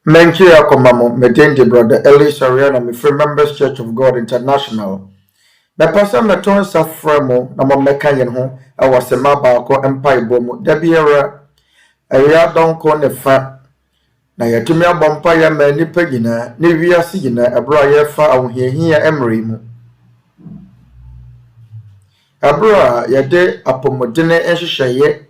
Menki Akomamo, Medende brother Eli Soriano, me free members Church of God International. Me pasa me ton safra mo na mo meka yen ho e wasema baako empire bomu. Da biara eya donko ne fa na yetumi abompa ya ma nipa gina ne wiase gina ebro ye fa ahohiahia emre mu. Ebro yede apomodene enhyehyeye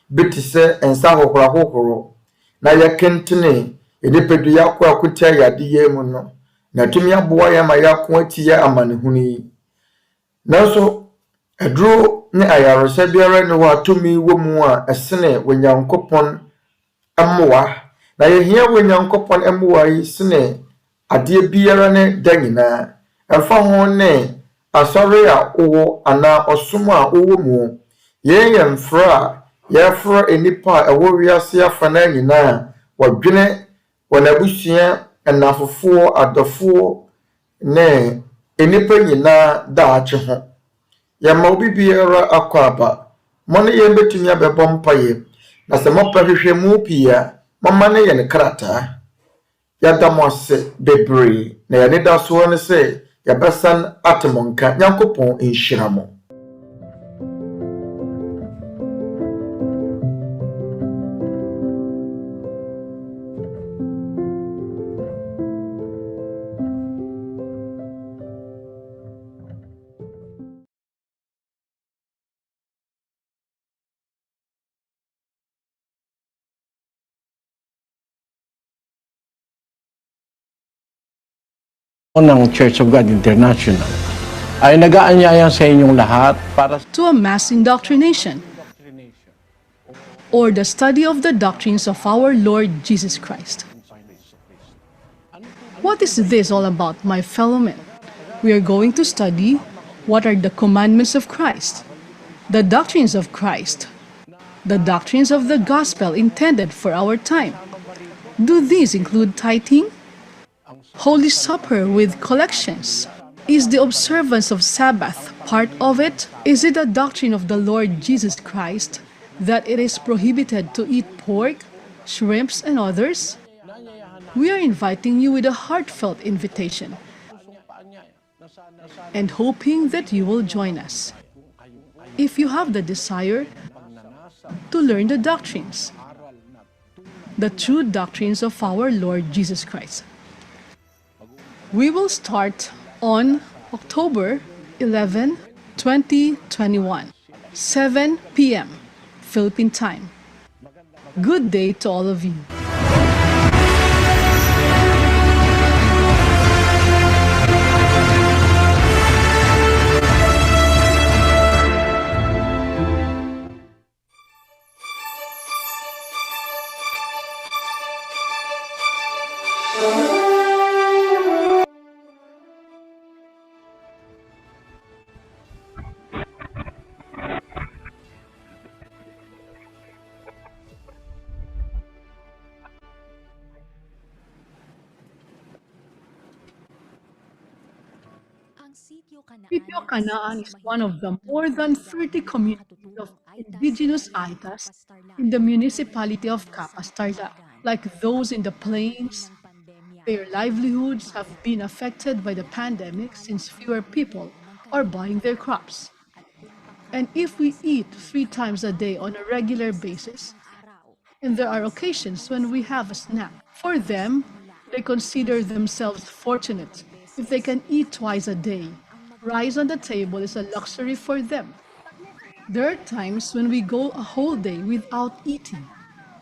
bitise ensa hohoro na yakentene edipedu yakọ akutia yade mu no na tumi aboa ya ma yakọ atia amanehuni nanso eduro ne ayaresa biara ne wa tumi wo mu a esene wenyankopon amoa na yehia wenyankopon amoa yi sene ade biara ne danyina efa ho ne asɔre a owo ana osom a owo mu yɛn mfra yɛfra enipa a ɛwɔ wiase afa na nyina wɔdwene wɔnabusua ɛnafofo adɔfo ne enipa nyina daakye ho yɛma obi biara akɔaba mo ne yɛn betumi abɛbɔ mpaye na sɛ mopɛ hwehwɛ mu pia mama ne yɛn krataa yɛda mo ase bebree na yɛne da so ne sɛ yɛbɛsan atemonka nyankopɔn nhyira mo. Ng Church of God International ay nag-aanyaya sa inyong lahat para to a mass indoctrination or the study of the doctrines of our Lord Jesus Christ. What is this all about, my fellow men? We are going to study what are the commandments of Christ, the doctrines of Christ, the doctrines of the gospel intended for our time. Do these include tithing? Holy Supper with collections? Is the observance of Sabbath part of it? Is it a doctrine of the Lord Jesus Christ that it is prohibited to eat pork, shrimps, and others? We are inviting you with a heartfelt invitation and hoping that you will join us. If you have the desire to learn the doctrines, the true doctrines of our Lord Jesus Christ. We will start on October 11, 2021, 7 p.m. Philippine time. Good day to all of you. Sitio Canaan is one of the more than 30 communities of indigenous Aitas in the municipality of Capas Tarlac. Like those in the plains, their livelihoods have been affected by the pandemic since fewer people are buying their crops. And if we eat 3 times a day on a regular basis, and there are occasions when we have a snack, for them, they consider themselves fortunate if they can eat twice a day. Rice on the table is a luxury for them. There are times when we go a whole day without eating.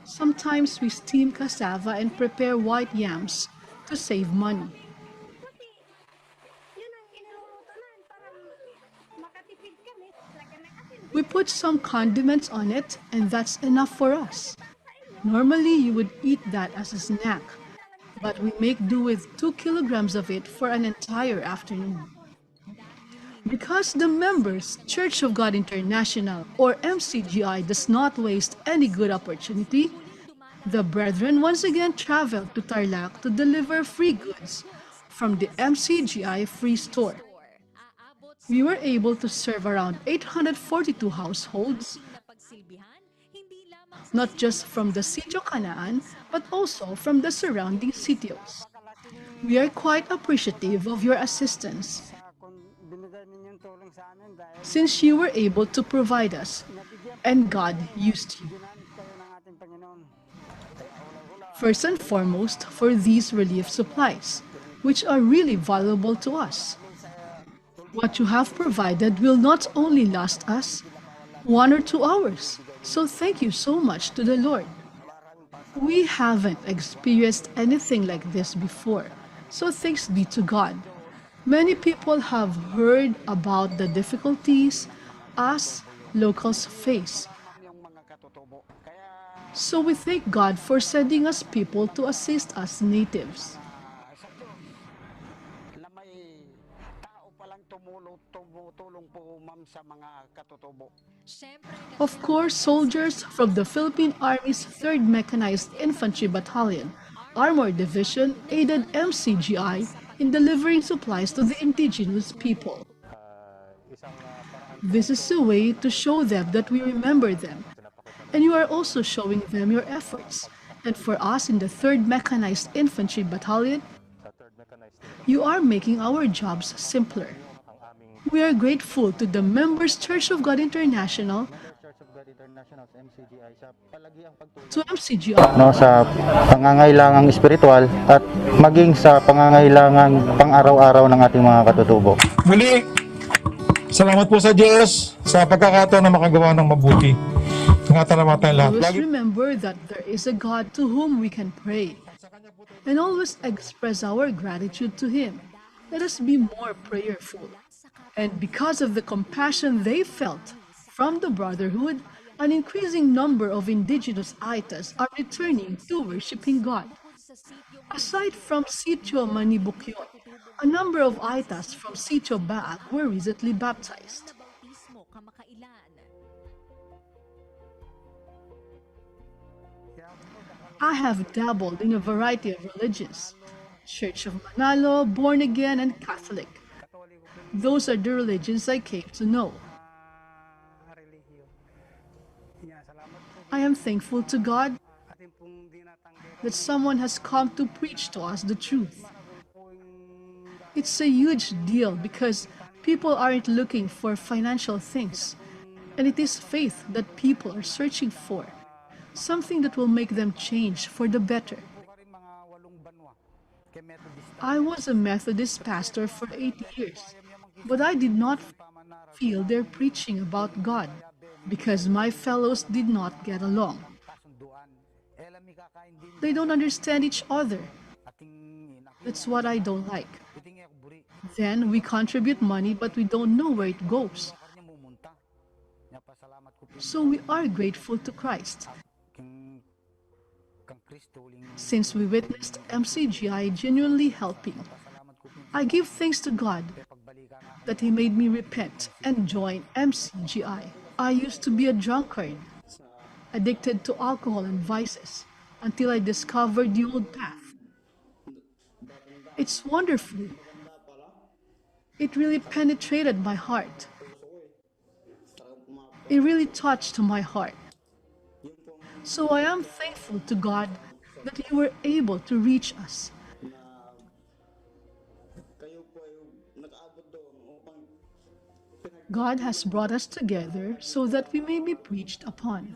Sometimes we steam cassava and prepare white yams to save money. We put some condiments on it and that's enough for us. Normally you would eat that as a snack, but we make do with 2 kilograms of it for an entire afternoon. Because the members, Church of God International, or MCGI, does not waste any good opportunity, the brethren once again traveled to Tarlac to deliver free goods from the MCGI free store. We were able to serve around 842 households not just from the Sitio Canaan, but also from the surrounding sitios. We are quite appreciative of your assistance, since you were able to provide us, and God used you. First and foremost, for these relief supplies, which are really valuable to us. What you have provided will not only last us 1 or 2 hours, so thank you so much to the Lord. We haven't experienced anything like this before, so thanks be to God. Many people have heard about the difficulties us locals face. So we thank God for sending us people to assist us natives. Of course, soldiers from the Philippine Army's 3rd Mechanized Infantry Battalion, Armored Division, aided MCGI in delivering supplies to the indigenous people. This is a way to show them that we remember them, and you are also showing them your efforts. And for us in the 3rd Mechanized Infantry Battalion, you are making our jobs simpler. We are grateful to the Members Church of God International, to MCGI, sa pangangailangang espiritual at maging sa pangangailangang pang-araw-araw ng ating mga katutubo. Muli, salamat po sa Diyos sa pagkakataon na makagawa ng mabuti. Ingatan naman tayong lahat. always remember that there is a God to whom we can pray, and always express our gratitude to Him. Let us be more prayerful. And because of the compassion they felt from the Brotherhood, an increasing number of indigenous Aitas are returning to worshiping God. Aside from Sitio Manibukyon, a number of Aitas from Sitio Baag were recently baptized. I have dabbled in a variety of religions: Church of Manalo, Born Again, and Catholic. Those are the religions I came to know. I am thankful to God that someone has come to preach to us the truth. It's a huge deal because people aren't looking for financial things, and it is faith that people are searching for, something that will make them change for the better. I was a Methodist pastor for 8 years, but I did not feel their preaching about God because my fellows did not get along. They don't understand each other. That's what I don't like. Then we contribute money, but we don't know where it goes. So we are grateful to Christ, since we witnessed MCGI genuinely helping. I give thanks to God that He made me repent and join MCGI. I used to be a drunkard, addicted to alcohol and vices, until I discovered the old path. It's wonderful. It really penetrated my heart. It really touched my heart. So I am thankful to God that you were able to reach us. God has brought us together so that we may be preached upon.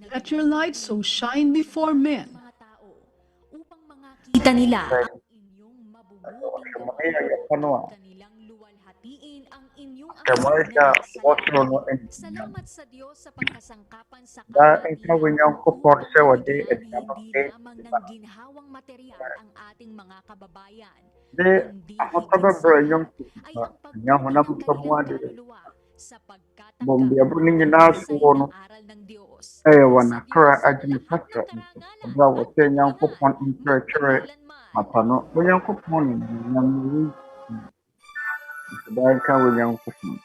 Let your light so shine before men. Kita nila ang inyong mabubuting gawa, kanilang luwalhatiin ang inyong aksiyones. Salamat sa Diyos sa pagkasangkapan sa kapwa hindi lamang ng ginhawang material ang ating mga kababayan, kundi ay ang pagbubuti ng kanilang kaluluwa sa pagkatanggap ng aral ng Diyos. wana kra ajini patra ba wote nyang kupon intere mapano nyang kupon nyang ba ka nyang kupon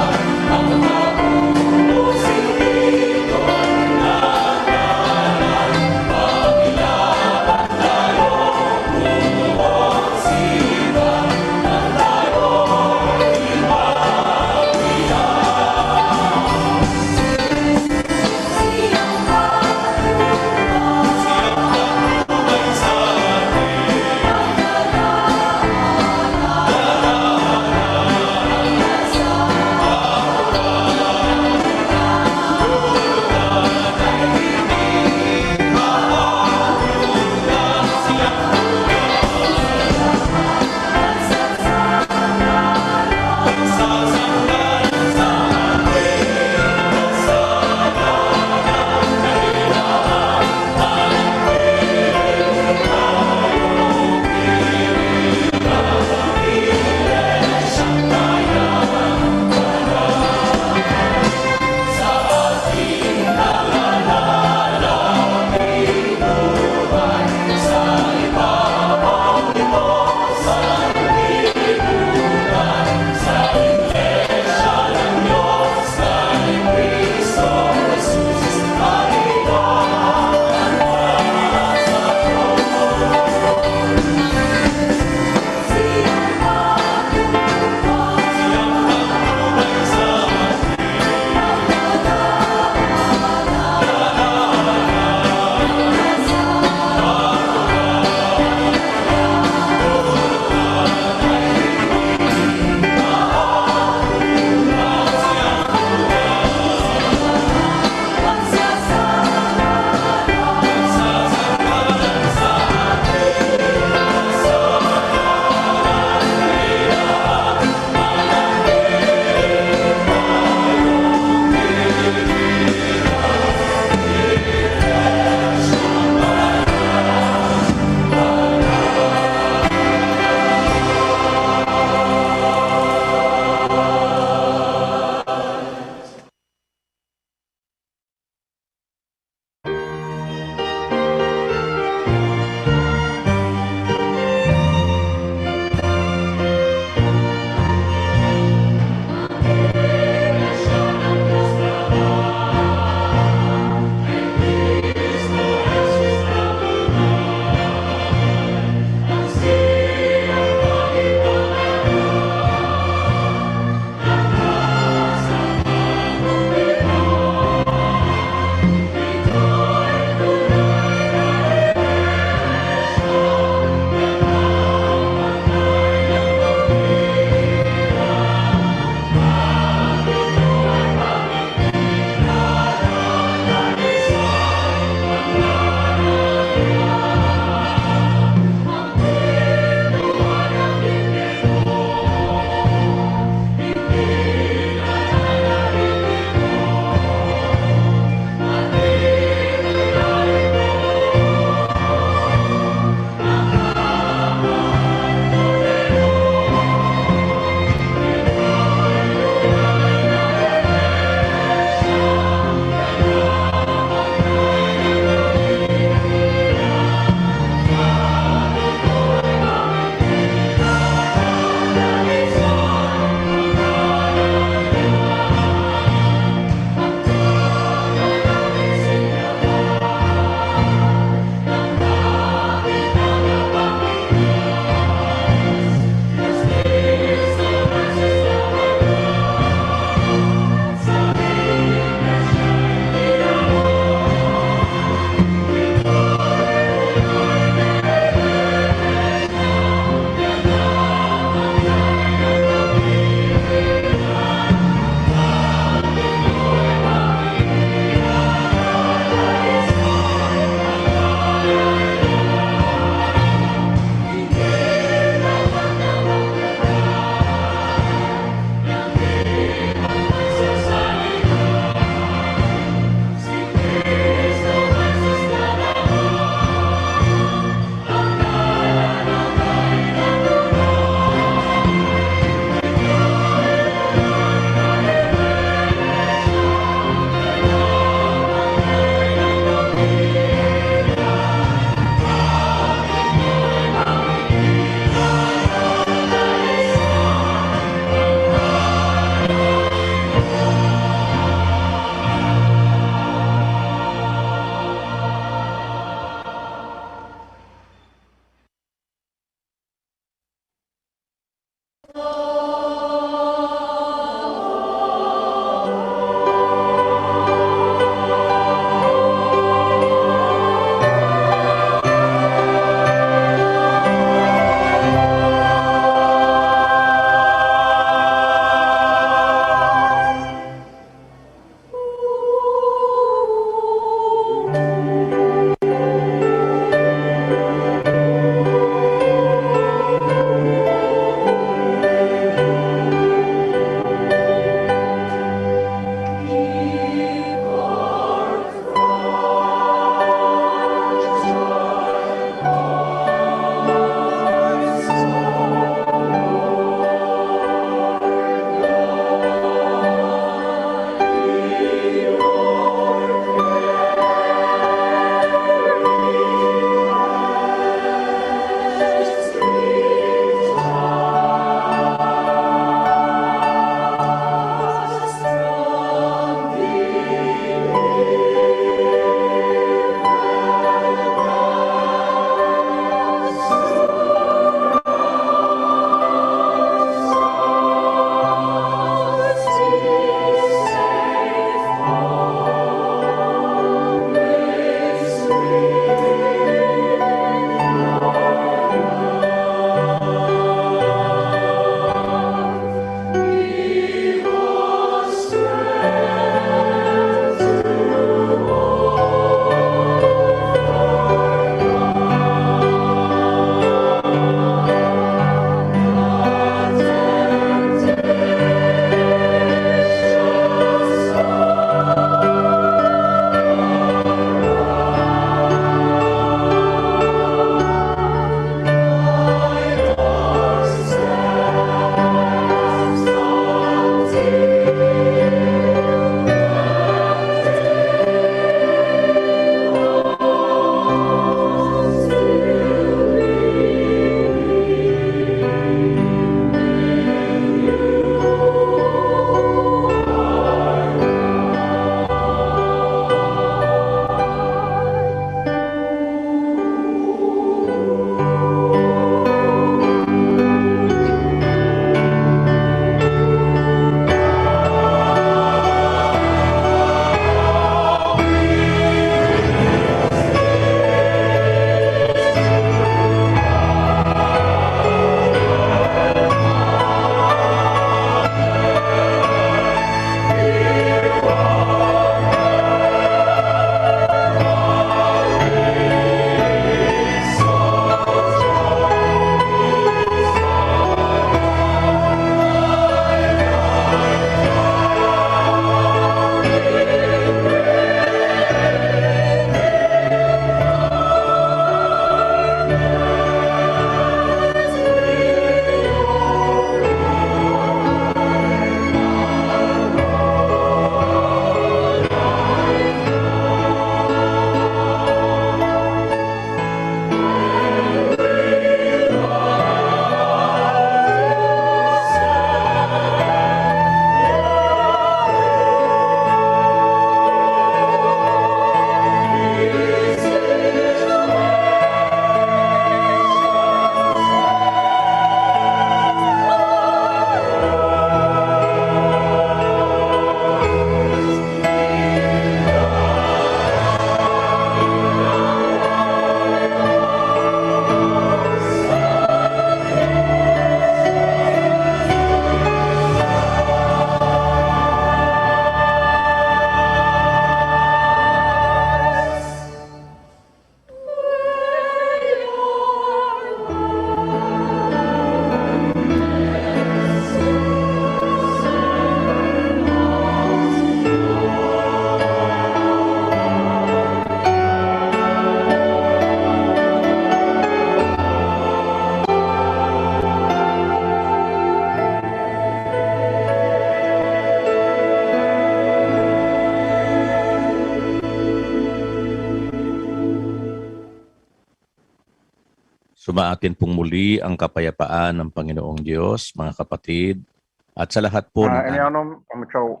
Sumaakin pong muli ang kapayapaan ng Panginoong Diyos, mga kapatid, at sa lahat po ng ini anom pamchaw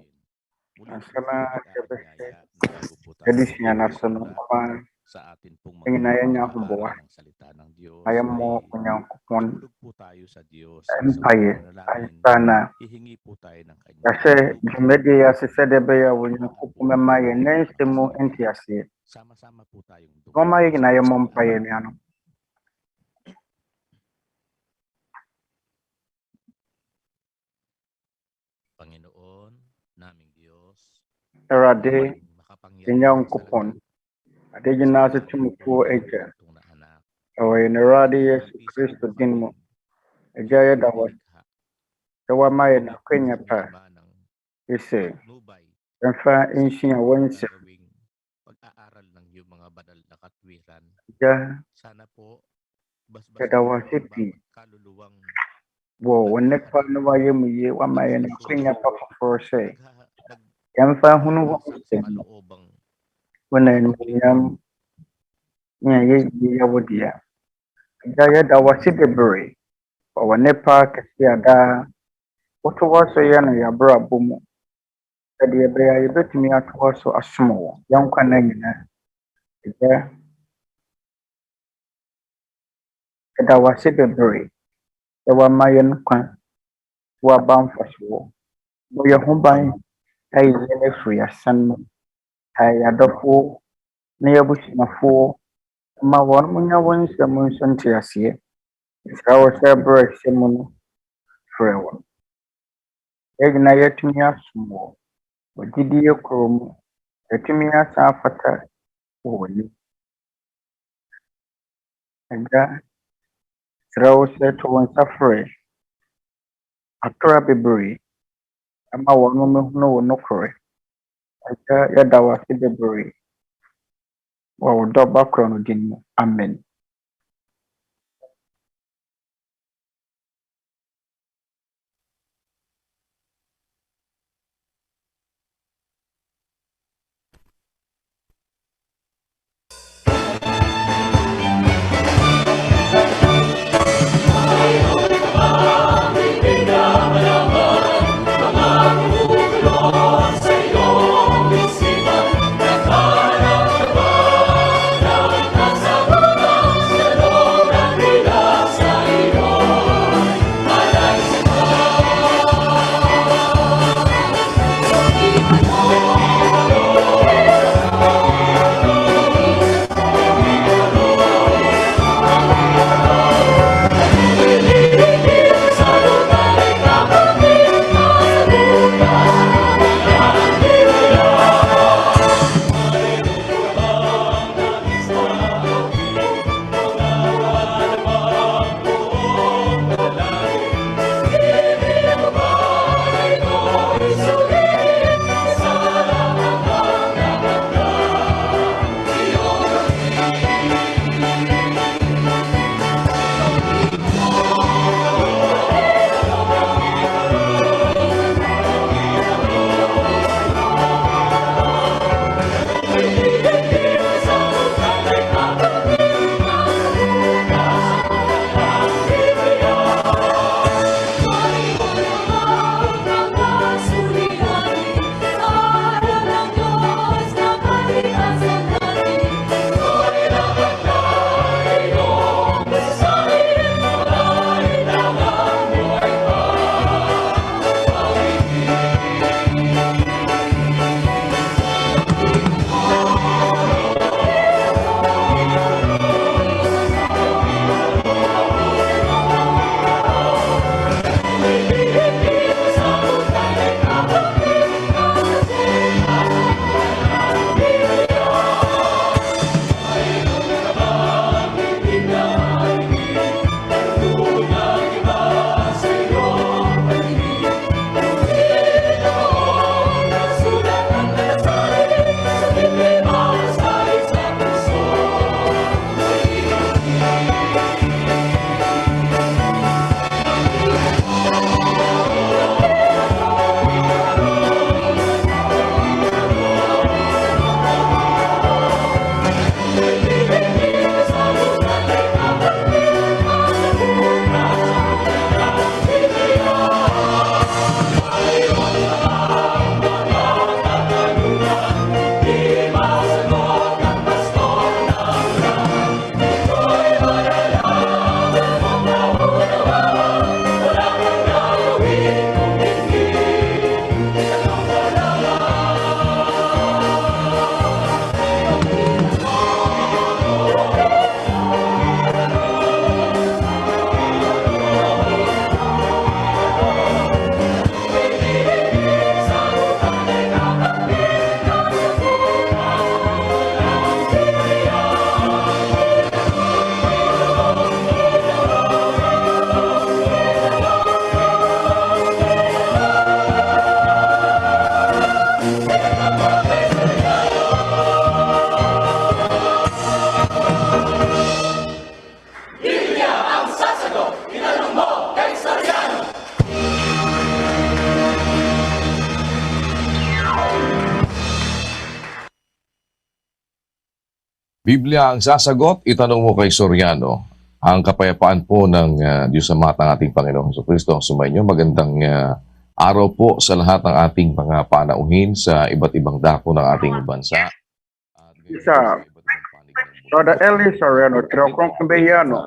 sana Adesua na sunod pa sa atin pong inginayan niya akong buwa ng salita ng Diyos. ayam mo kunyang kupon Tulog po tayo sa Diyos. empire ay sana Hihingi po tayo ng kanyang kasi jumedi ya sisede ya wunya kupumema ye nestimu entiasi sama-sama po tayong goma iginaya mo mpaye ni ano Panginoon, naming Diyos, erade makapangyarihan inyang kupon ade ginasa tumuku eja away nerade Yesu Kristo dinmo ejaya dawa dawa maye na kwenya pa ise emfa inshiya wanse pag-aaral ng iyong mga banal na katwiran. ja Sana po dawa sipi kaluluwang wo wonne pa no waye muye wa maye na kwenya pa for say emfa hunu wanse maloobang wana nyam nya ye ya wodia ejaya dawa sibebre wane pa kasi ada woto waso ya na ya bra bomu ade ebe ya yebetumi ato so asomo yankwa na nyina eja da wase bebre e wa mayen kwa wa banfaso mo ye ho ban ai ne free asan ai adofo na yɛabusuafoɔ ma wɔn mo nya wɔn nsɛm nso nte aseɛ. Sɛ wɔ sɛ berɛ hyɛ mu no frɛ wɔn. Yɛn nyinaa yɛatumi asom wɔ gyidie koro mu. Yɛatumi asan afata wɔ w'anim. Agya, srɛ wo sɛ to wo nsa frɛ atora bebree ama wɔn mo mmɛhunu wo nokorɛ. Agya, yɛda wo ase bebree wɔ wo dɔba korɔ no din mu. Amen. Biblia ang sasagot, itanong mo kay Soriano. Ang kapayapaan po ng Diyos Ama at ng ating Panginoong Jesucristo ang sumainyo. Magandang araw po sa lahat ng ating mga panauhin sa iba't ibang dako ng ating bansa. Isa, Brother Eli Soriano, Kronkron Beyano,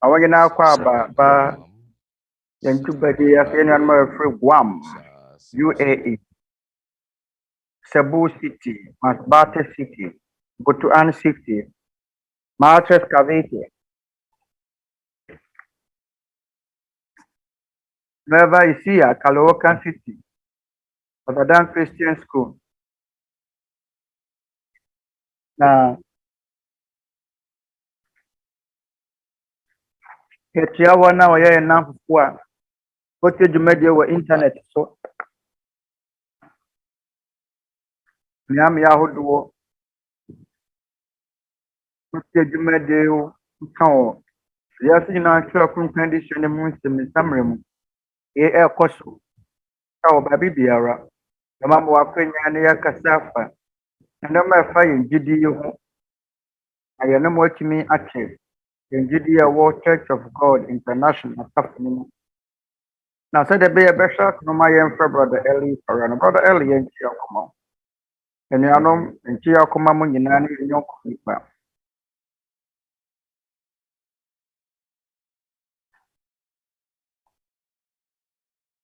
awang ginagawa ba yung tubadi yakinan mo free Guam, UAE, Cebu City, Masbate City, Botuan City, Marches Cavite, Nueva Ecija, Caloocan City, Abadan Christian School. Na Ketia wana wa yeye namfufua kote dwumadie wa internet so nyame ahodoɔ kote dwumadie wo ka wo yɛse nyinaa twɛ Kronkron de hyɛ ne mu nsɛmmisa mmerɛ mu ɛkɔ so ka wo baabi biara ɛma ma wakwanya ne yɛkasa afa nneɛma ɛfa yɛn gyidie ho na yɛne mo atumi akyɛ yɛn gyidie a ɛwɔ Church of God International asafo no mu na sɛ de bɛyɛ bɛhwɛ akonoma yɛmfrɛ brother Eli Soriano brother Eli yɛnkyia akoma anuanom nkyia akoma mo nyinaa ne yɛnyɔnko nipa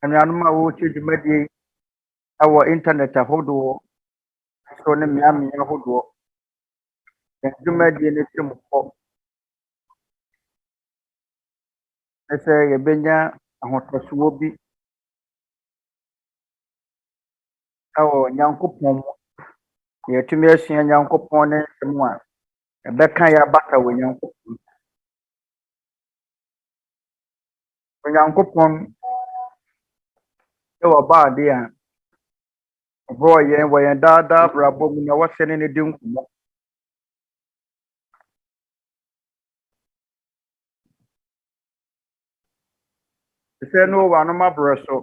anuanom a wɔwɔ dwumadie ɛwɔ internet ahodoɔ so ne mmeammea ahodoɔ yɛn dwumadie ne tirim kɔ sɛ yɛbɛnya ahotosoɔ bi ɛwɔ Nyankopɔn mu yɛtumi asua Nyankopɔn ne nsɛm a ɛbɛka yɛ abata wɔ Nyankopɔn Onyankopɔn ɛwɔ baade a ɔbɔɔ yɛn wɔ yɛn daadaa abrabɔ mu na wɔhyɛ ne di nkɔmmɔ sɛ no wɔ anom aborɔ so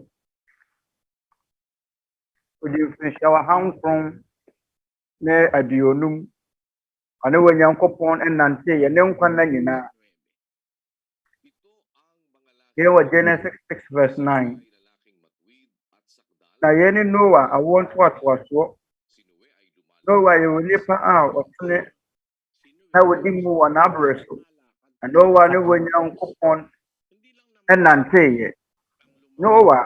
ɔde mfirinhyia wɔ hankron ne aduonum ɔne wɔ Nyankopɔn ɛnante yɛn ne nkwa nna nyinaa yɛwɔ Genesis 6:9 na yɛne Noa awoɔ ntoatoasoɔ Noa yɛwɔ nipa a ɔtene na wɔdi mu wɔ n'aborɔ so na Noa ne wɔ Nyankopɔn ɛnanteyɛ Noa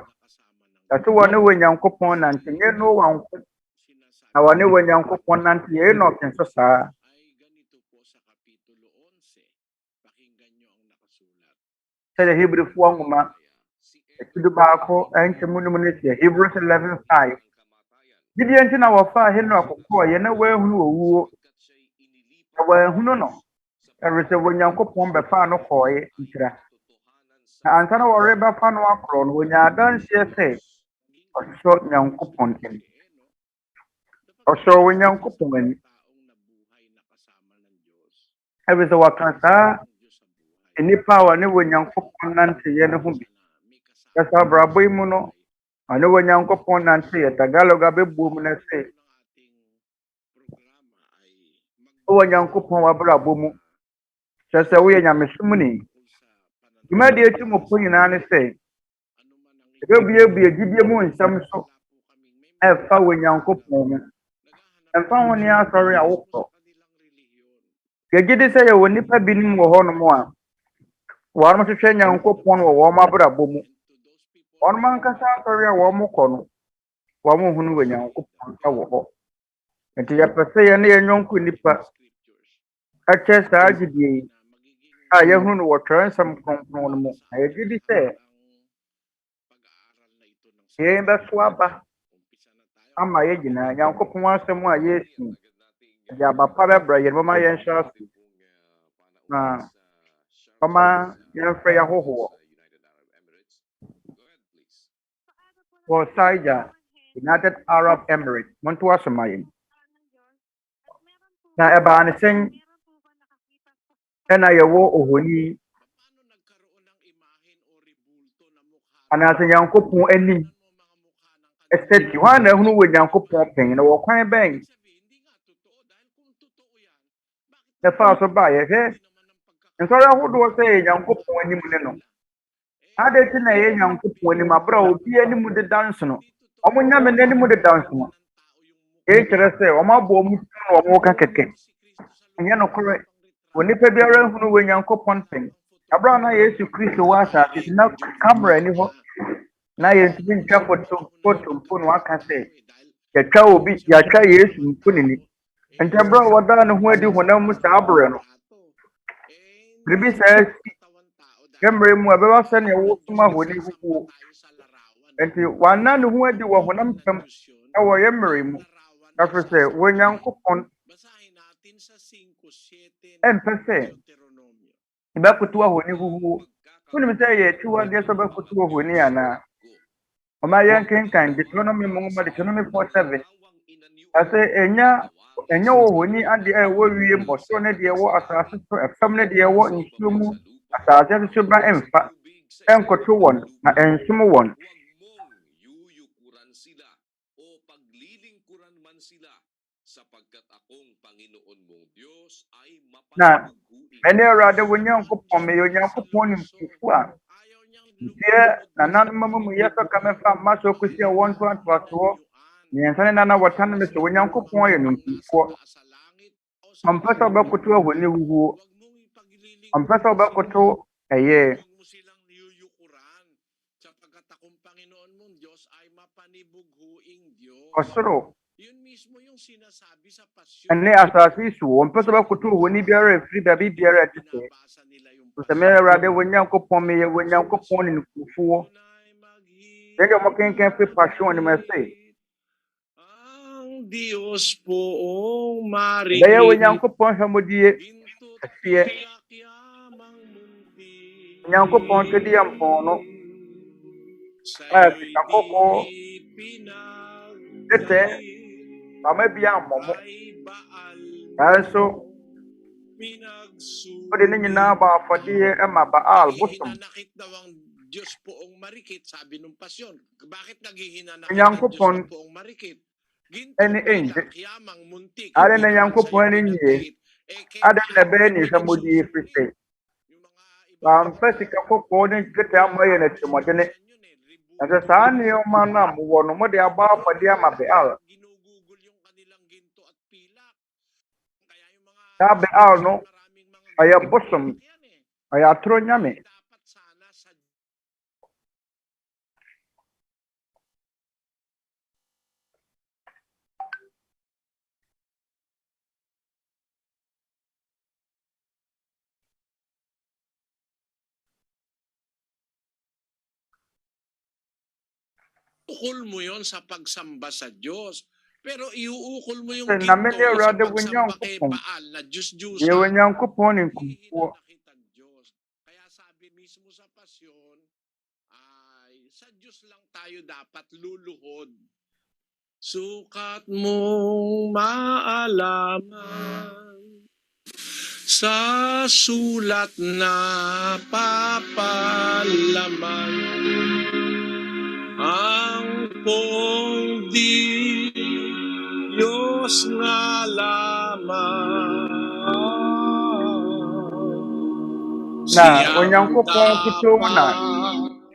ɛso wɔ ne wɔ Nyankopɔn nante nyɛ Noa nko na wɔ ne wɔ Nyankopɔn nante yɛ Enoch nso saa sɛdeɛ Hebrifoɔ nwoma ɛtudu baako ɛnkyɛmu no mu no sɛ Hebrews 11:5 gyidie nti na wɔfaa Enoch kɔɔeɛ na wɔahunu owuo na wɔahunu no ɛwere sɛ wɔ Nyankopɔn bɛfaa no kɔɔeɛ ntira na ansa na wɔrebɛfa no akorɔ no wɔnya adanseɛ sɛ ɔsɔ Nyankopɔn ani ɔsɔ wɔ Nyankopɔn ani ɛwere sɛ wɔka saa nnipa a wɔne wɔ Nyankopɔn nanteyɛ no ho bi kasa abrabɔ yi mu no ɔne wɔ Nyankopɔn nanteyɛ Tagalog abɛbuo mu na sɛ wɔ Nyankopɔn w'abrabɔ mu kyerɛ sɛ woyɛ nyamesomni dwumadie ti mu po nyinaa ne sɛ ɛbɛbuebue gyidie mu nsɛm so ɛfa wɔ Nyankopɔn mu ɛmfa ho ne asɔre a wokɔ yɛgye di sɛ yɛwɔ nnipa binom wɔ hɔnom a wɔnom hwehwɛ Nyankopɔn wɔ wɔn abrabɔ mu wɔnom ankasa asɔre a wɔn kɔ no wɔn hunu wɔ Nyankopɔn wɔ hɔ nti yɛpɛ sɛ yɛne yɛn nyɔnko nnipa ɛkyɛ saa gyidie yi a yɛhunu no wɔ Twerɛ nsɛm Kronkron no mu na yɛgye di sɛ yɛn bɛso aba ama yɛn nyinaa Nyankopɔn asɛm a yɛsi de aba pa bɛbrɛ yɛn mama yɛn hyɛ ase na mama yɛmfrɛ yɛ ahohoɔ wɔ Saija United Arab Emirates monto asoma yɛn na ɛbaa ne sɛn ɛna yɛwɔ ohoni anaasɛ Nyankopɔn anim ɛsɛti hɔ a na ahunu wɔ Nyankopɔn pɛn na wɔ kwan bɛn ɛfaa so baa yɛhwɛ nsɔre ahodoɔ sɛ yɛ Nyankopɔn anim ne no ade ti na yɛ Nyankopɔn anim abere a obi anim deda nsono ɔmo nyame n'anim deda nsono ɛkyerɛ sɛ ɔmo abɔ ɔmo tu na ɔmo ka kɛkɛ ɛnyɛ nokorɛ wɔ nipa biara ahunu wɔ Nyankopɔn pɛn abere a na Yesu Kristo wɔ asase na kamera ni hɔ na yɛntumi ntwa foto mpo no aka sɛ yɛtwa Yesu mfonini And Jabra, what done when you when I'm Sabrano. Maybe says, Emery, whoever send your woman when you and one none who had you when I'm come our Emery. After say, when young coupon and per se, back to a when you wouldn't say 2 years about to when you are now. My young king can economy moment economy for 7. I say, and you when you and the air will be or so near the war assassin for a family dear war in Sumu as I just should buy and fat and control one and some one. Now, and there rather when young coupon me, young coupon in Kifua. Dear, and none of Mamma Yaka come from Maso Kusia 1 to 1 Yes, I know what time Mr. When young coupon in Kifua. I'm first about Kutua when you I'm first about Kutu a year. Osoro. And they as I see so, I'm first about Kutu when you bear a free baby bear at the day. To the mayor rather when young coupon me, when young coupon in Kufu. Then you're mocking can feel passion in my say. Diyos poong Kaya when young mariin coupon Hamudi, fear, young coupon to the Ampono, as Kakoko, Tete, Amabia Momo, also, put in about for dear Emma Baal, Boston. Hinanakit daw ang Diyos poong marikit, sabi nung pasyon. Bakit naghihinanakit Young ang Diyos coupon, na poong marikit? Ginto, any age. pilak, yamang, muntik, I hindi don't young naman sa'yo coupon in ye. pinagkait. I don't know any somebody if we say. First, Kakoko didn't get a million at Timothy. As a son, your man, one more the above for dear Mabeal. Tabeal, no, I have bosom. I have thrown yummy. Ukol mo yon sa pagsamba sa Diyos. Pero iuukol mo yung Na many ginto sa rather when young pagsamba kay coupon. Baal na Diyos-Diyusan. You when young coupon in Kufu. Kaya sabi mismo sa pasyon, ay sa Diyos lang tayo dapat luluhod. Sukat mong maalaman sa sulat na papalaman ang pong Diyos nga lamang. Na when young coupon kuto na,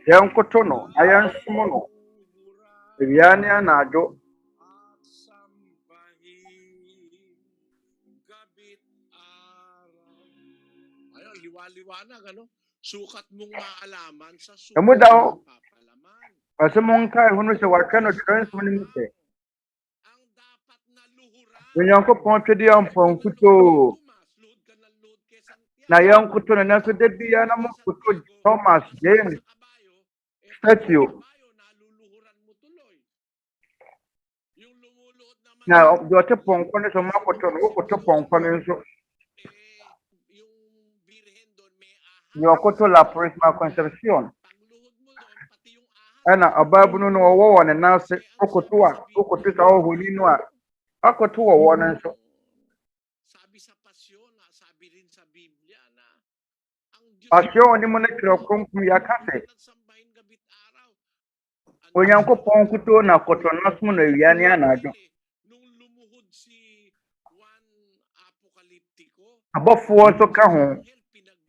young kutono, I am smono. Viania Nado. Ayun, liwa-liwanag, ano? Sukat mong maalaman sa sulat Kamu daw, ng papalaman. kasi mong kaya huno sa wakano trans manimite. When young coupon to the Ampon kuto. Na young kuto na nasa debiya na mo kuto Thomas James statue. Na dote pongko na sa mga kuto no kuto pongko na so. Yung kuto la Purísima Concepción. Ana ababu no wo na nase okuto sa ohuni no a. Akoto wo na so. Sabi sa pasyon, sabi rin sa Biblia na ang Diyos Pasyon ni mo na Kronkron yakase. Onyan ko pon kuto na koto nas mo na yani anado. nung lumuhod si Juan Apokaliptiko. Abofo so ka ho.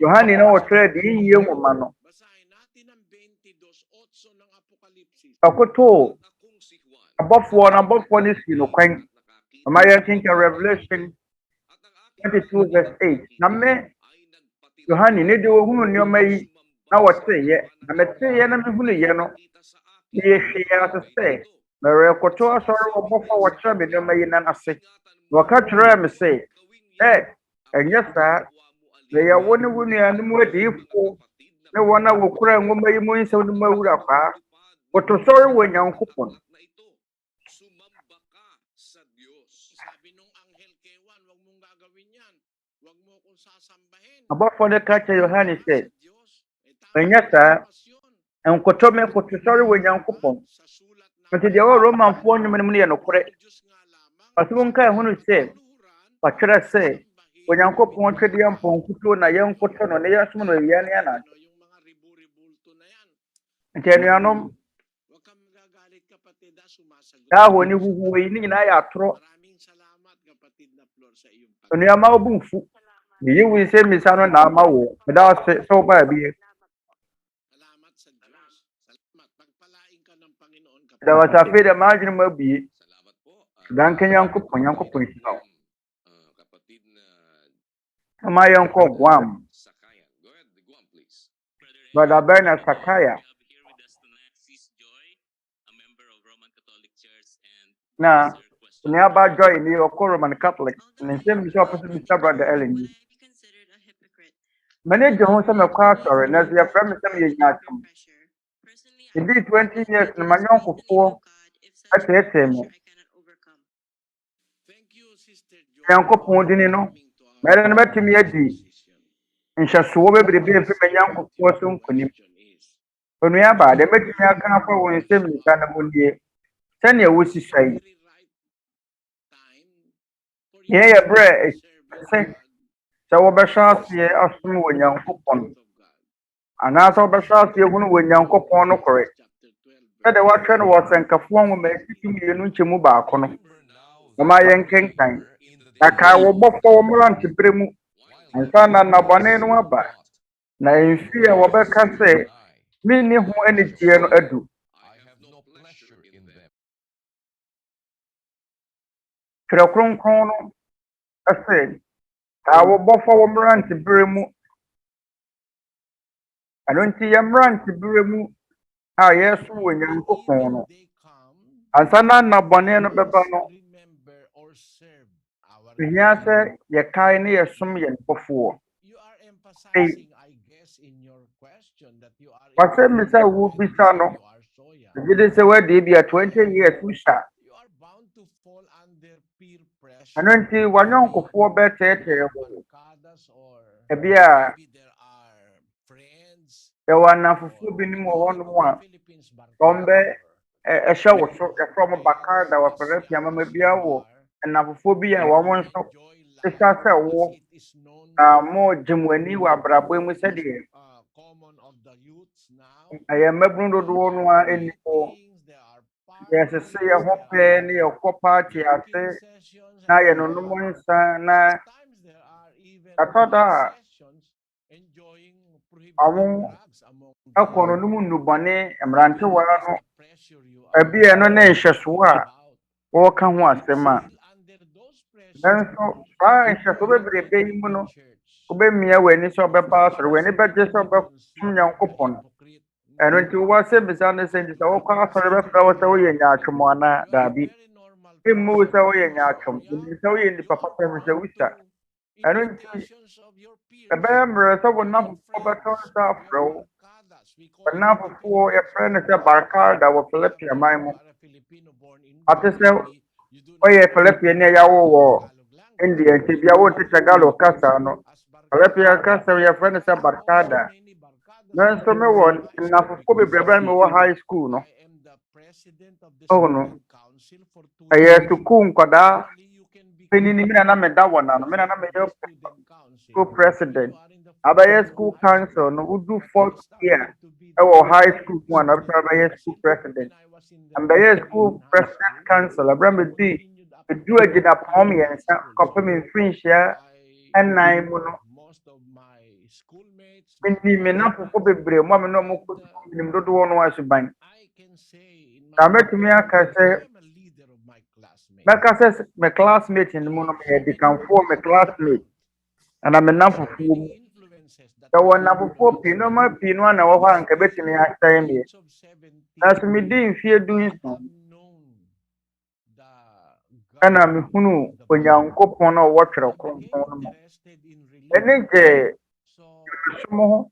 Yohani na wotre di yiye mo mano. Basahin natin ang 22:8 ng Apokalipsis. Akoto abofo ni sino kwan. Amaya think Revelation 22:8. Namme Yohani ne de wo hunu nyoma yi na wotre ye. Na mete ye na me hunu ye no. Ye hia so se. Mere koto asɔre wɔbɔfo wɔkyerɛ me nneɛma yi nan ase. Wɔka kyerɛ me sɛ, ɛnyɛ saa. Yɛyɛ wo ne wo nuanom adiyifo ne wɔn a wɔkura nwoma yi mu nsɛm no mu awura paa. Koto sɔre wɔ Nyankopɔn. Abɔfo no ka kyerɛ Yohane sɛ, ɛnyɛ saa. Nkoto me koto sɔre wɔ Nyankopɔn. Nti deɛ wɔ Romanfoɔ nnwom no mu no yɛ nokorɛ. Ɔsɛ wonkae ho no sɛ, ɔkyerɛ sɛ, Onyankopɔn twɛde yɛn mpɔnkutuo na yɛnkoto no na yɛnsom no awia ne anadwo. Nti anuanom, saa ahoni huhuo yi ne nyinaa yɛ atorɔ. Nnuama wo bu mfu. Meyi wo nsɛmmisa no na ama wo. Meda ase sɛ wobaa bi. Da wasafei dɛ maadwene mu abue. Danke Nyankopɔn, Nyankopɔn hyira wo. Ama yɛnkɔ Guam. Brother Bernard Sakaya. Na Neaba Joy ni ɔkɔ Roman Catholic. Ne nsɛm bi sɛ ɔpɛ sɛ Mr. Brother Ellen yi. Mane gye ho sɛ mɛkɔ asɔre na sɛ yɛfrɛ me sɛ meyɛ nyaatwom. Indeed 20 years na manyɔnkofoɔ ɛtɛɛtɛɛ me. Nyankopɔn dini no, mɛde no bɛtumi adi nhyɛsoɔ bebrebe mfi manyankofoɔ so nkonim. Onua baa de bɛtumi aka afa wɔn nsɛmmisa na munie sɛnea wosi sa yi. Yɛyɛ berɛ sɛ wɔbɛhyɛ aseɛ asom wɔ Nyankopɔn anaasɛ wɔbɛhyɛ aseɛ hunu wɔ Nyankopɔn no korɛ. Sɛdeɛ wɔatwerɛ no wɔ Sɛnkafoɔ nwoma mmienu nkyɛmu baako no. Wɔma yɛnkenkan. Na kae wɔbɔfo wɔ mmerantebere mu ansa na nnabɔne no aba. Na mfi a wɔbɛka sɛ menni ho anigyeɛ no adu. Twerɛ Kronkron no ɛsɛ kae wɔbɔfo wɔ mmerantebere mu. Ɛno nti yɛ mmerantebere mu a yɛsom wɔ Nyankopɔn no. Ansa na nnabɔne no bɛba no. Ehia sɛ yɛkae ne yɛsom yɛn bɔfoɔ. Wasɛ mi sɛ wo bisa no. Gye sɛ wadi bi a 20 years wusa. Ɛno nti wanyɔnkofoɔ bɛtɛɛtɛɛ wo. Ebi a yɛwɔ anafofoɔ bi nim wɔ hɔnom a wɔn bɛ ɛhyɛ wo so yɛfrɛ mo Bakarda wɔ Filipino mama bia wɔ anafofoɔ bi a wɔn nso ɛhyɛ sɛ wo na mo gye mo ani wɔ abrabɔ mu sɛdeɛ ɛyɛ mmabunu dodoɔ no a ɛni hɔ yɛsese yɛ ho pɛɛ ne yɛkɔ paati ase na yɛnonom nsa na ɛtɔda a wɔn ɛkɔ no no mu nnubɔne mmerantewa no ebi ɛno ne nhyɛsoɔ a wɔka ho asɛm a nanso saa nhyɛsoɔ bebrebe yi mu no wobɛmia w'ani sɛ ɔbɛba asɔre w'ani bɛgye sɛ ɔbɛsom Nyankopɔn. Ɛno nti wɔasɛ bisa no sɛ nti sɛ wokɔ asɔre bɛfrɛ wo sɛ woyɛ nyaatwom anaa daabi ɛmmu wo sɛ woyɛ nyaatwom ɛnim sɛ woyɛ nnipa papa mu sɛ wusa. Ɛno nti ɛbɛyɛ mmerɛ sɛ wo nafofoɔ bɛtɔ nsa afrɛ wo. Wo nafofoɔ yɛfrɛ no sɛ Bakarda wɔ Filipino man mu. Ate sɛ woyɛ Filipino ne yɛawo wɔ India nti bia wonte Tagalog kasa no. Filipino kasa yɛfrɛ no sɛ Bakarda. Nanso mewɔ nafofoɔ bebrebe no mewɔ high school no. Oh no. Ɛyɛ sukuu nkwadaa panini mina na meda wɔ na no mina na meyɛ school president. Abɛyɛ school council no wodu 4th year ɛwɔ high school mu ana abɛyɛ school president. Ambɛyɛ school president council abra medi edu agyina pɔm yɛnsa kɔpem mfirinhyia ɛnan mu no. Mini me nafofo bebree mu a me no mo kɔ nim dodoɔ no asuban. Na metumi aka sɛ mɛka sɛ me classmate no mu no meyɛ dikanfoɔ me classmate ana me nafofoɔ mu. Yɛwɔ nafofoɔ pii no ma pii no ana wɔ hɔ a nka bɛtumi ahyɛe meɛ. Nanso medi mfeɛ 17 ɛna mehunu Onyankopɔn a ɔwɔ Twerɛ Kronkron no mu. Ɛne gye susom ho.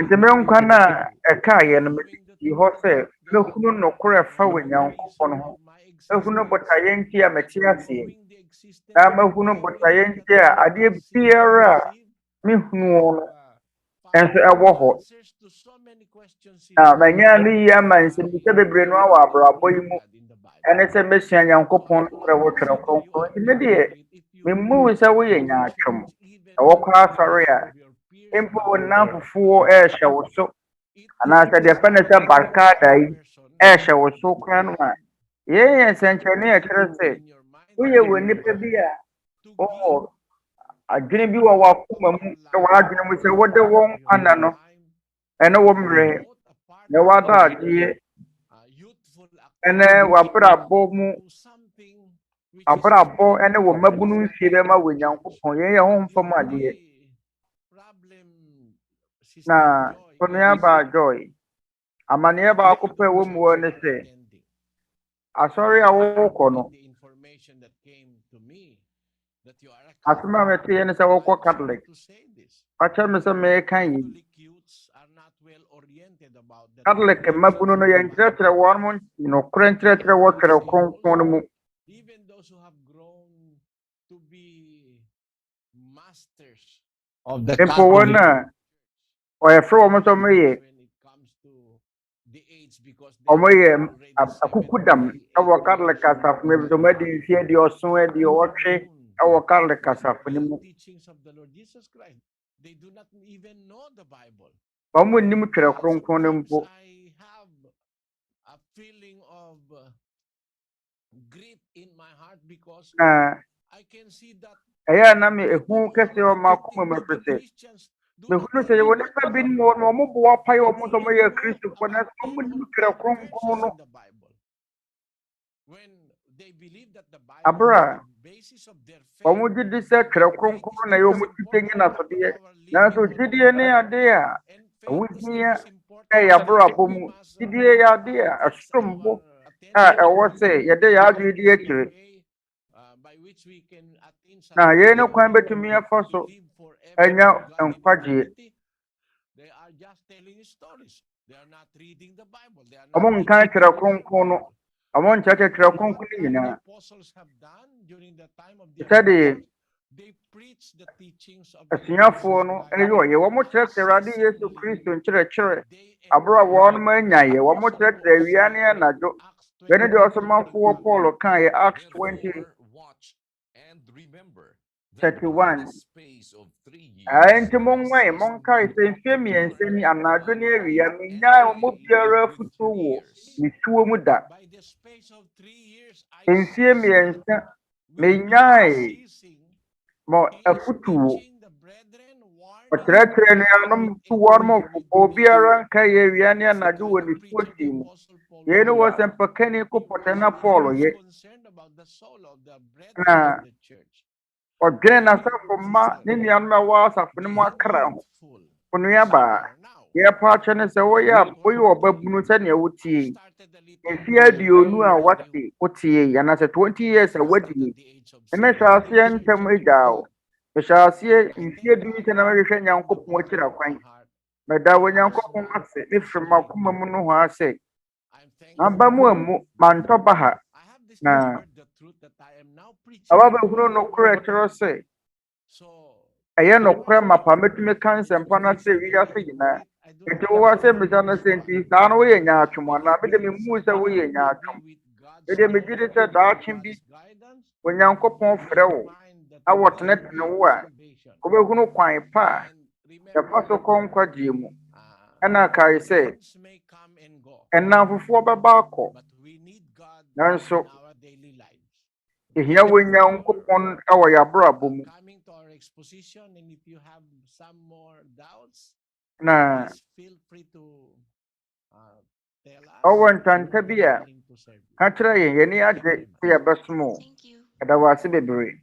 Nti me nkwa na ɛkaeɛ no mede hɔ sɛ mehunu nokorɛ fa Onyankopɔn ho. Mehunu botaeɛ nti a mete aseɛ. Na mehunu botaeɛ nti a adeɛ biara a mehunu no ɛnso ɛwɔ hɔ. Na manya no yie ama nsɛmmisa bebree no awɔ abrabɔ yi mu. Ɛne sɛ mesua Nyankopɔn nokorɛ wɔ Twerɛ Kronkron. Nti me deɛ memmu sɛ woyɛ nyaatwom. Ɛwɔ kɔ asɔre a mpo wo nnamfofoɔ ɛɛhyɛ wo so. Anaasɛ deɛ ɛfɛ ne sɛ barkaada yi ɛɛhyɛ wo so koraa no a yɛn yɛ nsɛnkyerɛnne a ɛkyerɛ sɛ woyɛ wɔ nnipa bi a wɔwɔ adwene bi wɔ w'akoma mu na w'adwene mu sɛ wode wɔn ana no ɛne wo mmerɛ na w'adaadeɛ ɛne w'abrabɔ mu abrabɔ ɛne wo mmabunu mfie bɛma wɔ Nyankopɔn. Yɛn yɛ ho mfam adeɛ. Na onua baa Joy, amanneɛ baako pɛ wɔ mu hɔ ne sɛ asɔre a wokɔ no asɛm a meteɛ ne sɛ wokɔ Catholic. Wakyerɛ me sɛ meeka yi Catholic mmabunu no yɛnkyerɛkyerɛ wɔn mo nokorɛ nkyerɛkyerɛ wɔ Twerɛ Kronkron no mu. Mpo wɔn a ɔyɛfrɛ wɔn sɛ ɔmoyɛ akukudam ɛwɔ Catholic asafo no mu. Sɛ ɔmadi mfeɛ aduɔson aduɔwɔtwe ɛwɔ Catholic asafo no mu. Ɔmo nnim Twerɛ Kronkron no mpo. Na ɛyɛ na me ehu kɛse wɔ m'akoma mu ɛfiri sɛ mehunu sɛ yɛwɔ nnipa bi mu hɔ no ɔmo bɔ apae ɔmo sɛ ɔmoyɛ Kristofoɔ na sɛ ɔmo nnim Twerɛ Kronkron no. Abere a ɔmo gye di sɛ Twerɛ Kronkron na ɛyɛ ɔmo tete nyinasodeɛ. Nanso gyidie ne ade a ɛho hia ɛyɛ abrabɔ mu. Gyidie yɛ ade a ɛsombo a ɛwɔ sɛ yɛde yɛn adwene di akyire. Na yɛn ne kwan betumi afa so anya nkwagyeɛ. Ɔmo nkan Twerɛ Kronkron no, ɔmo nkyerɛkyerɛ Twerɛ Kronkron no nyinaa. Sɛdeɛ asuafoɔ no ɛne yɛ ɔyɛ wɔn kyerɛkyerɛ Awurade Yesu Kristo nkyerɛkyerɛ abere a wɔn anyaeɛ. Wɔn kyerɛkyerɛ awia ne anadwo. Bɛne deɛ ɔsomafoɔ Paul kaeɛ Acts 20:31. Nti monwae monkae sɛ mfeɛ mmiɛnsa ni anadwo ne awia menyae ɔmo biara afotuo wɔ ne tuo mu da. Mfeɛ mmiɛnsa menyae mo afotuo. Ɔkyerɛkyerɛ nuanom to wɔn mo obiara nkae awia ne anadwo wɔ ne tuo si mu. Yei ne wɔ sɛ mpakani kopɔtɛ na Paul yɛ. Na ɔdwene n'asafo mma ne nuanom a wɔwɔ asafo no mu akra ho. Onua baa yɛpa akyɛ ne sɛ woyɛ ɔbabunu sɛnea wotie. Mfeɛ aduonu a wate wotie anaasɛ 20 years a wadie. Mehwɛ aseɛ ntɛm agyaa wo. Mehyɛ aseɛ mfeɛ du sɛ na mehwehwɛ Nyankopɔn akyira kwan. Meda wɔ Nyankopɔn ase ne firi m'akoma mu no hɔ asɛ maba mu amu mantɔ baha. Na aba bɛhunu nokorɛ kyerɛ sɛ ɛyɛ nokorɛ mapa mɛtumi ka nsɛmpa no sɛ wiase nyinaa. Nti wowɔ sɛ mmisa no sɛ nti saa no woyɛ nyaatwom anaa? Mede memmuu sɛ woyɛ nyaatwom. Mede megye di sɛ daakye bi Onyankopɔn frɛ wo na wɔtenetene wo a wobɛhunu kwan pa a yɛfa so kɔ nkwagyeɛ mu. Ɛna kae sɛ ɛnamfofoɔ bɛba akɔ nanso ehia wɔ Nyankopɔn ɛwɔ yɛabrabɔ mu. Na ɔwɔ ntanta bi a ka kyerɛ yɛn yɛni agye sɛ yɛbɛsom wo. Ɛda wɔ ase bebree.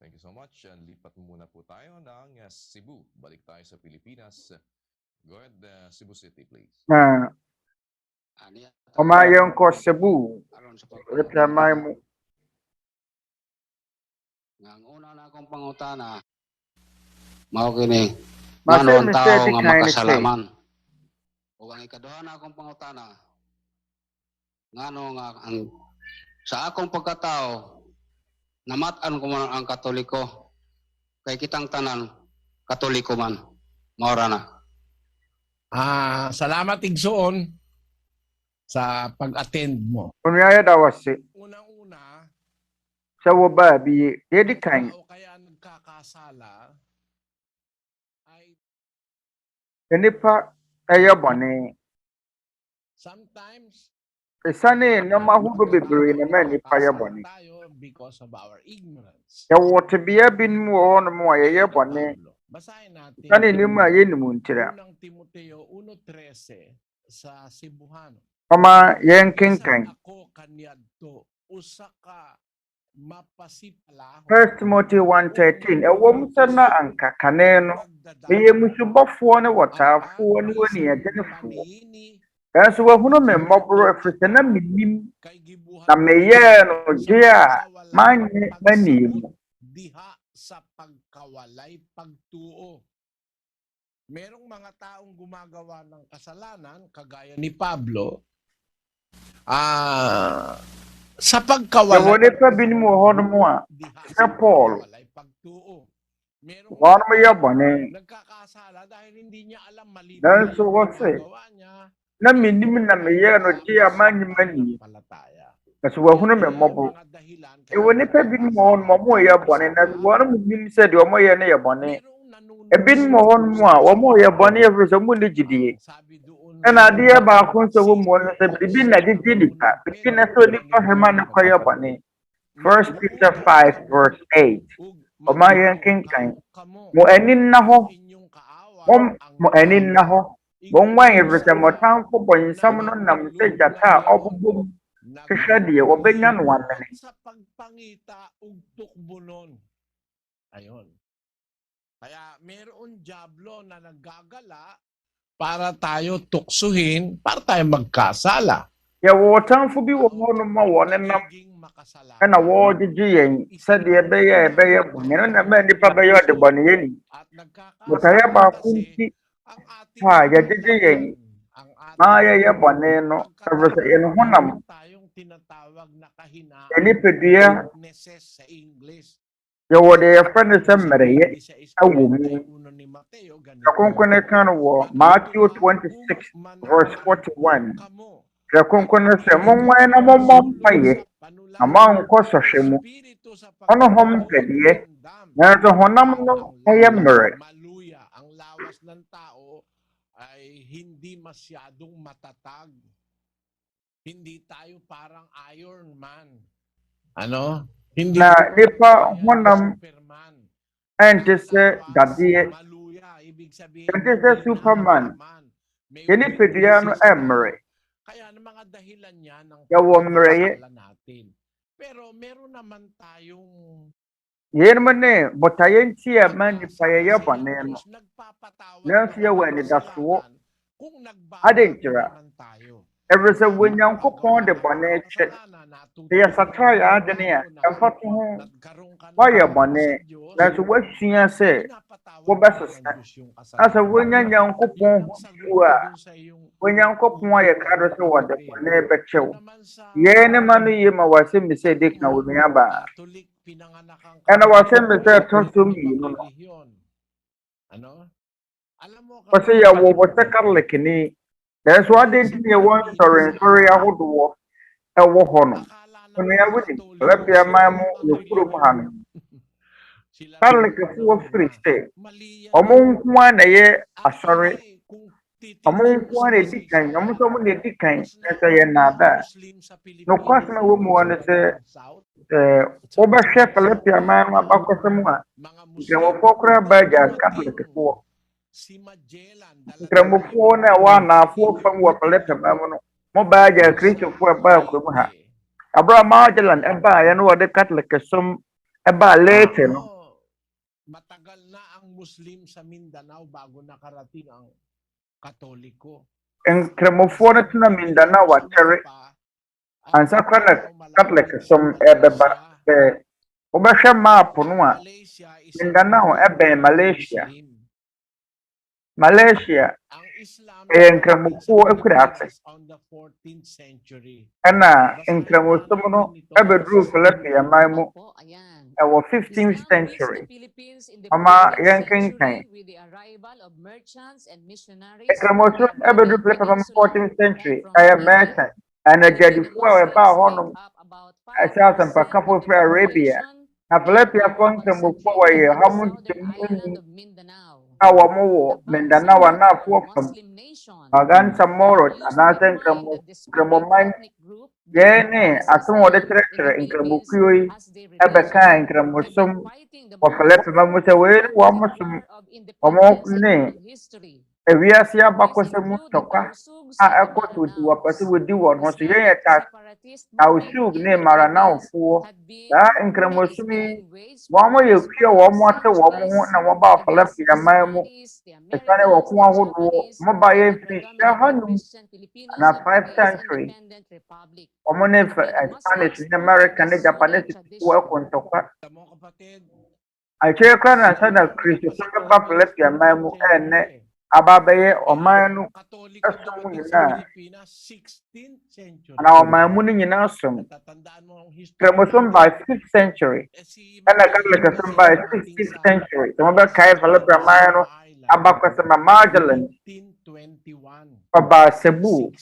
Thank you so much. Lipat muna po tayo ng Cebu. Balik tayo sa Pilipinas. Go ahead, Cebu City, please. Na Umayon ko Cebu. Reply mo. Ang una na akong pangutana, mao kini, Mase ngano ang mi tao say di nga kain makasalaman. O ang ikaduha na akong pangutana, ngano nga ang sa akong pagkatao, namatan ko man ang Katoliko, kay kitang tanan, Katoliko man, maura na. Salamat igsoon sa pag-attend mo. Kunyaya dawasi. Unang-una, Sa wababi, di kain. tao kaya nagkakasala ay Ini pa ayo bone. sometimes Isani na mahugo bibiri na men ni pa bone. tayo because of our ignorance. Ya wote biya bin mo on mo ayo bone. Basahin natin Sani ni mo ayo ni muntira. unang Timoteo 1:13 sa CEBUANO. Kama yen king kain. Ako kaniadto usa ka mapasipala. 1 Timothy 1:13. Ewo musana ang kakaneno. Iye musubafo ne wataafo ne woni adenfo. Kanso wahuno me mobro efrese na minim na meye no dia manye manim. Diha sa pagkawalay pagtuo. Merong mga taong gumagawa ng kasalanan kagaya ni Pablo sa pagkawalay. Yawone pa binimo hono mo sa Paul. Merong Wano mo yabone. nagkakasala dahil hindi niya alam mali Dan so what's niya. Na minim na meye no dia manye manim. Palataya. Kanso wahuno me mobro. Yawone pa binimo hono mo yabone na wano mo minim se di mo ye ne yabone. Ebin mo hon mo a mo ye boni efrese mo ni gidie. Na dia ba kun so mo no se bibin na gidie ka. Bibin na so ni ko hema na ko ye boni. 1 Peter 5:8. O ma yen king kan. Mo enin na ho. Mo enin na ho. Bon wan efrese mo tan ko bon sam no nam se jata obubum. Kaya die obenya no wanene. Sa pagpangita ug tukbunon. Ayon. Kaya meron diablo na naggagala para tayo tuksuhin, para tayo magkasala. Ya wo tan fu bi wo no ma wo ne nam. Kana wo jiji yen sa de beye bonye na me ni pa beye de bonye ni. Mutaya ba kunti ha ya jiji yen ma ya bonye no sa yen honam. Tayong tinatawag na Eli pedia weaknesses sa English. ya wo de friend sa mereye awu mu. Kronkron kan wo Matthew 26:41. Kronkron se mo nwan na mo paye ama nko sohwemu. Ono hom pedie na so honam no aye mere. Maluya, ang lawas ng tao ay hindi masyadong matatag. Hindi tayo parang Iron Man. Ano? Hindi Na nipa honam ente se dadie ente se Superman. Yeni pedie no emere. Kaya ng mga dahilan niya ng Yawo mere natin. Pero meron naman tayong yen mane botayen tia man ni paye bone no. Na siya wani daso kung adentira. tayo. Every se Onyankopon de bone che. Ya sataya adene ya. Emfato ho. Waya bone. Na so wasua se wo besesa. Asa Onyankopon wa. Onyankopon aye kado se wo de bone bechew. Ye ne manu ye ma wase mi se dik na wo ba. Ana wase mi se tontum yi no. Ano? Alam mo Kasi ya wo bo se karle kini. That's why they did one sorry ahodɔoɔ ɛwɔ hɔ no. Ono ya wudi. Labia mamu no kuro mahano. Karlikefoɔ firi sɛ ɔmo nko a na yɛ asɔre. Ɔmo nko a na edi kan. Ɔmo nso ɔmo na edi kan. Ɛsɛ yɛ nada. No kwasɛm wɔ mu wɔ no sɛ wobɛhwɛ Filipia mamu abakɔsɛm a nkramofoɔ koraa baagya Karlikefoɔ. Nkramofoɔ na ɛwɔ anaafoɔ fam wɔ Filipia mamu no. Mo baagya Kristofoɔ ɛbaa kurom ha. Abraham Magellan ɛbaa yɛ no wɔde Catholic som ɛbaa later no. Matagal na ang Muslim sa Mindanao bago nakarating ang Katoliko. nkramofo no tena Mindanao watere ansa kwana Catholic som ebeba be obehwe map no a Mindanao ebe Malaysia nkramofo akura ase ana nkramosom no ebedru Philippines maimu ewo 15th century ama yankenkan nkramosom ebedru Philippines 14th century aya merchant ana jadifo a eba honum asasa mpakafo fra Arabia na Philippines fo nkramofo waye hamun temu awamu Mindanao na fofam agan samoro anase nkramoman yene asomo de tretre nkramokuyi abeka nkramosom o Philippines mamuse we wamusum omo ne ewiase abakosemu tokwa a ekoto di wapase wodi won ho so yeye ta awsug ne maranaofo da nkramosumi wamo yekua wamo ate wamo ho na woba Philippines mamu esane wako ahodo mo ba ye free hanum na 5th century wamo ne Spanish ne American ne Japanese wo kontokwa ache kwa na sana Kristo so ba Philippines mamu ene ababaye omanu asum nyina ana omamu ni nyina asum kremosom by 5th century ana Catholic asum by 16th century so ba kai Philippines mamu abakwasa Magdalene ba Cebu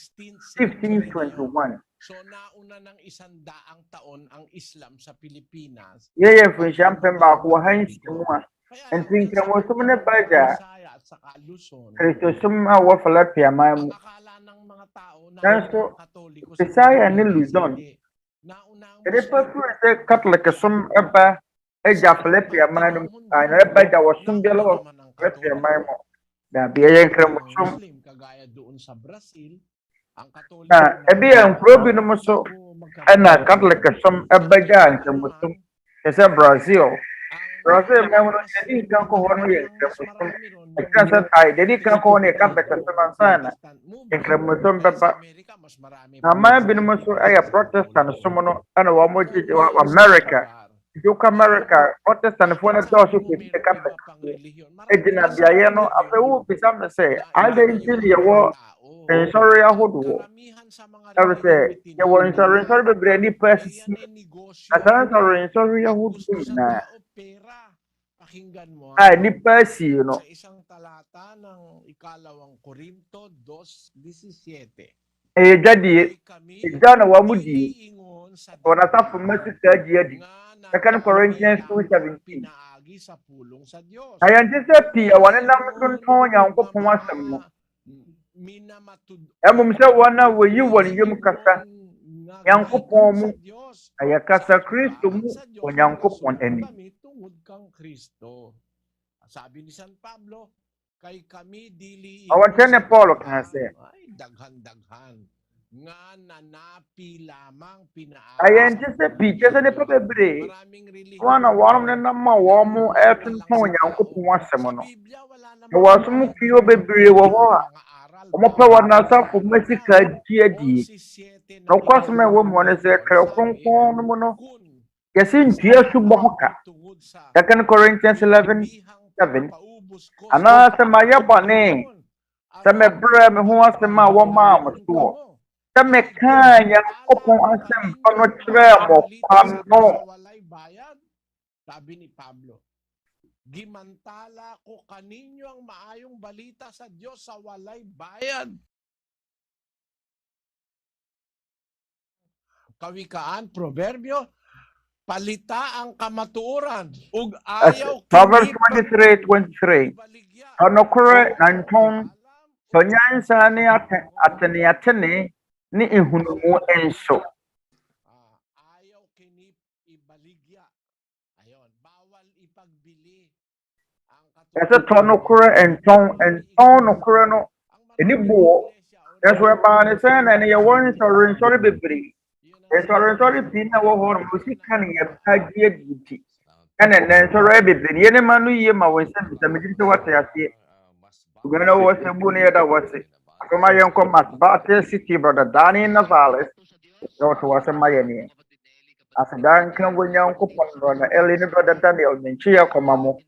1521 so nauna ng 100 taon ang Islam sa Pilipinas yeye funshampen ba ko hansi mu and think kremosom ne baja Kristo summa wa Philippines mamu Nanso, Isaiah ni Luzon. Ede pa Catholic sum eba eja Philippines mamu ana eba ja wasum belo Philippines mamu da biya kremosom kagaya doon sa Brazil ang Katoliko ebi ang probi no so ana Catholic sum eba ja kremosom sa Brazil mamu no jadi kan ko hono ye kremosom ekasa tai jadi kan ko ne kan beta sana kremosom beba ama binum so aya Protestant sumono ana wa moji America Joka America Protestant fo na do so pe ka pe ejina biaye no afewu bisam say ade intili yewo sorry ahodɔoɔ ever say yewo sorry bebre ni pasisi asan sorry ahodɔoɔ na pakinggan mo ni pasi no sa isang talata ng 2 Korinto 2:17 jadi ijana wa mudi wana safu masika di Second Corinthians 2:17 ayan tise pia wana namdun tonya ko pon asem no emum se wana weyi woni yim kasa yankopon mu ayakasa Kristo mu onyankopon ani tungod kang Kristo sabi ni San Pablo kay kami dili awantene Paulo kasi ay daghan nga nanapi lamang pinaayos ayan tise pia sa ne pabebre wana na namma wo mu etun pon yankopon asem no wasu mu kiyo bebre wo ho omo pa wana safu masika diadi no kwasme wo mo ne se Kronkron mo no yasin tia subo hoka Second Corinthians 11:7 ana sama ya bane sama bra me ho asema wo ma mo sama kanya kopon asem pano tre mo pano sabi ni Pablo gimantala ko kaninyo ang maayong balita sa Diyos sa walay bayad. Kawikaan, proverbio, palita ang kamatuoran ug ayaw Proverbs 23:23 ano kore nanton sonyansa ni atene ni ihunumu enso ayaw kini ibaligya ayon bawal ipagbili ese tono kore enton no kore no eni buo eso ba ne sana ni yewon sorry bebri sorry pina wo hor musika ni yapagie diti ene ne sorry bebri yene manu ye ma wonse bisa mejite wata yase ugana wo se bu ne yada wase Kama yɛnkɔ Masbate City, Brother Danny Navales. Dɔɔto wɔ sɛ ma yɛ nie. Aseda nka wɔ Nyankopɔn Brother Eli ne Brother Daniel Menkyi yɛ kɔma mo.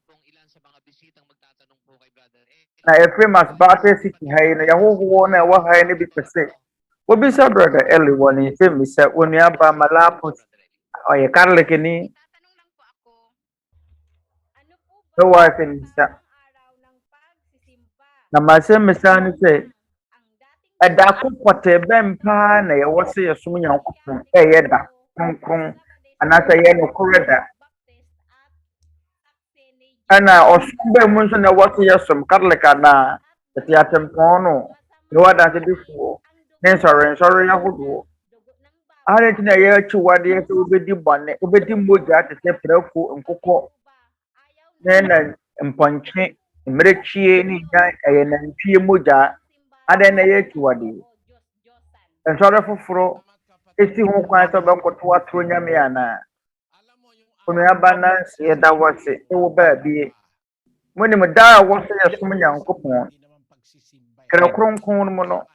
Na ɛfiri Masbate City ha yi no yɛhohoɔ na ɛwɔ ha yi no bi pɛ sɛ wobisa Brother Eli wɔ ne nsɛmmisa onuaba Malapos ɔyɛ Catholic ni sɛ wɔafe ne nsa. Na masɛmmisa no sɛ ɛda ko pɔtɛ bɛn paa na yɛwɔ sɛ yɛsom Nyankopɔn ɛyɛ da kronkron anaasɛ yɛ nokorɛ da. Ɛna ɔsom bɛn mu nso na ɛwɔ sɛ yɛsom Catholic anaa ɛte Atempɔn no ne wɔadansedifoɔ ne nsɔre ahodoɔ. Ahare nti na yɛakyi wadeɛ sɛ wobɛdi bɔne wobɛdi mogya te sɛ prɛko nkokɔ ne na mpɔnkye mmerekyie ne nya ɛyɛ nantwie mogya adɛn na yɛakyi wadeɛ. Nsɔre foforɔ esi ho kwan sɛ ɔbɛkoto atoro nyame anaa. Onuaba Nancy yɛda wase ɛwɔ baabie. Monim da a wɔ sɛ yɛsom Nyankopɔn Twerɛ Kronkron no mu no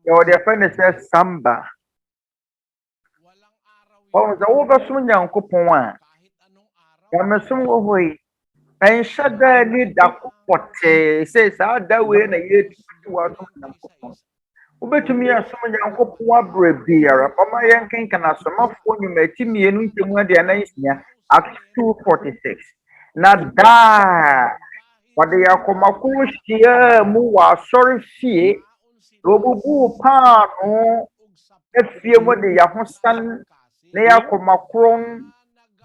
yɛwɔ deɛ ɛfrɛ ne sɛ samba. Ɔhu sɛ wobɛsom Nyankopɔn a Nyamesom wɔ hɔ yi ɛnhyɛ daa ni da ko pɔtee sɛ saa da wei na yɛtutu wasom Nyankopɔn. Wobɛtumi asom Nyankopɔn aberɛ biara. Ɔma yɛnkenkan Asomafoɔ nnwuma ati mmienu nkyɛmu aduanan nsia Acts 2:46. Na daa wɔde yɛakoma koro hyiaa mu wɔ asɔre fie na wɔbubuu paano afie mu de yɛahosan na yɛakoma koro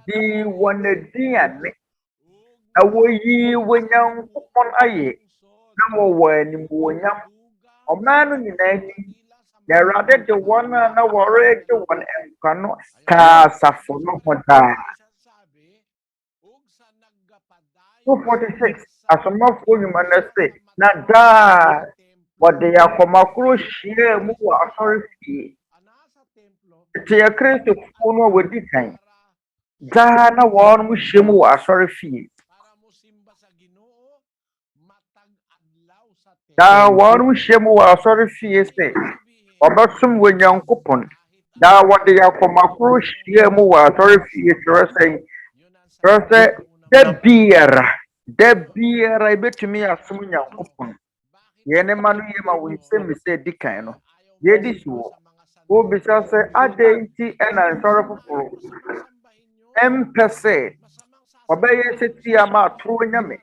di wɔn aduane na wɔyi Onyankopɔn ayɛ na wɔwɔ animuonyam. Ɔman no nyinaa ni na Awurade de wɔn a na wɔregye wɔn nkwa no kaa asafo no ho daa. 2:46 Asomafoɔ nnwuma no sɛ na daa wɔde yɛakoma koro hyiaa mu wɔ asɔre fie. Te yɛ Kristofoɔ no a wɔdi kan daa na wɔn hyia mu wɔ asɔre fie. Daa wɔn hyia mu wɔ asɔre fie sɛ ɔbɛsom wɔ Nyankopɔn. Daa wɔde yɛakoma koro hyiaa mu wɔ asɔre fie kyerɛ sɛ da biara yɛbɛtumi asom Nyankopɔn. Yɛne ma no yɛ ma wo nsɛmmisa di kan no yɛdi so wɔ. Wobisa sɛ adɛn nti ɛna nsɔre foforɔ ɛmpɛ sɛ ɔbɛyɛ sɛ tia ma atoro nyame.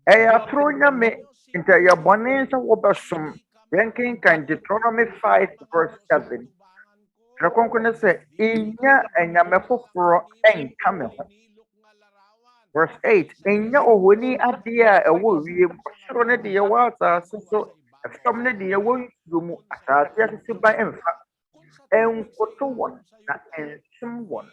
Ɛyɛ atoro nyame nti ɛyɛ bɔne sɛ wɔbɛsom. Yɛnkenkan Deuteronomy 5:7. Twerɛ Kronkron ne sɛ ɛnya anyame foforɔ ɛnka me ho. Verse 8. Ɛnya ohoni adeɛ a ɛwɔ wiem. Ɔsoro ne deɛ ɛwɔ asase so ɛfam ne deɛ ɛwɔ nsuo mu asase asese ban ɛmfa. Ɛnkoto wɔn na ɛnsom wɔn.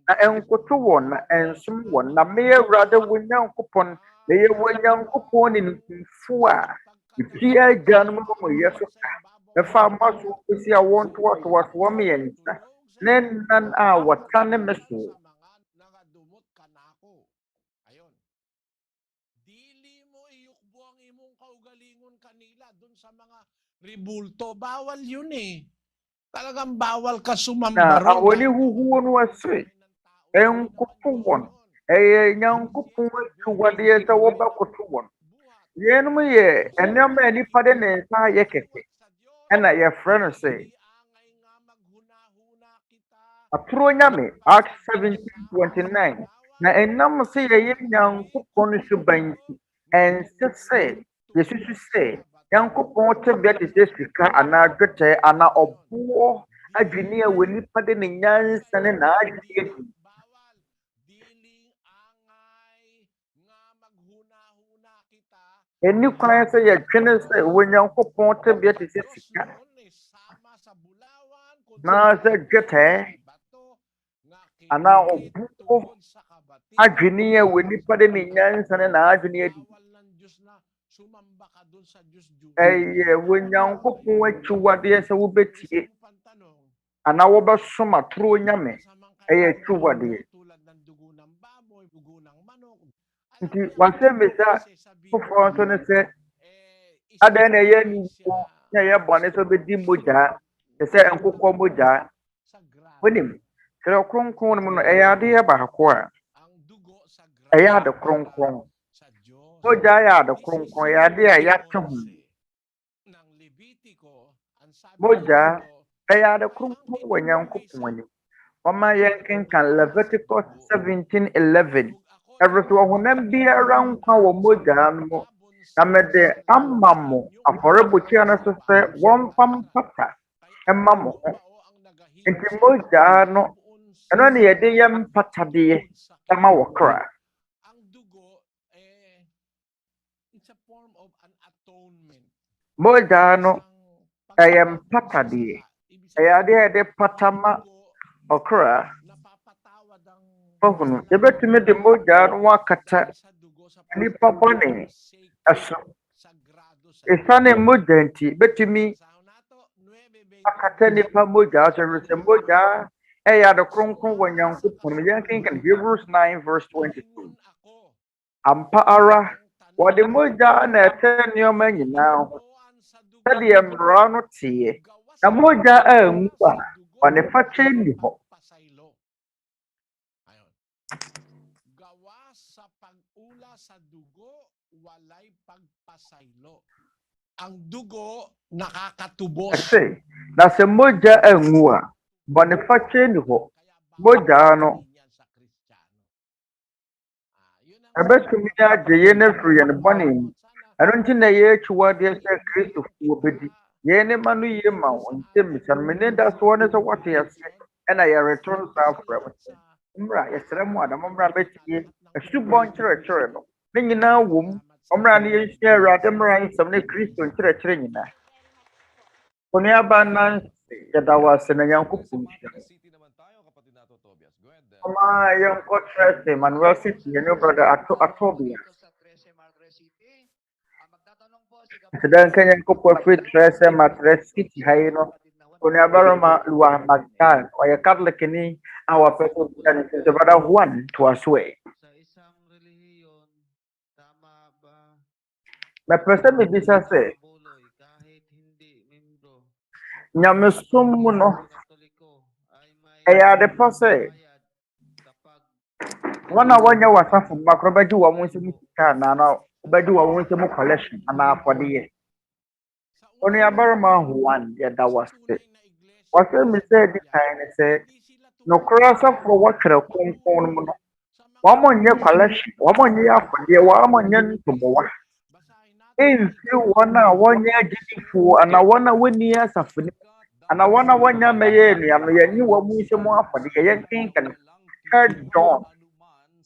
Na ɛnkoto wɔn na ɛnsom wɔn. Na meyɛ Awurade wo Nyankopɔn na yɛ wo Nyankopɔn ne ntumfo a ɛfie agya no mu yɛ so ka. Ɛfa ama so esi a wɔn toatoato wɔn mmiɛnsa ne nnan a wɔtane me so. Ribulto, bawal yun eh. Talagang bawal ka Na sumambaro. ahoni huhuo no ase ɛnkoto wɔn. Ɛyɛ Nyankopɔn akyiwadeɛ sɛ wɔbɛkoto wɔn. Yɛnom yɛ nneɛma a nipa de ne nsa ayɛ kɛkɛ ɛna yɛfrɛ no sɛ atoro nyame. Acts 17:29. Na ɛnam sɛ yɛyɛ Nyankopɔn suban nti ɛnsɛ sɛ yɛsusu sɛ Nyankopɔn tebea te sɛ sika anaa dwetɛ anaa ɔboɔ adwene a wɔ nipa de ne nyansa ne n'adwene adi. Ɛni kwan sɛ yɛdwene sɛ wɔ Nyankopɔn tebea te sɛ sika na sɛ dwetɛ anaa ɔboɔ adwene a wɔ nipa de ne nyansa ne n'adwene adi. Ɛyɛ wɔ Nyankopɔn akyiwadeɛ sɛ wobɛtie. ana wobɛsom atoro nyame ɛyɛ akyiwade nti wasɛmmisa foforɔ nso ne sɛ adan na ɛyɛ nimu na ɛyɛ bɔne sɛ obɛdi mogya te sɛ nkokɔ mogya wonim Twerɛ Kronkron no mu no ɛyɛ adeɛ baako a ɛyɛ ade kronkron mogya yɛ ade kronkron ɛyɛ adeɛ a yɛate ho mogya ɛyɛ ade kronkron wɔ Nyankopɔn anim ɔma yɛnkenkan Leviticus 17:11 ɛfiri so ɔhonam biara nkwa wɔ mogya no mu na mede ama mo afɔrebukyia no so sɛ wɔmfa mpata ɛma mo ho nti mogya no ɛno ne yɛde yɛ mpatadeɛ ɛma wɔ kra mogya no ɛyɛ mpatadeɛ ɛyɛ adeɛ a yɛde pata ma ɔkra ɔhunu yɛbɛtumi de mogya no akata nipa bɔne ɛso ɛsiane mogya nti bɛtumi akata nipa mogya so ɛfiri sɛ mogya ɛyɛ ade kronkron wɔ Nyankopɔn yɛnkenkan Hebrews 9:22 ampa ara wɔde mogya na ɛtɛ nneɛma nyinaa ho sɛdeɛ mmara no teɛ na mogya angu a ɔne fakyɛ nni hɔ ang dugo nakakatubos. Kasi nasa mogya angu a bɔne fakyɛ nni hɔ mogya no ɛbɛtumi agye yɛn afiri yɛn bɔne mu ɛno nti na yɛakyiwadeɛ sɛ kristofoɔ bɛdi yɛn ne ma no yie ma wo nsɛmmisa no mene da soɔ ne sɛ wɔte ase ɛna yɛreto nsa afrɛ wo sɛ mmra yɛsrɛ mu adam mmra bɛtie asubɔ nkyerɛkyerɛ no ne nyinaa wɔ mu ɔmmra ne yɛnsua Awurade mmara nsɛm ne Kristo nkyerɛkyerɛ nyinaa onuaba Nancy yɛda wo ase na Nyankopɔn nhyira ɔma yɛnkɔ Trɛse Manuel City yɛne brother Atobia nti dɛ nka Nyankopɔn afiri Trɛse Matrɛ City ha yi no onuabarima Lua Magdal ɔyɛ Catholic ni a wɔpɛ sɛ obia ne sɛ brother Juan toa so ɛ mɛpɛ sɛ mebisa sɛ nyamesom mu no ɛyɛ ade pa sɛ wɔn a wɔnyɛ w'asafo mma korɔ bɛgye wɔn mo nsɛm sika anaa na wobɛgye wɔn mo nsɛm collection anaa afɔdeɛ onuabarima Juan yɛda wase wɔsɛ me sɛ adi kan ne sɛ nokorɛ asafoɔ wɔtwerɛ kronkron mu no wɔn mo nyɛ collection wɔn mo nyɛ afɔdeɛ wɔn mo nyɛ ntobowa ɛmfiri wɔn a wɔnyɛ agyidifoɔ anaa wɔn a wɔnni asafo no anaa wɔn a wɔnyɛ mɛyɛ nnuam no yɛnye wɔn mo nsɛm afɔdeɛ yɛnkenkan 3 John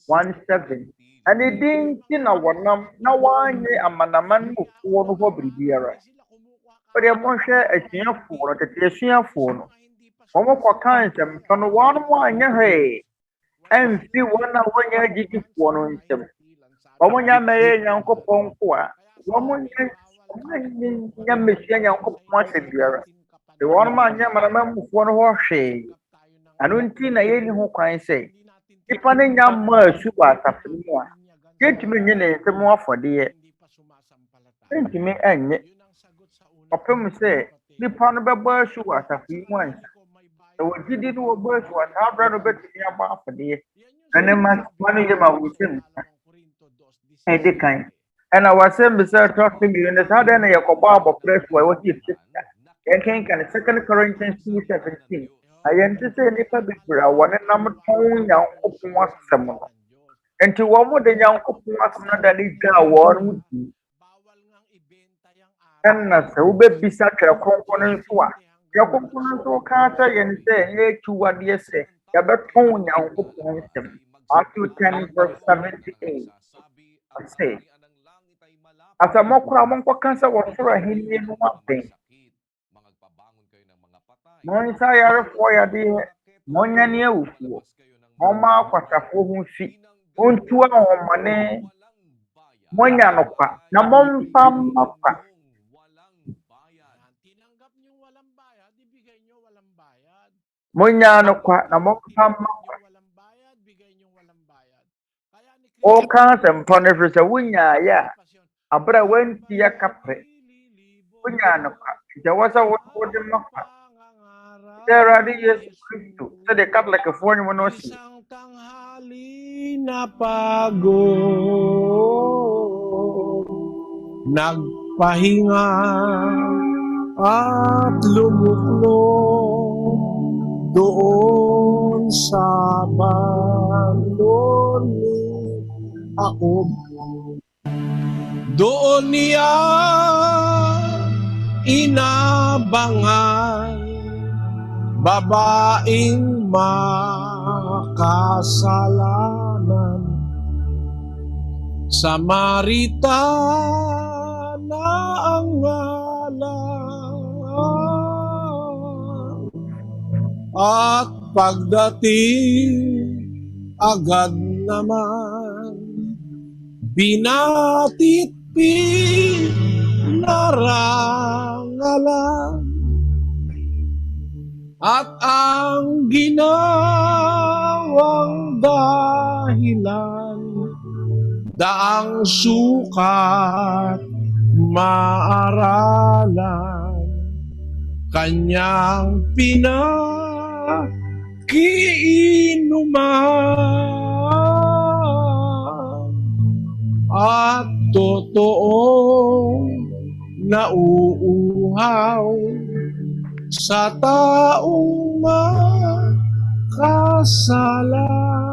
1:7 ɛne din nti na wɔnam na wɔanyɛ amanaman mufoɔ no hɔ biribiara wɔdeɛ monhwɛ asuafoɔ no tete asuafoɔ no wɔn kɔka nsɛmpa no wɔn mo anyɛ hwee ɛmfiri wɔn a wɔnyɛ agyidifoɔ no nsɛm wɔn nyɛ mɛyɛ Nyankopɔn nko a wɔn nyɛ mmesia Nyankopɔn asɛm biara de wɔn mo anyɛ amanaman mufoɔ no hɔ hwee ɛno nti na yɛnni ho kwan sɛ nipa ne nya mma asu wɔ asafo no mu a yɛntumi nye ne nsɛm afɔdeɛ yɛntumi anyɛ ɔpem sɛ nipa no bɛbɔ asu wɔ asafo yi mu ansa sɛ wɔgyidi no wɔbɔ asu wɔ saa berɛ no bɛtumi abɔ afɔdeɛ na ne ma no yɛ ma wo nsɛm ɛdi kan ɛna wasɛm bisa tɔso mmienu ne saa dɛn na yɛkɔbɔ abɔfra asu a ɛwɔ sɛ yɛfisika yɛnkenkan 2 Corinthians 2:17 na yɛnte sɛ nipa bebree a wɔne nam tɔn Nyankopɔn asɛm no nti wɔn mo de Nyankopɔn asɛm no da ne dwa a wɔn mo di ɛnna sɛ wobɛbisa Twerɛ Kronkron no nso a Twerɛ Kronkron no nso ka sɛ yɛn sɛ ɛyɛ akyiwadeɛ sɛ yɛbɛtɔn Nyankopɔn asɛm Matthew 10:78 ɔse asɛmmɔkora monkɔka sɛ wɔsoro ahenni no abɛn monsa ayarefoɔ yadeɛ monyane awufoɔ momma akwasafoɔ ho fi montu ahomane monya no kwa na momfa mma kwa yung walang bayad, ibigay nyo walang bayad. Munya no kwa na mo pamma kwa. Walang bayad, bigay nyo walang bayad. Kaya ni O ka sempone frisa wunya ya. Abra wenti ya kapre. Wunya no kwa. Jawasa wodi makwa. Tera di Yesu Kristo. Sa de katla ke fonyo mo no si. Isang tanghali na pagod, nagpahinga at lumuklong doon sa bandon ni Aob. Doon niya inabangan babaeng makasalanan, Samaritana ang ngalan. At pagdating agad naman, binatit pinarangalan. At ang ginawang dahilan, daang sukat maaralan, kanyang pinakiinuman at totoong nauuhaw sa taong makasalanan.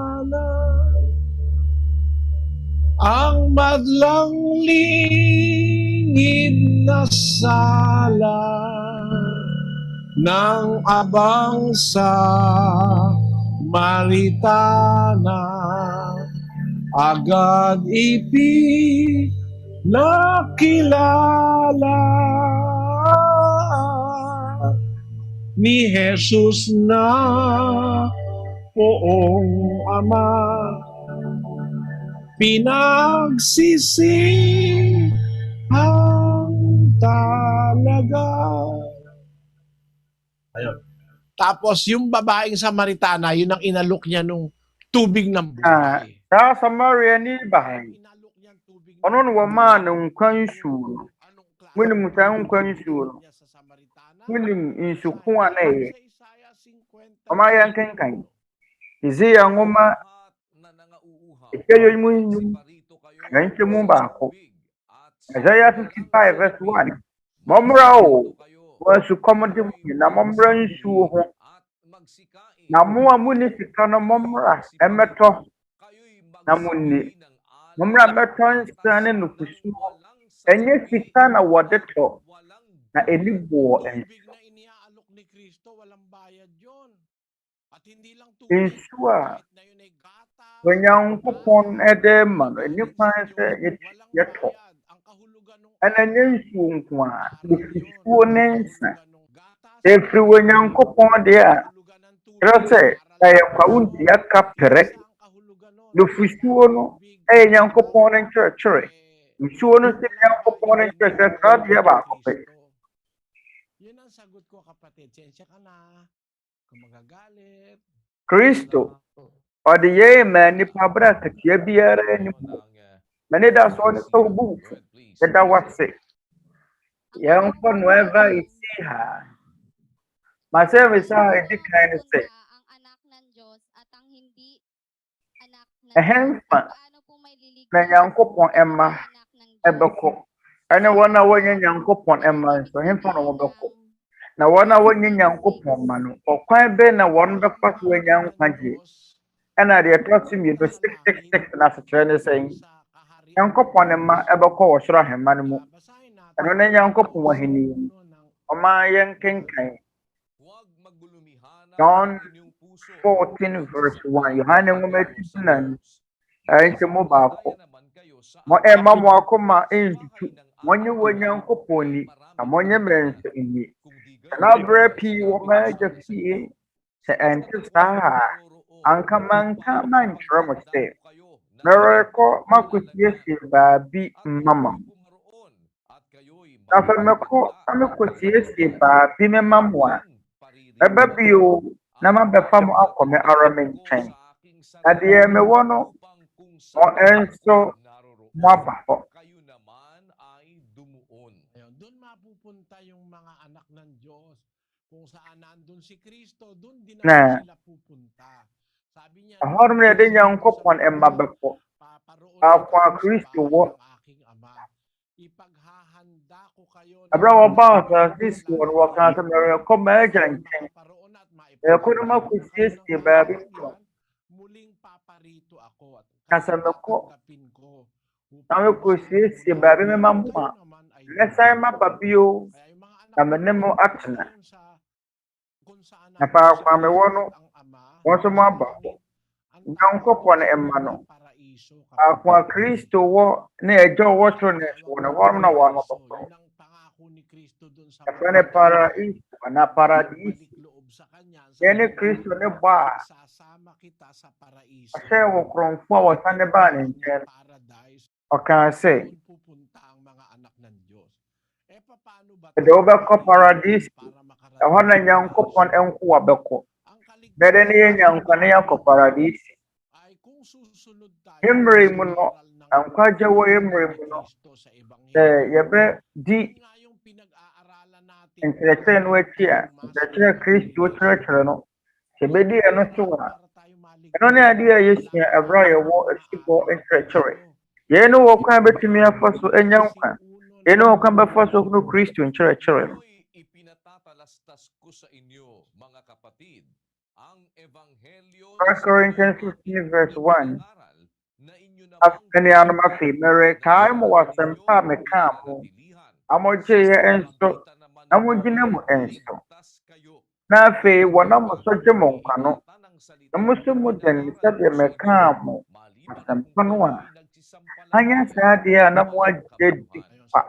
Ang madlang lingid na sala ng abang sa Maritana, agad ipinakilala ni Jesus na poong Ama. Pinagsisihang talaga. Ayun. Tapos yung babaeng Samaritana, yun ang inalok niya nung tubig ng buhay. Sa Samaria ni bahay. Ono no wama nung kwansu. Muni mutang kwansu. Muni insukua na ye. Oma yang kenkan. Izi yang ngoma. Ikeyo munyu. Ganche mumba ko. Isaiah 55 verse 1. Momra o. Wasu komodi na momra nsu ho. Na muwa muni sikana momra emeto. Na muni. Momra meto nsane no kusu. Enye sikana wadeto. Na elibo ensu. Insua. Wenyankopon edema eni kwan se yeto. Enenye nsu nkwa. Nsuo nensa. Efri wenyankopon de a. Rase kwa unti yakapere. Nufusuo no nyankopon nkyerɛkyerɛ. Nsuo no se nyankopon nkyerɛkyerɛ saa deɛ baako pɛ. Yun ang sagot ko, kapatid. Sensya ka na. Kung magagalit. Kristo ɔde yɛn ma nipa bere akatua biara anim. Mane da so ne sɛ obu yɛda wase. Yɛnkɔ no ɛva esi ha. Masɛmisa edi kan ne sɛ ɛhɛmfa na nyankopɔn ɛma ɛbɛkɔ. Ɛne wɔn a wɔnyɛ nyankopɔn ɛma nso ɛhɛmfa na wɔbɛkɔ. Na wɔn a wɔnyɛ nyankopɔn ma no ɔkwan bɛ na wɔn bɛfa so anya nkwagye. Ɛna deɛ ɛtɔ so mmienu 666 na asekyerɛ ne sɛ nyankopɔn ɛma ɛbɛkɔ wɔ soro ahema no mu. Ɛno ne nyankopɔn ahenni mu. Ɔmaa yɛn kenkan John 14 verse 1. Yohane nwoma tinan. Ɛnkyɛmu baako. Mo ɛma mo akoma ɛntutu. Monye wɔ nyankopɔn ni. Na monye mmerɛnso nni. Na abere pii wɔ m'agya fie. Sɛ ɛnte saa anka manka mankyerɛ mo sɛ merekɔ makosiesie baabi mma mo. Nasa meko siesie ba bi me mamwa. Ebe bio na mabefa mo akome ara me nkyɛn. Na deɛ mewɔ no mo enso mo aba hɔ. Doon mapupunta yung mga anak ng Diyos. Kung saan nandun si Kristo, doon din naman sila pupunta. Sabi niya, Ahonom na de Nyankopɔn emma bɛkɔ. Akwa Kristo wɔ. ipaghahanda ko kayo Abra wɔ ba Francis wɔ no wɔka sɛ merekɔ m'agya nkyɛn. Merekɔ no makosiesie baabi kɔ. muling paparito ako at Kasa mekɔ. Na mekosiesie baabi mema mo a. Mɛsan maba bio na me ne mo atena. Na paakwa mewɔ no wɔn nso mo aba hɔ. Nyankopɔn emma no. Akwa Kristo wɔ na agya wɔ soro ne so na wɔn na wɔn bɛkɔ. Ɛfɛ ne paraiso na paradisi. Yɛne Kristo ne bɔ a ɔhyɛ wɔ Kronkron a wɔsan ne baa ne nkyɛn. Ɔkaa sɛ ɛde wobɛkɔ paradisi. Ɛhɔ na Nyankopɔn nkoa bɛkɔ. Bɛde ne yɛ nyankwa ne yɛakɔ paradisi. Yɛmmerɛ mu no, nkwagye wɔ yɛmmerɛ mu no, sɛ yɛbɛdi nkyerɛkyerɛ no akyi a, nkyerɛkyerɛ Kristo kyerɛkyerɛ no, sɛ yɛbɛdi ɛno so a, ɛno ne adeɛ a yɛsua ɛberɛ a yɛwɔ asubɔ nkyerɛkyerɛ. Yɛn ne wɔ kwan bɛtumi afa so anya nkwa. Yɛn ne wɔ kwan bɛfa so no Kristo nkyerɛkyerɛ no. First Corinthians 15 verse 1. Afenianom afei merekae mo w'asɛmpa a mekaa mo. Amogye yɛ nso, na mogyina mu nso. Na afei wɔnam so gye mo nkwa no. Na mo so mo den sɛdeɛ mekaa mo asɛmpa no a. Anya saa adeɛ a na mo agye di pa.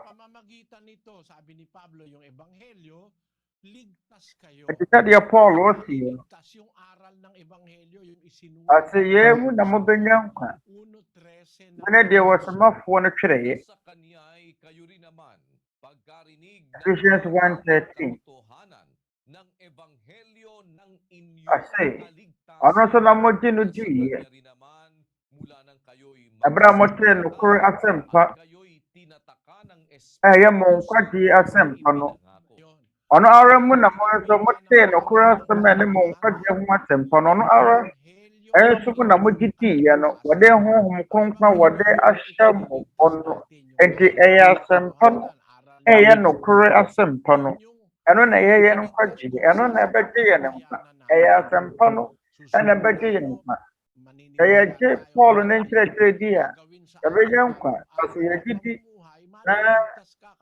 Ati sɛdeɛ Paul ɔsi no. Ase yɛn mu na mobɛnya nkwa. Mene deɛ wɔsomafoɔ no twerɛeɛ. Ephesians 1:13. Ase, ɔno nso na mogye no diiɛ. Ɛberɛ a motee nokore asɛmpa a ɛyɛ mo nkwagye asɛmpa no. Ɔno ara mu na mo nso motee nokore asɛm a ɛne mo nkwagye ho asɛmpa no. Ɔno ara ɛnso mu na mogye diiɛ no. Wɔde Honhom Kronkron wɔde ahyɛ mo hɔ no. Enti ɛyɛ asɛmpa no. Ɛyɛ nokore asɛmpa no. Ɛno na ɛyɛ yɛn nkwagye. Ɛno na ɛbɛgye yɛn nkwa. Ɛyɛ asɛmpa no ɛna ɛbɛgye yɛn nkwa. Sɛ yɛgye Paul ne nkyerɛkyerɛ di a, yɛbɛgye nkwa. Sɛ yɛgye di na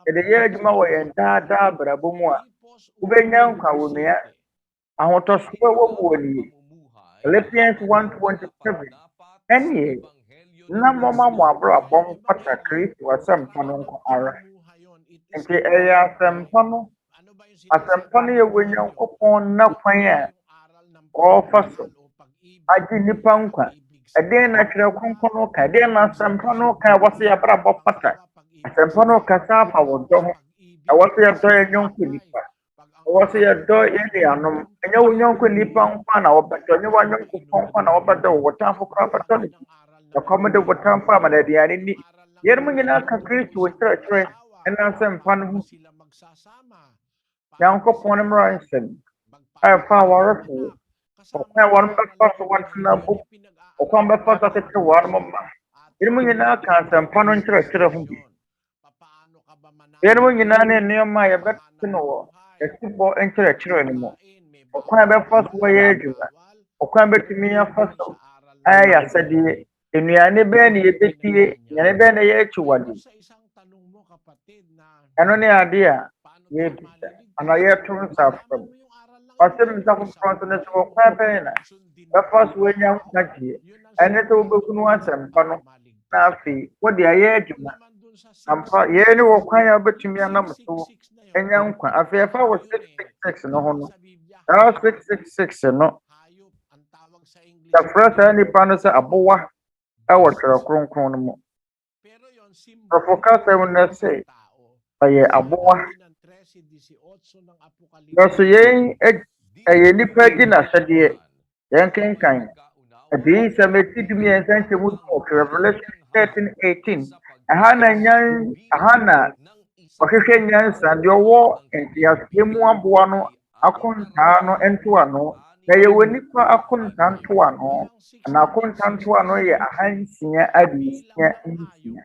yɛde yɛ adwuma wɔ yɛn daadaa abrabɔ mu a, wobɛnya nkwa wɔ nua. Ahotɔsoɔ wɔ mu wɔ nie. Philippians 1:27. Ɛneɛ, na moma mo abrabɔ mfata Kristo asɛmpa no nko ara. Nti ɛyɛ asɛmpa no. Asɛmpa no yɛ wɔ Nyankopɔn na kwan a ɔrefa so agye nnipa nkwa. Ɛdeɛn na Twerɛ Kronkron no ka? Ɛdeɛn na asɛmpa no ka? Ɛwɔ sɛ yɛabrabɔ fata. Asɛmpa no kasa afa wɔ dɔ ho. Ɛwɔ sɛ yɛdɔ yɛn yɔnko nnipa. Ɛwɔ sɛ yɛdɔ yɛn nuanom. Ɛnyɛ wo yɔnko nnipa nkwa na wɔbɛdɔ. Ɛnyɛ w'ayɔnkofoɔ nkwa na wɔbɛdɔ wo. Wo tamfo koraa bɛdɔ no bi. Ɛkɔm de wo tamfo ama no aduane ni. Yɛn mu nyinaa ka Kristo nkyerɛkyerɛ ɛne asɛmpa no ho. Nyankopɔn ne mmara nsɛm a ɛfa awarefo. Ɔkwan a wɔn bɛfa so wɔntena bom. Ɔkwan bɛfa so tete wɔn mma. Yɛn mu nyinaa ka asɛmpa no nkyerɛkyerɛ ho bi. Yɛn mu nyinaa ne nneɛma a yɛbɛte no wɔ asubɔ nkyerɛkyerɛ no mu. Ɔkwan bɛfa so wɔyɛ adwuma. Ɔkwan bɛtumi afa so ayɛ asɛdeɛ. Nnuane bɛn na yɛbɛtie. Nnuane bɛn na yɛ akyiwade. Ɛno ne adeɛ a yɛbisa. Ana yɛto nsa fam. Ɔsɛm nsa foforɔ nso ne so ɔkwan bɛn na bɛfa so wɔanya nkwagyeɛ. Ɛne sɛ wobɛhunu asɛmpa no. Na afei wɔde ayɛ adwuma. Ampa yɛn ne wɔ kwan a wobɛtumi anam so anya nkwa. Afei ɛfa wɔ 666 no ho no. Saa 666 no. Yɛfrɛ saa nnipa no sɛ abowa ɛwɔ Twerɛ Kronkron no mu. Ɔfo kasa mu na sɛ Oye aboa. Naso yen nipa di na hwede yen kenkan. Adi sa metidumi yen sanche mu Revelation 13:18. Ahana ɔhwehwɛ nyansa de ɔwɔ ntiaseɛ mu aboa no akontaa no ntoa no na yɛwɔ nipa akontaa ntoa no na akontaa ntoa no yɛ 666.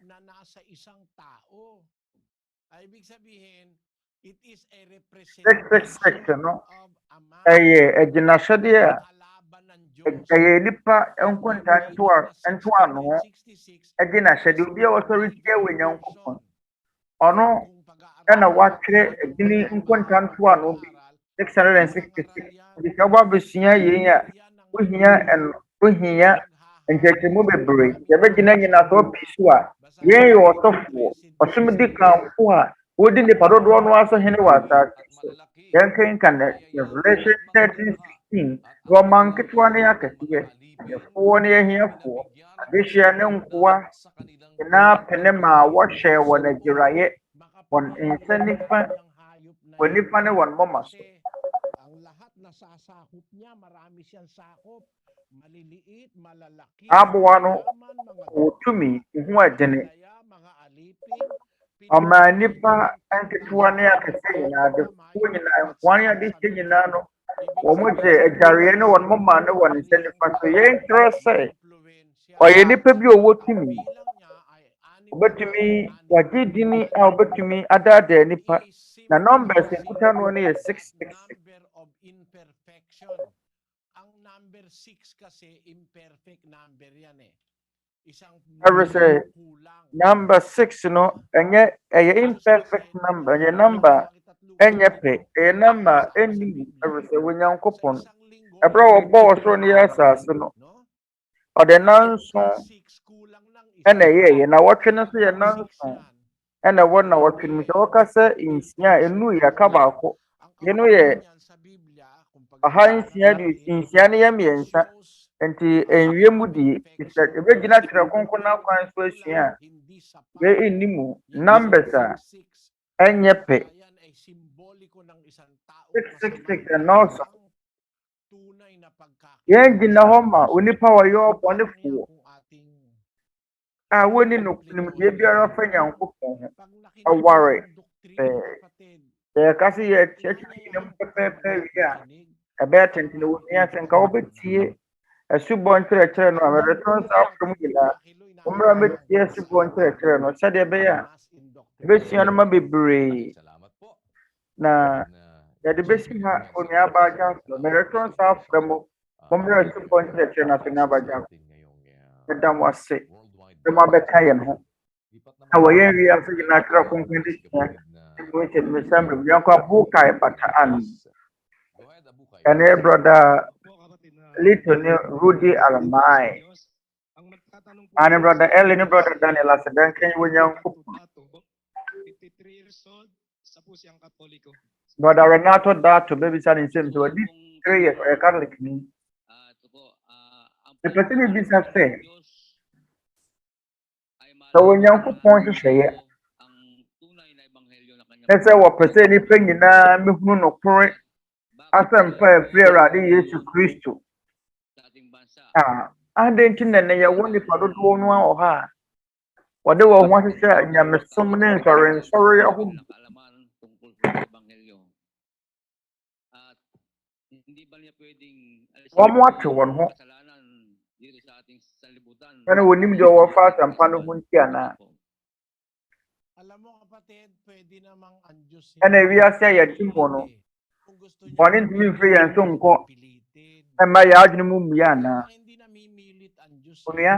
It is a 666 no ɛyɛ agyinahwɛdeɛ a ɛyɛ nipa nkontaa ntoa no agyinahwɛdeɛ obi a wɔsɔre tia wɔ Nyankopɔn ɔno ɛna watwerɛ agyini nkontaa ntoa no bi 666. Because about besua yɛn a wohia nkyɛkyɛmu bebree yɛbɛgyina nyina sɛ ɔpi so a yɛn yɛ ɔsɔfoɔ ɔsom di kanfo a wodi nipa dodoɔ no asɔ hene wɔ asase so yɛn kenkan Revelation 13:16 wɔma nketewa ne akɛseɛ yɛfoɔ ne yɛhiafoɔ adesua ne nkoa nyinaa pene ma wɔhyɛ wɔn agyiraeɛ wɔn nsa nifa wɔn nifa ne wɔn moma so. Aboa no wotumi ho adene ɔma nipa nketewa ne akɛseɛ nyinaa de foɔ nyinaa nkoa ne adesua nyinaa no wɔn gye agyareɛ ne wɔn moma ne wɔn nsa nifa so yɛn kyerɛ sɛ ɔyɛ nipa bi a ɔwɔ tumi obetumi wagye dini a obetumi adaadaa nipa na numbers ekuta no ne yɛ 666. Number 6 kasi imperfect number yan eh. Ever say number 6 no enye imperfect number enye number enye pe enye number eni ever say Onyankopon ebra wo bo so ne asase no ode nanso ena ye na wotwe no so ye nanso ena wo na wotwe no so kasa insia enu ya ka baako ye no ye ahansia di insia ne ya miensa enti enwie mu die ebegyina Twerɛ Kronkron na kwan so asua ye enimu numbers a enye pe 666 and also yen gina ho ma onipa wa yo bɔnefoɔ a woni no nimdeɛ biara fa Nyankopɔn ho aware kasi ye church ne pepepe wi a ebe tentene wo nia senka obetie asubon kyerɛkyerɛ no amereton sa from gila umra metie asubon kyerɛkyerɛ no sɛde ebe ya besua no ma bebree na yɛde besi ha onua baagya so amereton sa from umra asubon kyerɛkyerɛ na onua baagya edam wase dema bɛka yɛn ho na wɔyɛ wi aso gina Twerɛ Kronkron de nsɛmmisa yanko abuka bata an ene brother Little Rudy Alamai and brother Ellen brother Daniel Asadan can you yanko brother Renato Dato baby son in same to 3 years or a Catholic me the person is say so when yanko point share ese wo pese ni pe nyina mehunu no kore asempa efrera de Yesu Kristo ade ntinne ne ye woni padodo no a oha wode wo ho ahyehyɛ nyamesom ne nsɔre aho wɔn ate wɔn ho ɛna wonim de wɔ fa asempa no ho nti ana ena wiase ya timbo no bɔne ntumi mfiri yɛn so nkɔ ɛma yɛ adwene mu mmia anaa onua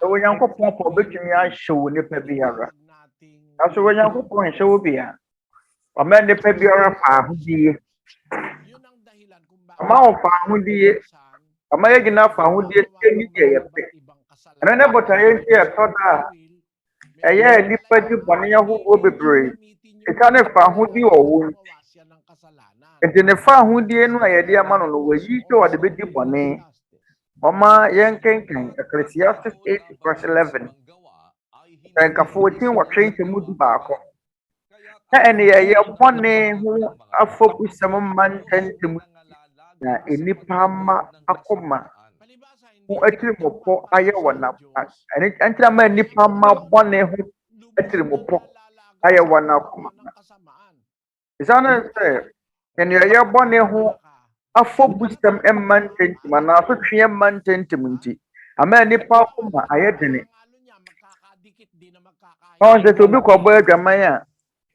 ɛwɔ Nyankopɔn pɔ obetumi ahyɛ wo nipa biara aso wɔ Nyankopɔn hyɛ wo bia ɔma nipa biara fa ahodie ɔma wo fa ahodie ɔma yɛ gyina fa ahodie ni deɛ yɛpɛ ɛno ne bɔta yɛn nti ɛtɔ da a ɛyɛ nipa di bɔne ahodoɔ bebree ɛka ne fa ahodie wɔ wo nti ne fa ahodie no a yɛde ama no no wɔyi sɛ wɔde bɛdi bɔne ɔma yɛn kenkan Ecclesiastes 8:11 ɛnka 14 wɔtwe nkyɛmu du baako ene ye bone ho afobusam mantantim na enipa ma akoma ho atirimopo aye wona entra ma enipa ma bone ho atirimopo aye wona akoma isana se ene ye bone ho afobusam mantantim na afotwe mantantim nti ama enipa akoma aye dene on se to bi ko boy adwaman a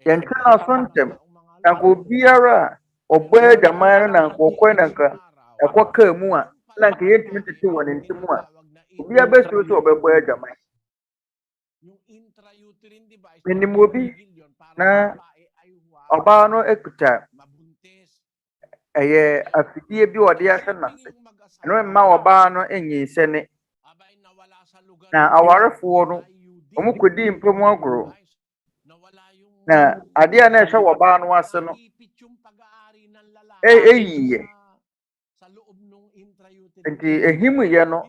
yɛntena so ntɛm na nka obiara ɔbɔ adwaman na nka ɔkɔ na nka ɛkɔ kaa mu a na nka yɛntumi tete wɔ ne ntɛm a obiara bɛsuro sɛ ɔbɛbɔ adwaman menim obi na ɔbaa no ekuta ɛyɛ afidie bi ɔde ahyɛ n'ase ɛno mma ɔbaa no nyinsɛne na awarefoɔ no ɔmo kɔdi mpam agorɔ na adeɛ na ɛhwɛ wɔ baa no ase no eyiye nti ehimuyɛ no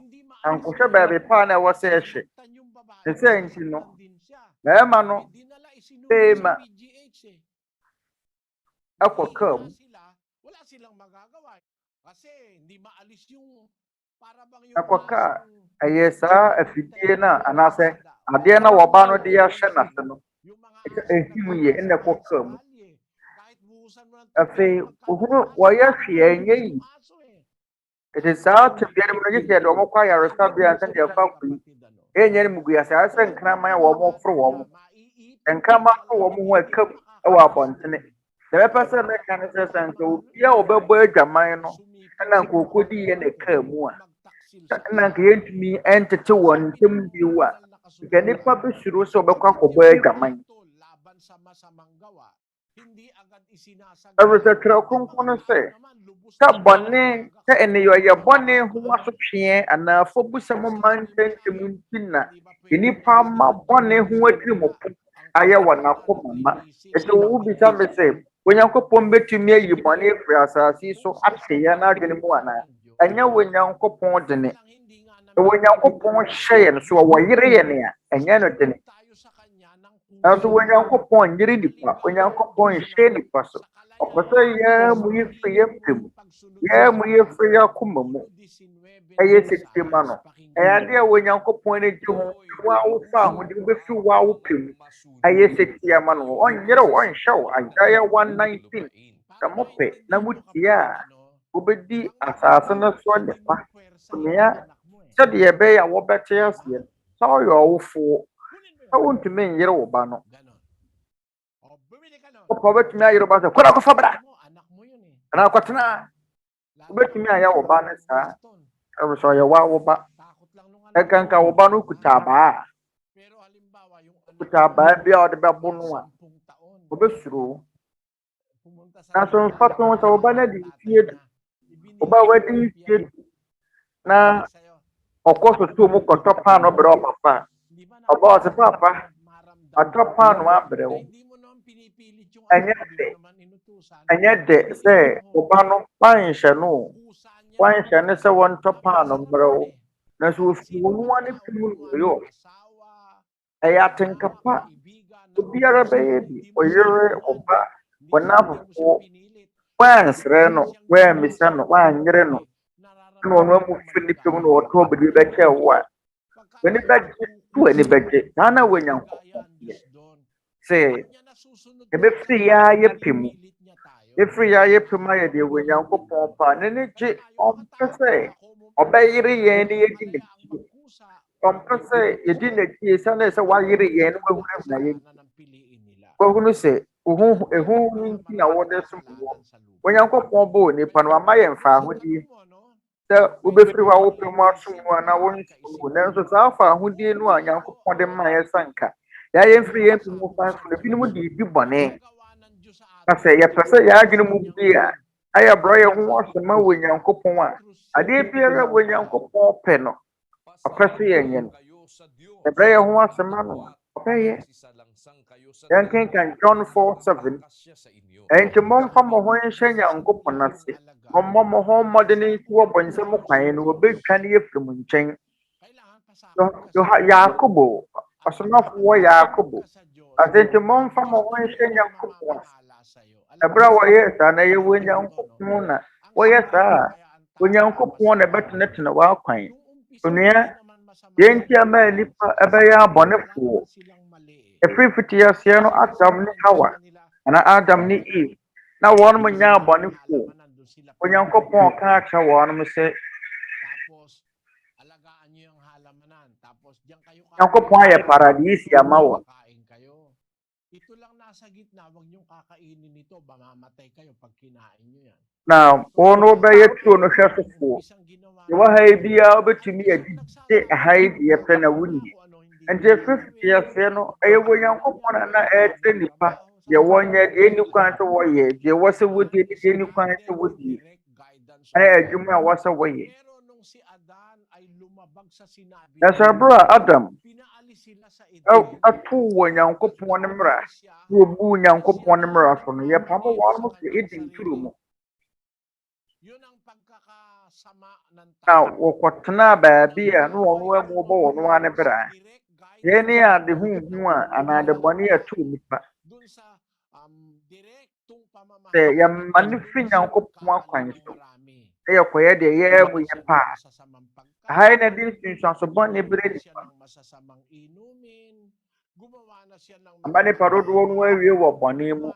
ankohwɛ baabi paa na ɛwɔ sɛ ɛhwɛ ne sɛ nti no bɛrima no bɛɛma ɛkɔ kaa mu ɛkɔ kaa ɛyɛ saa afidie na anaasɛ adeɛ na wɔ baa no de ahyɛ n'ase no ehimuyɛ ɛna ɛkɔ kaa mu afei ohunu wɔyɛ hwee ɛnyɛ yi ɛte saa tebea no mu no yɛ de ɔmo kɔ ayaresabea nsɛ deɛ ɛfa kɔ yi ɛnyɛ no mugu ase ayɛ sɛ nkraman a wɔn foro wɔn nkraman foro wɔn ho ɛka mu ɛwɔ abɔntene deɛ bɛpɛ sɛ mɛka no sɛ sɛ nka obiara a ɔbɛbɔ adwaman no ɛna nka okɔdi yɛ na ɛkaa mu a ɛna nka yɛntumi ɛntete wɔn ntɛm bio a nka nipa bɛsuro sɛ ɔbɛkɔ akɔbɔ adwaman ɛwɔ sɛ twerɛ kronkron no sɛ bɔne sɛ ɛneyɛ bɔne ho asotweɛ anaa afɔbusɛm mantantam nti na nipa ma bɔne ho atirimupo ayɛ wɔ n'akoma ma ɛsɛ wo bisa me sɛ onyankopɔn bɛtumi ayi bɔne afiri asase yi so ate yɛn n'adwene mu anaa ɛnyɛ onyankopɔn dene ɛwɔ onyankopɔn hyɛ yɛn so ɔwɔ yere yɛn a ɛnyɛ no dene nanso onyankopɔn nyere nipa onyankopɔn hyɛ nipa so ɔpɛ sɛ yɛn mu yi firi yɛn pɛ mu yɛn mu yi firi yɛn akoma mu ɛyɛ sɛtie ma no ɛyɛ adeɛ a onyankopɔn no gye ho wo a wofa ahode wobɛfiri wo a wopɛ mu ɛyɛ sɛtie ma no ɔnyere wo ɔnhyɛ wo Isaiah 1:19 sɛ mopɛ na motie a wobɛdi asase no so nnepa nea sɛdeɛ ɛbɛyɛ a wɔbɛte aseɛ sɛ ɔyɛ ɔwofoɔ sɛ wontumi nyere wo ba no wopɛ wobɛtumi ayere wo ba sɛ kɔda kɔfa bra anaa kɔtena wobɛtumi ayɛ wo ba no saa ɛwɔ sɛ ɔyɛ wo ba ɛkanka wo ba no kuta abaa bi a ɔde bɛbo no a wobɛsuro wo nanso mfa to sɛ wo ba no adi mfie du wo ba wadi mfie du na ɔkɔ soso mu kɔtɔ paano brɛ ɔpapa ɔba ɔsɛ papa atɔ paano abrɛ wo ɛnyɛ dɛ sɛ wo ba no wanhyɛ no sɛ wɔntɔ paano mbrɛ wo nanso ofiri wo noa ne fi mu noyɛ ɛyɛ atenkapa obiara bɛyɛ bi ɔyere ɔba wɔnafofoɔ wansrɛ no wammisa no wanyere no na ɔno amu fi nipa mu na ɔtɔ ɔbɛde bɛkyɛ wo a w'ani bɛgye to w'ani bɛgye saa na onyankopɔn yɛ sɛ ɛbɛfiri yɛ a yɛpɛ mu yɛfiri yɛ a yɛpɛ mu ayɛ deɛ onyankopɔn paa n'ani gye ɔmpɛ sɛ ɔbɛyere yɛn ne yɛdi n'akyi ɔmpɛ sɛ yɛdi n'akyi sɛne sɛ wayere yɛn no wahunahuna yɛn wahunu sɛ ɛho nti na wɔde som wɔ onyankopɔn bɔɔ nipa no ama yɛn mfa ahodie sɛ wobɛfiri hɔ a wopɛ mu asom mu anaa wonsom mu nanso saa afa ahodie no a nyankopɔn de ma yɛ sanka yɛayɛ mfiri yɛn mfi mu fa so no binom de bi bɔne na sɛ yɛpɛ sɛ yɛadwene mu bi a ayɛ borɔ yɛ ho asɛma wɔ nyankopɔn a adeɛ biara wɔ nyankopɔn pɛ no ɔpɛ sɛ yɛnyɛ no yɛbrɛ yɛ ho asɛma no ɔbɛyɛ yɛnkenkan John 4:7 ɛnti momfa mo ho nhyɛ nyankopɔn ase mommɔ mo ho mmɔden nti wɔ bɔnsɛm kwan no wɔbɛtwa ne yɛfiri mu nkyɛn Yakobo ɔsomafoɔ Yakobo Asente momfa mo ho nhye Nyankopɔn. Ebra wo yesa na ye wo Nyankopɔn na wo yesa. Wo Nyankopɔn na betenetene wa kwan. Onua yenti ama nipa ebaya abonefo. Efrifiti yase no Adam ni Hawa. Ana Adam ni Eve. Na won mo nya abonefo. Wo Nyankopɔn ka acha won mo se Tapos alagaan niyo yung halamanan. Tapos diyan kayo Nyankopɔn ayɛ paradise ama wo. kakain kayo. Ito lang nasa gitna, wag niyong kakainin ito, mamamatay kayo pag kinain niyo yan. Na ono bɛyɛ tuo no hwɛ sofoɔ. Yɛwɔ ha yi biara wobɛtumi agyigye ha yi deɛ pɛ na wonni. Nti efirifiri aseɛ no ɛyɛ wɔ Nyankopɔn na ɛkyerɛ nipa deɛ wɔnyɛ deɛ ɛnni kwan sɛ wɔyɛ deɛ wɔ sɛ wɔdie ne deɛ ɛnni kwan sɛ wɔdie. Ɛyɛ adwuma a wɔ sɛ wɔyɛ. Na sɛ berɛ a Adam atoo wɔ Nyankopɔn ne mmara na wɔbuu Nyankopɔn ne mmara so no yɛpam wɔn mo sɛ ɛdi nturo mu. Na wɔkɔtena baabi a na wɔn amu bɔ wɔn ano bra. Yɛn ne ade huhu a anaa de bɔne ato nipa. Sɛ yɛma ne fi Nyankopɔn akwan so na yɛkɔyɛ deɛ yɛyɛ mu yɛ paa. Aha na de nsunsuanso bɔne brɛ nipa. Ama nipa dodoɔ no awie wɔ bɔne mu.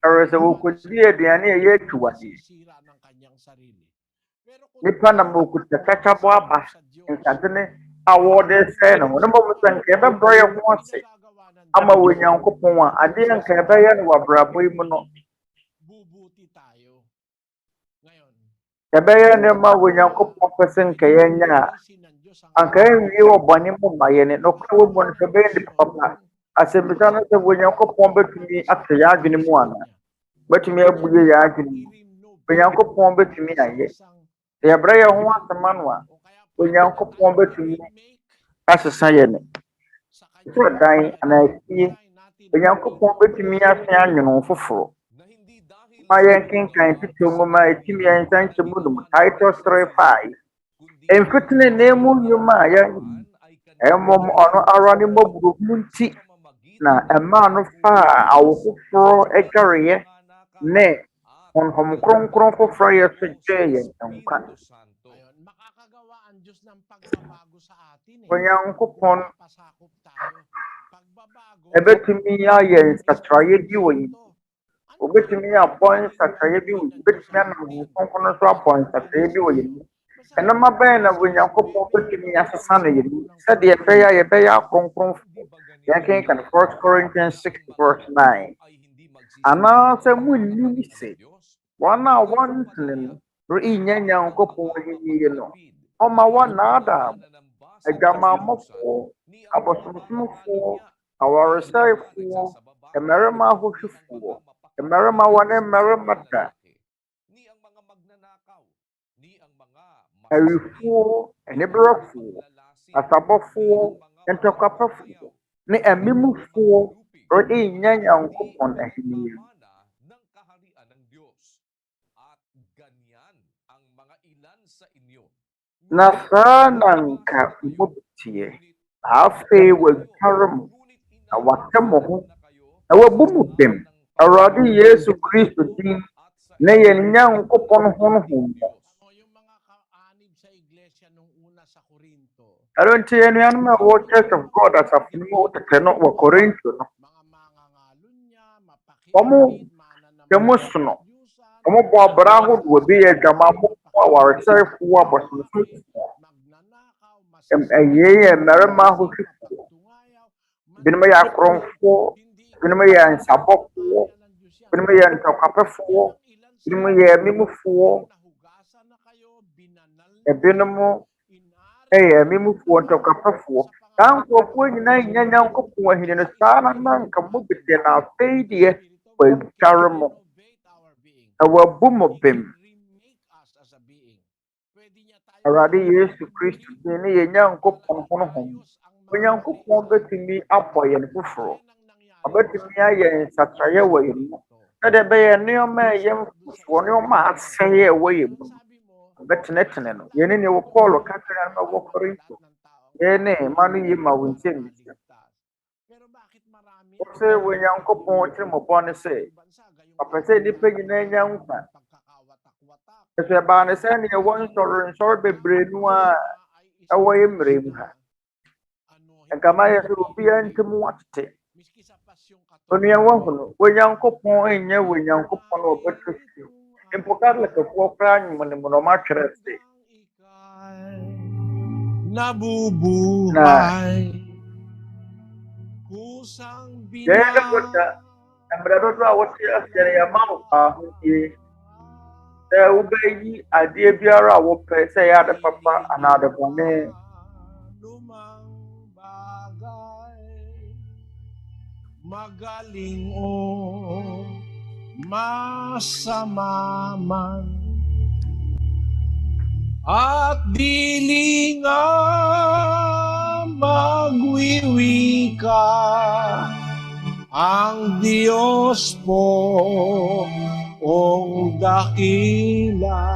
Ɛwɔ sɛ wɔkɔdi aduane a ɛyɛ atuwadeɛ. Nipa na wɔkuta kakabɔ aba nkadene a wɔde sɛe no ho. Na mmom sɛ nka ɛbɛbrɛ yɛn ho ase ama wɔ Nyankopɔn a adeɛ nka ɛbɛyɛ no wɔ abrabɔ yi mu no. Ɛbɛyɛ nneɛma wɔ Nyankopɔn pɛ sɛ nka yɛnyɛ a anka yɛnwie wɔ bɔne mu ma yɛne nokora wɔ mu no sɛ ɛbɛyɛ nnipa papa. Asɛmmisa no sɛ wɔ Nyankopɔn bɛtumi ate yɛn adwene mu anaa? Bɛtumi abue yɛn adwene mu. Wɔ Nyankopɔn bɛtumi ayɛ. Sɛ yɛbrɛ yɛn ho asɛm ano a wɔ Nyankopɔn bɛtumi asesa yɛn. Sɛ dan anaa fie wɔ Nyankopɔn bɛtumi ase anwene foforɔ. Ma yɛnkenkan titiri nwoma a ɛtumi yɛn nsa nkyɛ mu nom Titus 3:5. Mfitene na emu nnwuma a yɛn ɛmmom ɔno ara ne mmɔborɔ mu nti na ɛmaa no faa awo foforɔ adwareɛ ne honhom kronkron foforɔ yɛ so gyee yɛn nkwa. Onyankopɔn ɛbɛtumi ayɛ nsakyerɛeɛ bi wɔ yɛn. Obɛtumi abɔ nsakyerɛeɛ bi wɔ yɛn. Obɛtumi anam kronkron so abɔ nsakyerɛeɛ bi wɔ yɛn. Ɛnam abɛn na Onyankopɔn bɛtumi asesa no yɛn. Sɛdeɛ ɛbɛyɛ a yɛbɛyɛ akronkronfoɔ. Yɛnkenkan 1 Corinthians 6:9. Anaasɛ munnim sɛ wɔn a wɔntene no rennya Nyankopɔn ahenni no ɔma wɔnnaadaa mo. Adwamammɔfoɔ, abosomsomfoɔ, awaresɛefoɔ, mmarima ahohwifoɔ, mmarima wɔne mmarima da, awifoɔ, aniberefoɔ, asabɔfoɔ, ntɔkwapɛfoɔ ne amimufoɔ rennya Nyankopɔn ahenni. Na saa na nka mo teɛ. Afei wɔadware mo na wɔatɛ mo ho na wɔabu mo bem. Awurade Yesu Kristo din na yɛn Nyankopɔn honhom mo. Ɛno nti anuanom a wɔwɔ Church of God asafo no mu tete no wɔ Korinto no. Wɔmo sono. Wɔmo bɔ abra ahodoɔ bi yɛ adwamammɔfoɔ, awaresɛefoɔ, abosomsomfoɔ. Ɛyɛ mmarima ahohwifoɔ. Binom yɛ akorɔmfoɔ, binom yɛ nsabɔfoɔ, binom yɛ ntɔkwapɛfoɔ, binom yɛ amimufoɔ, ebinom yɛ amimufoɔ, ntɔkwapɛfoɔ. Saa nkurɔfoɔ nyinaa nnya Nyankopɔn ahenni no. Saa na nka mo bete na afei deɛ wɔadware mo na wɔabu mo bem. Awurade Yesu Kristo din ne yɛn Nyankopɔn honhom. Onyankopɔn bɛtumi abɔ yɛn foforɔ. Ɔbɛtumi ayɛ nsakyerɛeɛ wɔ yɛn mu. Sɛdeɛ ɛbɛyɛ nneɛma a ɛyɛ mfosoɔ, nneɛma a asɛe a ɛwɔ yɛn mu no, ɔbɛtenetene no. Yɛne ne wɔ Paul kakra no wɔ Korinto. Yɛne ma no yi ma wo nsɛmmisa. Ose we Yankopon Trimopon say, Papa said the pig in a young man. If you're bound to send you one story and short be brainwa away in Rimha. And Kamaya to be into Mwate. When you want, when Yankopon in you, when Yankopon or better you. In Pokala, the poor crying when the monomatch nabubuhay kusang Kaya ang brado sa awat siya sa yamaw hindi ubay adi biara wo pese ya da papa anada bone lumang bagay magaling o masama man at dili nga magwiwika ang Diyos po ang dakila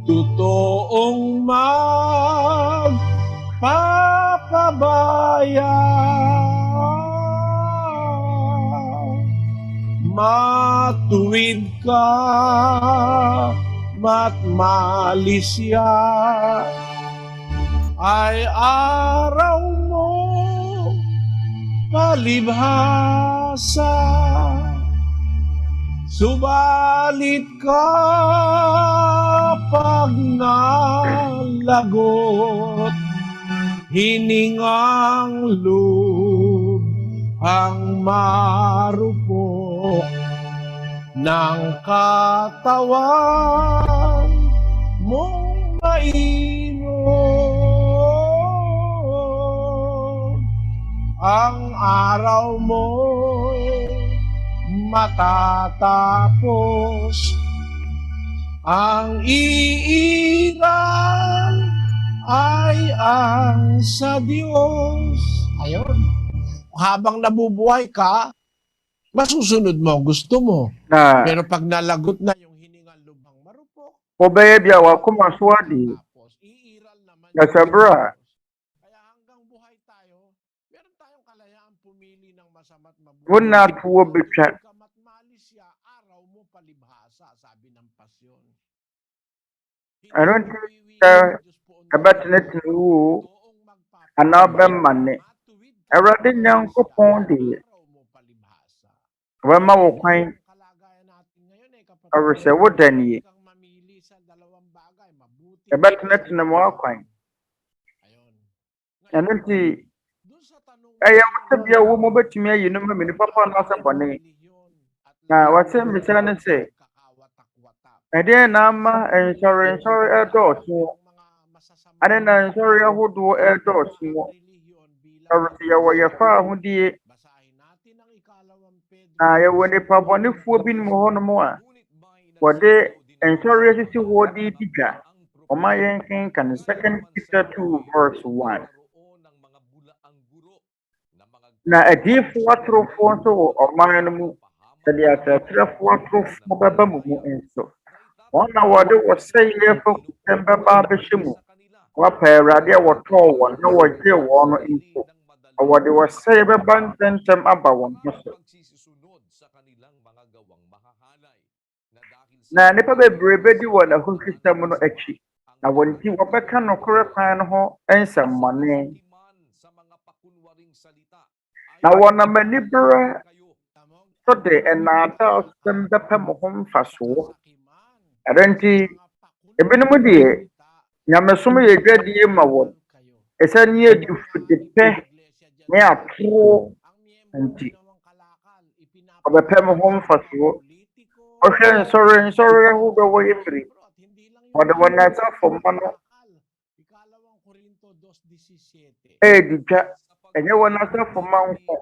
totoong magpapabaya matuwid ka MALAYSIA ay araw mo palibhasa subalit kapag nalagot hiningang loob ang marupok ng katawan mong mainom ang araw mo'y matatapos ang iiral ay ang sa Diyos. Ayun, habang nabubuhay ka masusunod mo gusto mo na pero pag nalagot na yung hiningang lubang marupok obey biya wa kuma swadi iiral naman na sabra kaya hanggang buhay tayo meron tayong kalayaan pumili ng masama't mabuti wala tuwa bitchat MALAYSIA araw mo palibhasa sabi ng pasyon anon ta abatnet nu anabem manne Erade Yankopon di Wema wo kwan awese wo danie ebetena mo akwan eno nti eya wata bia wo mo betumi ayi no me ni papa na asabone na wate mbisa ne se ede na ama insurance edo ane na insurance ahodo edo awese ya wo ya fa ahodie na ya wo ne pabonifuo bi no ho no mo a wode insurance sisi wo di diga Oma yenkin kan 2 Peter 2 verse 1 na adifo atrofo nso wɔ ɔman no mu sɛde atrɛtrɛfo atrofo bɛba mu nso wɔn na wɔde wɔsɛe fa kutem bɛba abɛhyɛ mu wɔpɛ Awurade a wɔtɔɔ wɔn na wɔgye wɔn no nso wɔde wɔsɛe bɛba ntɛntɛm aba wɔn ho so na nipa bebree bɛdi wɔn ahohwisɛm no akyi na wɔn ti wɔbɛka nokorɛ kwan no ho nsɛmmɔne na wɔnam anibere so de ɛnaadaa asɛm bɛpɛ mo ho mfasoɔ ɛno nti ebinom deɛ nyamesom yɛ dwadie ma wɔn ɛsɛ ne adufudepɛ ne atoro nti ɔbɛpɛ mo ho mfasoɔ ɔhwɛ nsɔre ahodoɔ wɔyɛ mmiri ɔde wɔn asafo mma no ɛdi dwa ɛnyɛ wɔn asafo mma nko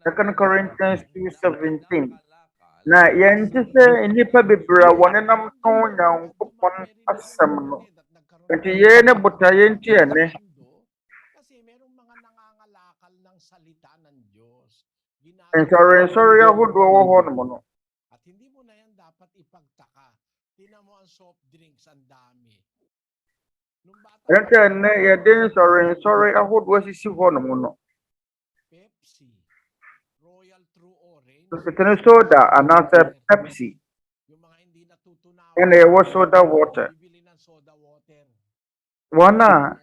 2 Corinthians 2:17 na yɛnte sɛ nnipa bebree a wɔnenam tɔn Nyankopɔn asɛm no nti yɛn ne botaeɛ nti ɛne nsɔre ahodoɔ wɔ hɔ nom no ɛnti ɛnɛ yɛde nsɔre ahodoɔ asisi hɔ nom no Sitting soda and answer Pepsi. And there was soda water. Wana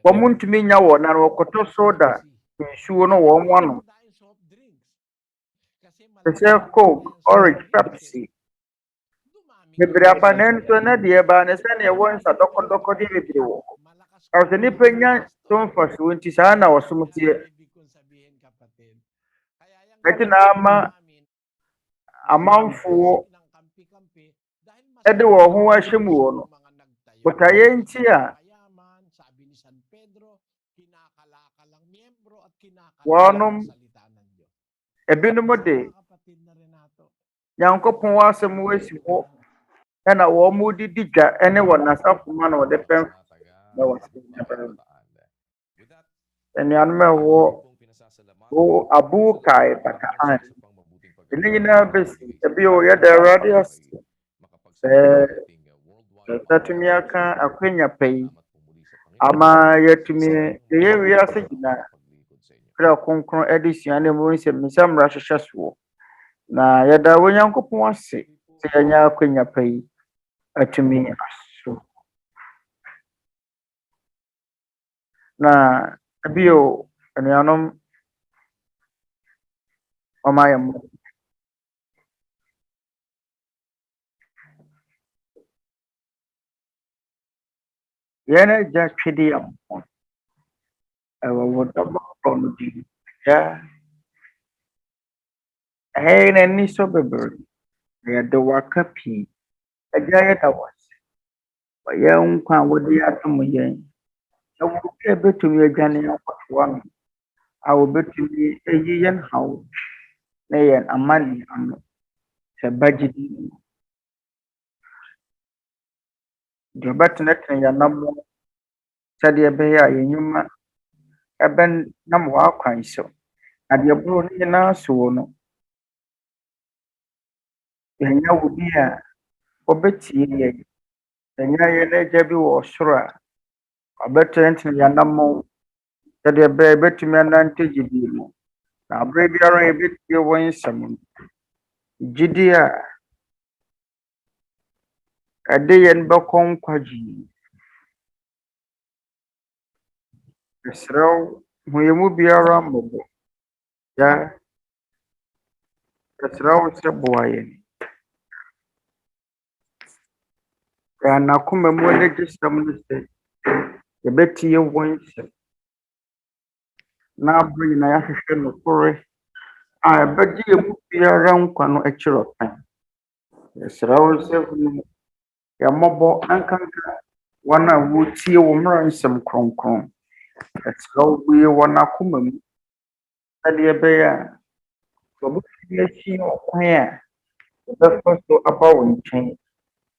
wamuntumi nya wo na wokoto soda nsuo no wo nwa Pese Coke, Orange, Pepsi. Bebre abanen so na de ba ne se ne wo nsa dokodoko de bebre wo. Awse ni penya ton faso nti sa na wosumtie. Eti na amanfo ede wo ho ahwemu wo no. Botaye nti a wonom ebinom de Yankopon wasem wasi ho na wo mu didi dwa ene wo nasafo ma na wo de pem na wasi. Enuanme wo abu kai bakaan. Ini na besi ebi o ya da radius. Tatumi aka akwenya pay. Ama yetumi ye wiase gina. Kronkron Adesua ne mo nsɛmmisa mmara hyehyɛ so. Na yɛda Onyankopɔn ase sɛ yɛanya akwanya pa yi atumi aso. Na bio anuanom ɔmayɛ mo. Yɛn agya twede yam ɛwɔ wo dɔbɔ no di. Ya na ni so bebre. Yɛda waka pii. Agya yɛda wase. Wɔyɛ nkwa wode atom yɛn. Na wo ke betumi adwane akɔtoa no. A wo betumi eyi yɛn haw. Na yɛn amani ano. Sɛ bagyidi. De betene yanam sɛdeɛ ɛbɛyɛ a yɛnyuma ɛbɛn nam wakwan so. Na deɛ boro no nyinaa so no. Yɛnya wo bi a obetie yɛn. Yɛnya yɛn agya bi wɔ soro a ɔbɛtene yanam sɛdeɛ ɛbɛyɛ betumi anante gyidi mu. Na abere biara yɛbetie wɔn nsɛm. Gyidi a ɛde yɛn bɛkɔ nkwagye. Ɛsrɛw hu yɛn mu biara mmɔbɔ. Ya ɛsrɛw sɛ boa yɛn. Nakoma mu ne gisɛm no sɛ yɛbɛtie wɔn nsɛm. Na abere nyinaa yɛahwehwɛ nokore a ɛbɛgye yɛn mu biara nkwa no akyerɛ ɔpan. Ɛsrɛw sɛ hu yɛmmɔbɔ ankanka wɔn a wotie wo mmara nsɛm kronkron. Ɛsrɛw bue wɔn akoma mu sɛdeɛ ɛbɛyɛ a wɔbɛtumi akyi ɔkwan a wɔbɛfa so aba wo nkyɛn.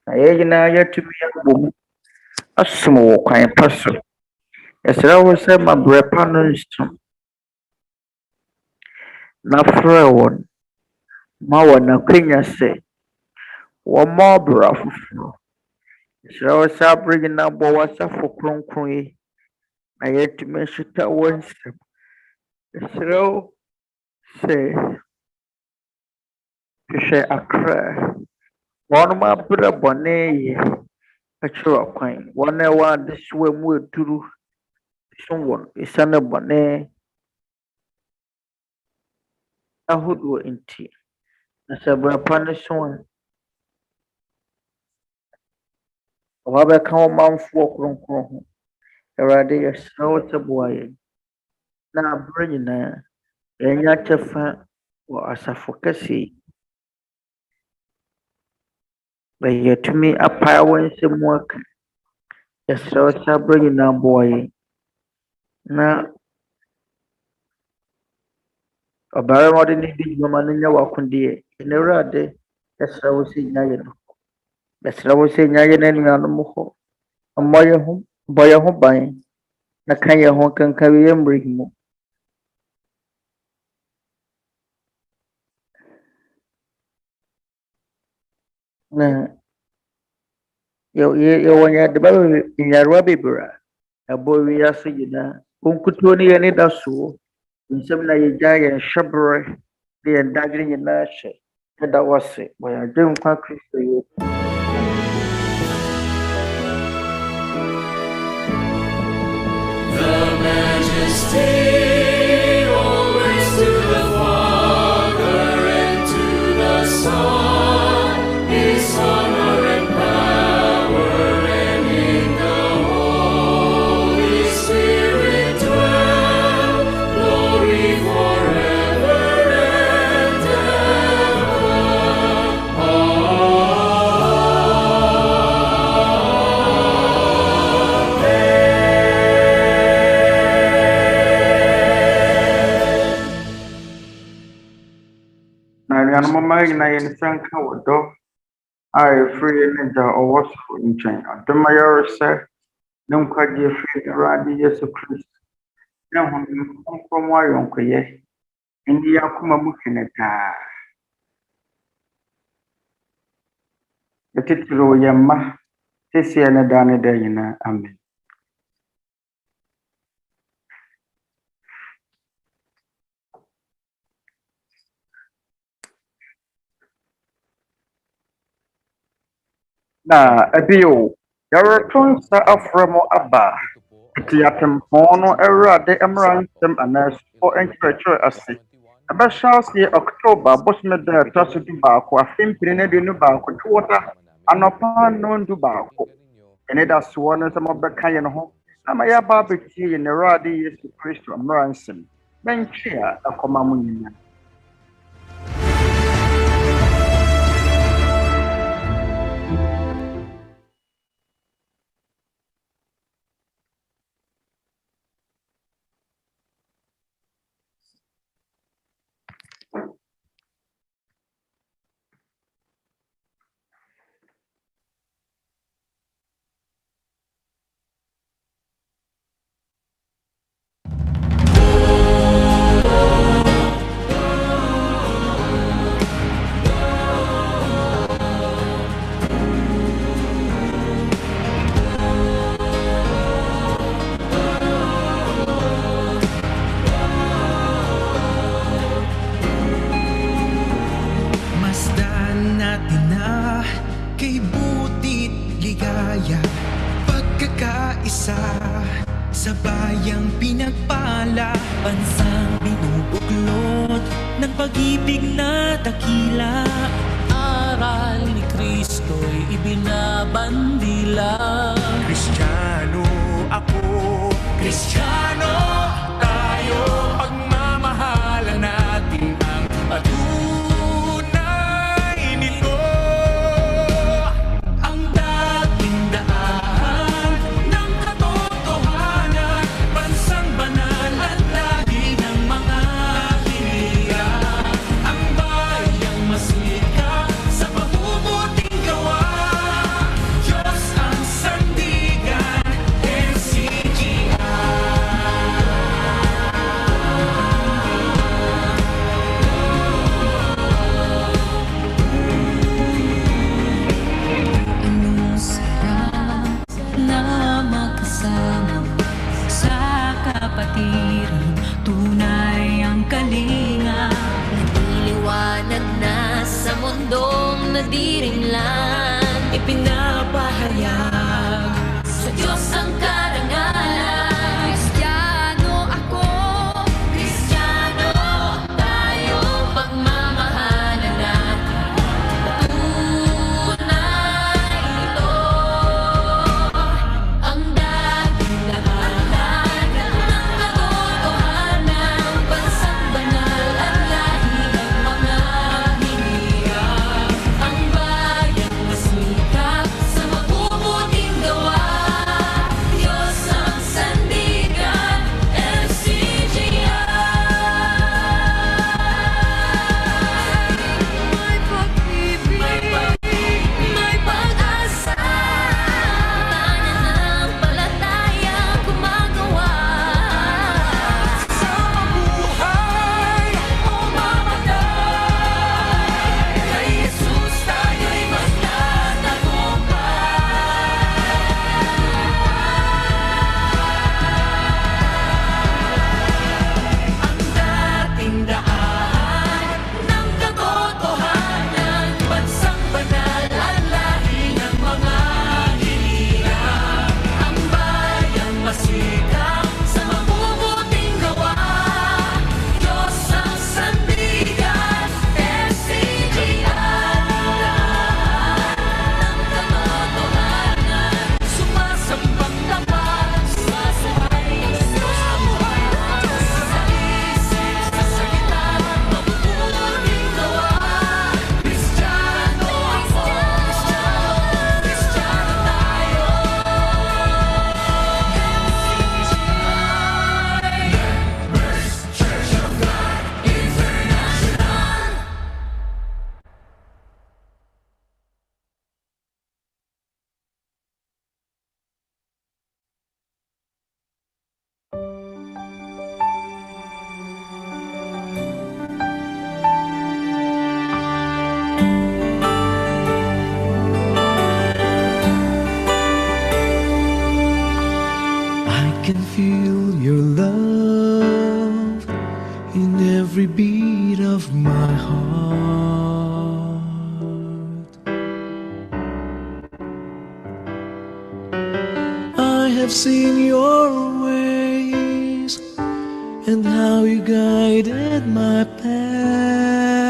Na yɛn nyinaa yɛatumi abɔ mu asom wɔ kwan pa so. Ɛsrɛw sɛ ma brɛ pa no nsom. Na frɛ wɔn ma wɔn akwanya sɛ wɔmmɔ ɔbra foforɔ. Ɛsrɛw sɛ abere nyinaa bɔ w'asafo kronkron yi na yɛatumi ahyeta wɔn nsɛm. Ɛsrɛw sɛ hwehwɛ akra wɔnom abrɛ bɔne yɛ akyerɛ ɔkwan. Wɔn a ɛwɔ adesua mu aduru so wɔn esiane bɔne ahodɔoɔ nti. Na sɛ brɛ pa no so a wɔabɛka wo manfoɔ kronkron ho. Awurade yɛsrɛ sɛ boa yɛn. Na abere nyinaa yɛnya kyɛfa wɔ asafo kɛse yi. Na yɛtumi apae wɔn nsɛm mu aka. Yɛsrɛ sɛ abere nyinaa boa yɛn. Na ɔbarima ɔde ne di dwuma no nyɛ w'akodeɛ. Ɛna Awurade yɛsrɛ wo sɛ nya yɛn. Yɛsrɛ wo sɛ nya yɛn anuanom hɔ. Bɔ yɛn ho ban. Na ka yɛn ho kanka yɛn mmerɛ mu. Na yɛwɔ nyarewa bebree a ɛbɔ wiase nyinaa. Nkutuo no yɛ ne da soɔ. Nsɛm na yɛgya yɛn hyɛberɛ de ndagre nyina hye da wose boya de nkwa Kristo ye The majesty always to the Father and to the Son, His honor and power, and in the Holy Spirit dwell, glory forever and Mama na yin sanka wodo ai free ne da owo so nchen adoma yorese ne nkwaje free radi Yesu Kristo ne ho nkom ayonkoye ndi yakoma mu keneta etitiro yamma sesiya na dane da yina amen na ebio yareton sa afremo aba ti atempɔn no Awurade emransem anaso enkyerɛkyerɛ ase aba shasi October bosme da taso du baako afempire ne de no baako twota anɔpa no ndu baako ene da so no sɛ mɔbɛka ye no ho ama ya ba betie ye ne Awurade Yesu Kristo emransem bɛntwe a akɔma mu nyina sa bayang pinagpala, bansang binubuklod ng pag-ibig na dakila. Aral ni Kristo'y ibinabandila. Kristiyano ako, Kristiyano tayo, pagmamahalan natin ang patunay nito. Ang dating daan ng katotohanan, bansang banal at lagi ng mga hiligan. Ang bayang masikap sa mabubuting gawa, Diyos ang sandigan, MCGI. Anong sarap na magkasama sa kapatiran, tunay ang kalinga. Nagliliwanag na sa mundong nadiringlan, ipinapahayag sa Diyos ang karangalan. Kristiyano ako, Kristiyano tayo, pagmamahalan natin, tunay ito. Ang dating daan ng katotohanan, bansang banal at lahi ng mga hiligan. Ang bayang masikap sa mabubuting gawa, Diyos have seen your ways and how you guided my path.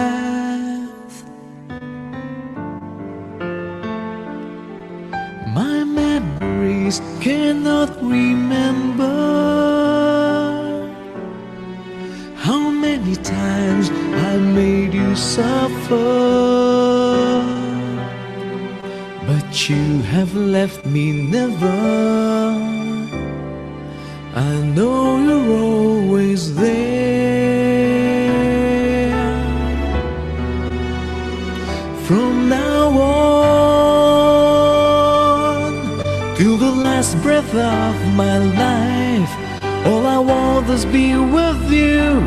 My memories cannot remember how many times I made you suffer, but you have left me never. I know you're always there. From now on, till the last breath of my life, all I want is be with you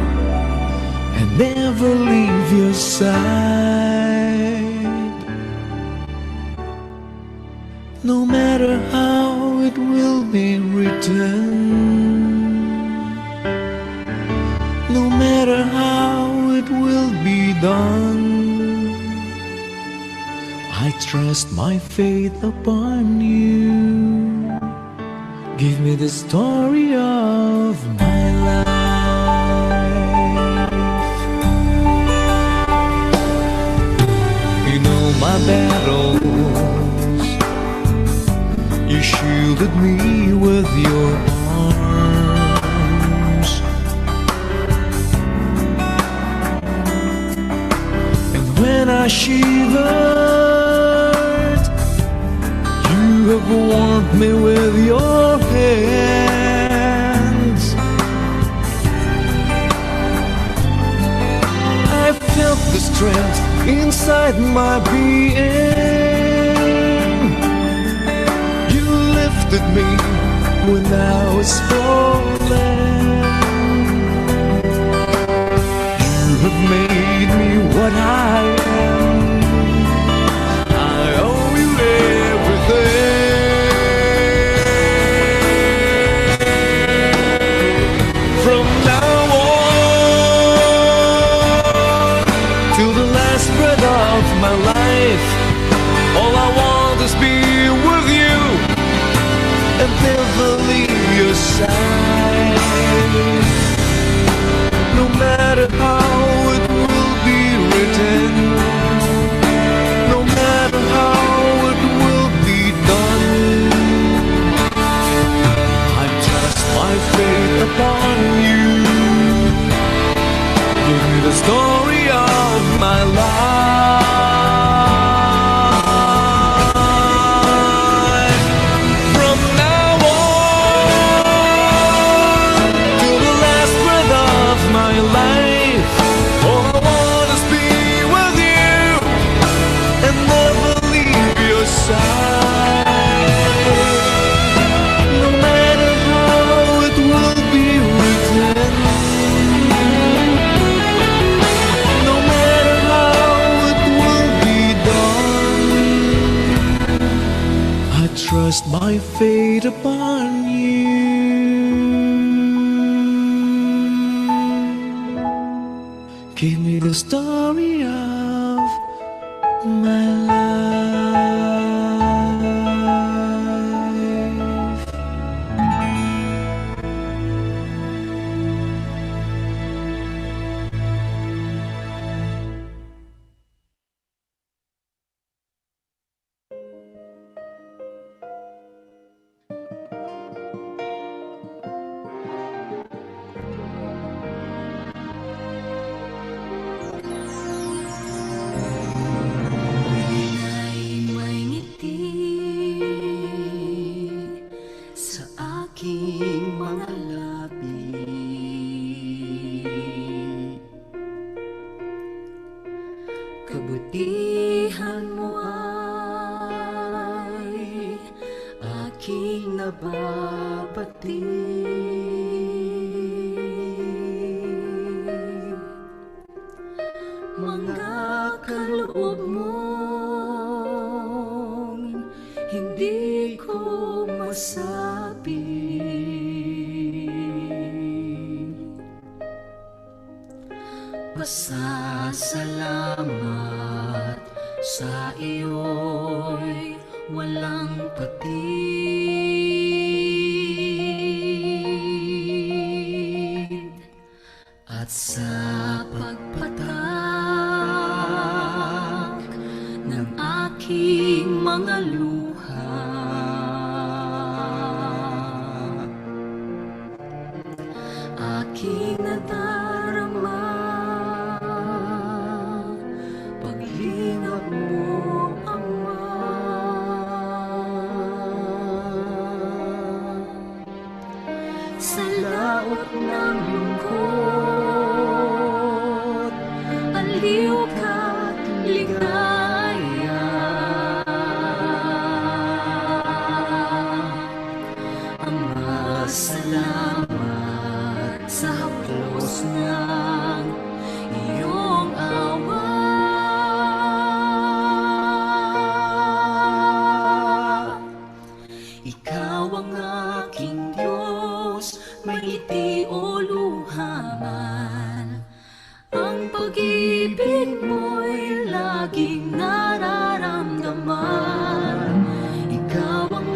and never leave your side. No matter how it will be written, no matter how it will be done, I trust my faith upon you. Give me the story of my life. You know my battles, you shielded me with your arms, and when I shivered, you have warmed me with your hands. I felt the strength inside my being. You lifted me when I was falling. You have made me what I am. I owe you everything. From now on, till the last breath of my life, all I want is be with you and never leave your side. No matter how it will be written, no matter how it will be done, I trust my faith upon you. Give me the story of my life. From now on, till the last breath of my life, all I want is be with you and never leave your side. No matter how it will be written, no matter how it will be done, I trust my fate upon you. Give me the story of my life. May ngiti sa aking mga labi. Kabutihan mo ay aking nababati. Mga kaloob mong hindi ko masabi. Pasasalamat sa iyo'y walang patid. sa pagpatak ng aking mga luha, aking nadarama paglingap mo, Ama. Sa laot ng lungkot, aliw ka't ligaya, Ama, salamat sa haplos ng iyong awa. Ikaw ang aking Diyos, may ngiti o luha man. Ang pag-ibig mo'y laging nararamdaman. Ikaw ang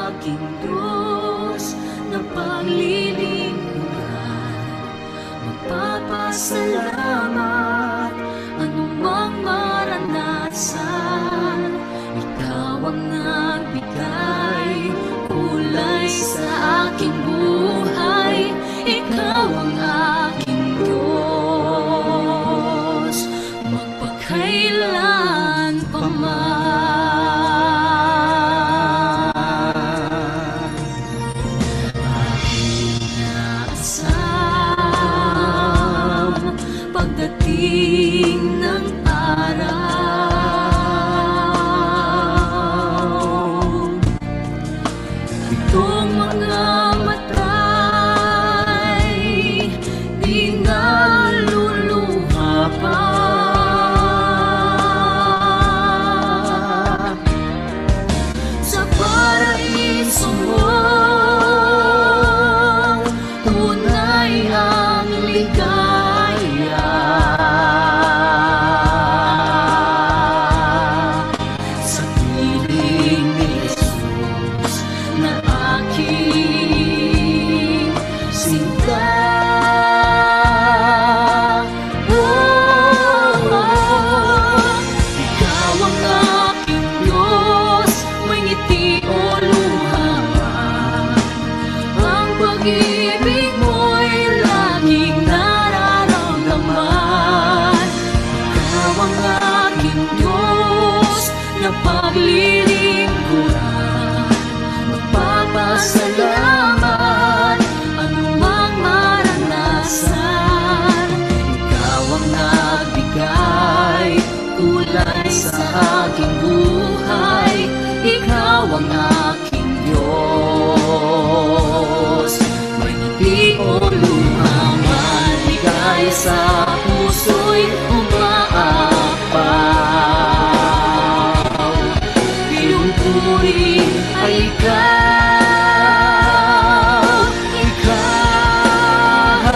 aking Diyos na paglilingkuran. Magpapasalamat anumang maranasan. Ikaw ang nagbigay kulay sa aking buhay. Ikaw ang aking Diyos, magpakailan pa man. Aking naasam pagdating ng araw, itong mga matay di naluluha pa. Sa paraiso mo, tunay ang ligaya. Sa piling ni Jesus na aking sinta. Ikaw ang aking Diyos, may ngiti o luha man. Ang pag-ibig mo'y laging nararamdaman. Ikaw ang aking Diyos na paglilingkuran. Magpapasalamat anumang maranasan. Ikaw ang nagbigay kulay sa aking buhay. Ikaw ang aking Diyos, may ngiti o luha man. Ligaya sa puso'y umaapaw. Pinumpuri ay ikaw, ikaw,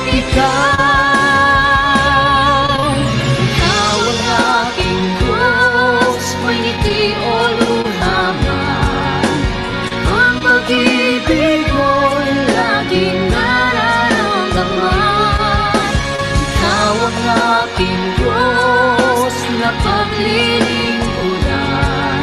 ikaw. Ikaw ang aking Diyos, may ngiti o luha man. Ang pag-ibig mo'y laging nararamdaman. Ikaw ang aking Diyos na paglilingkuran.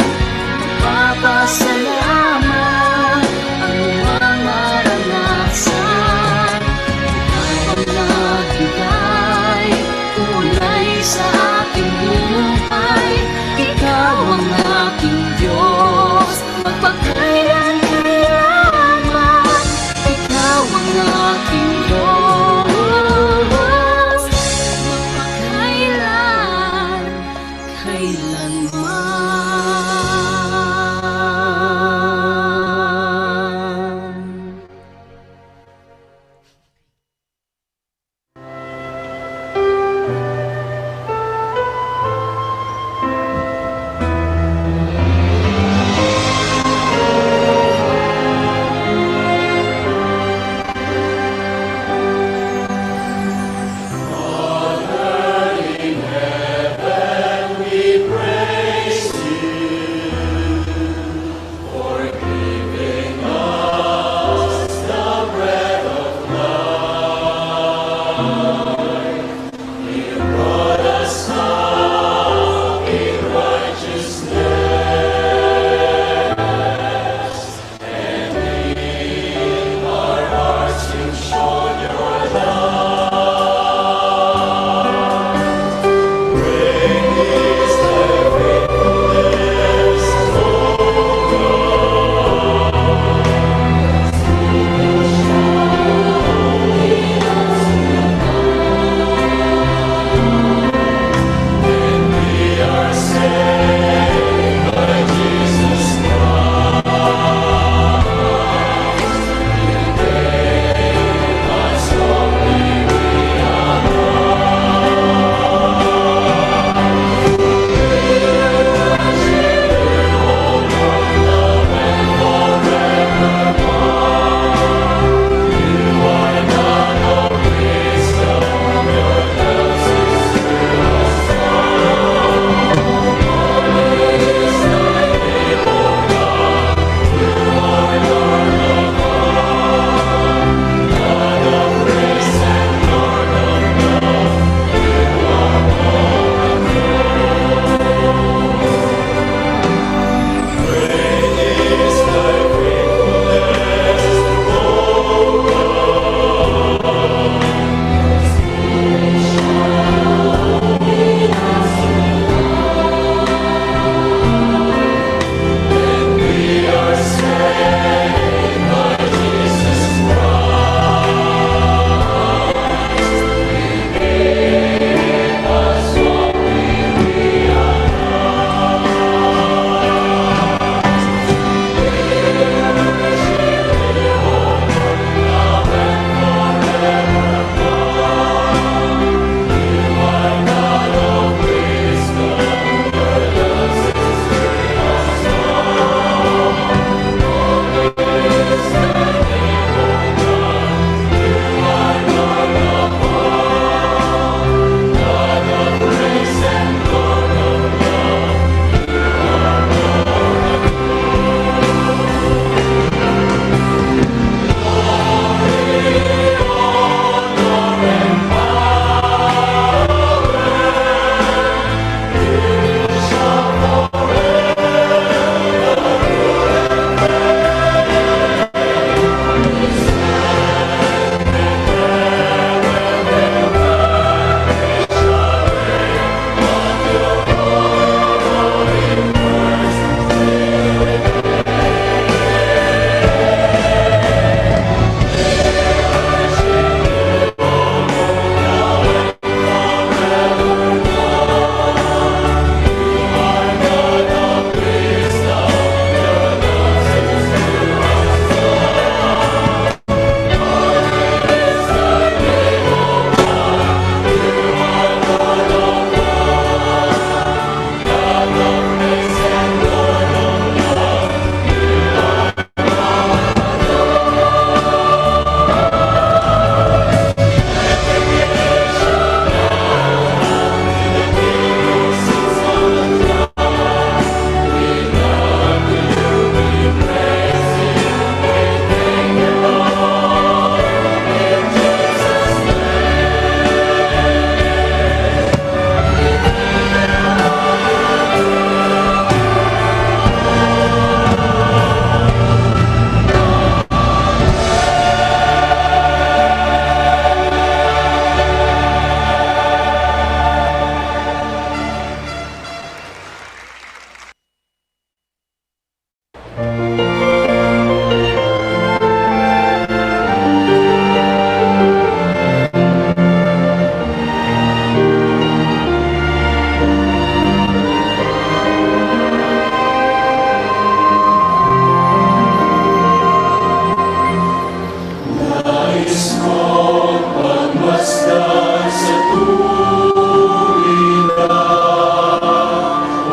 Magpapasalamat anumang maranasan. Ikaw ang nagbigay kulay sa aking buhay. Ikaw ang aking Diyos, magpakailan-kailanman. Ikaw ang aking Diyos, magpakailan-kailanman. Father in heaven, we praise you.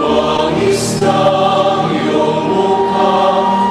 Wangis ng iyong mukha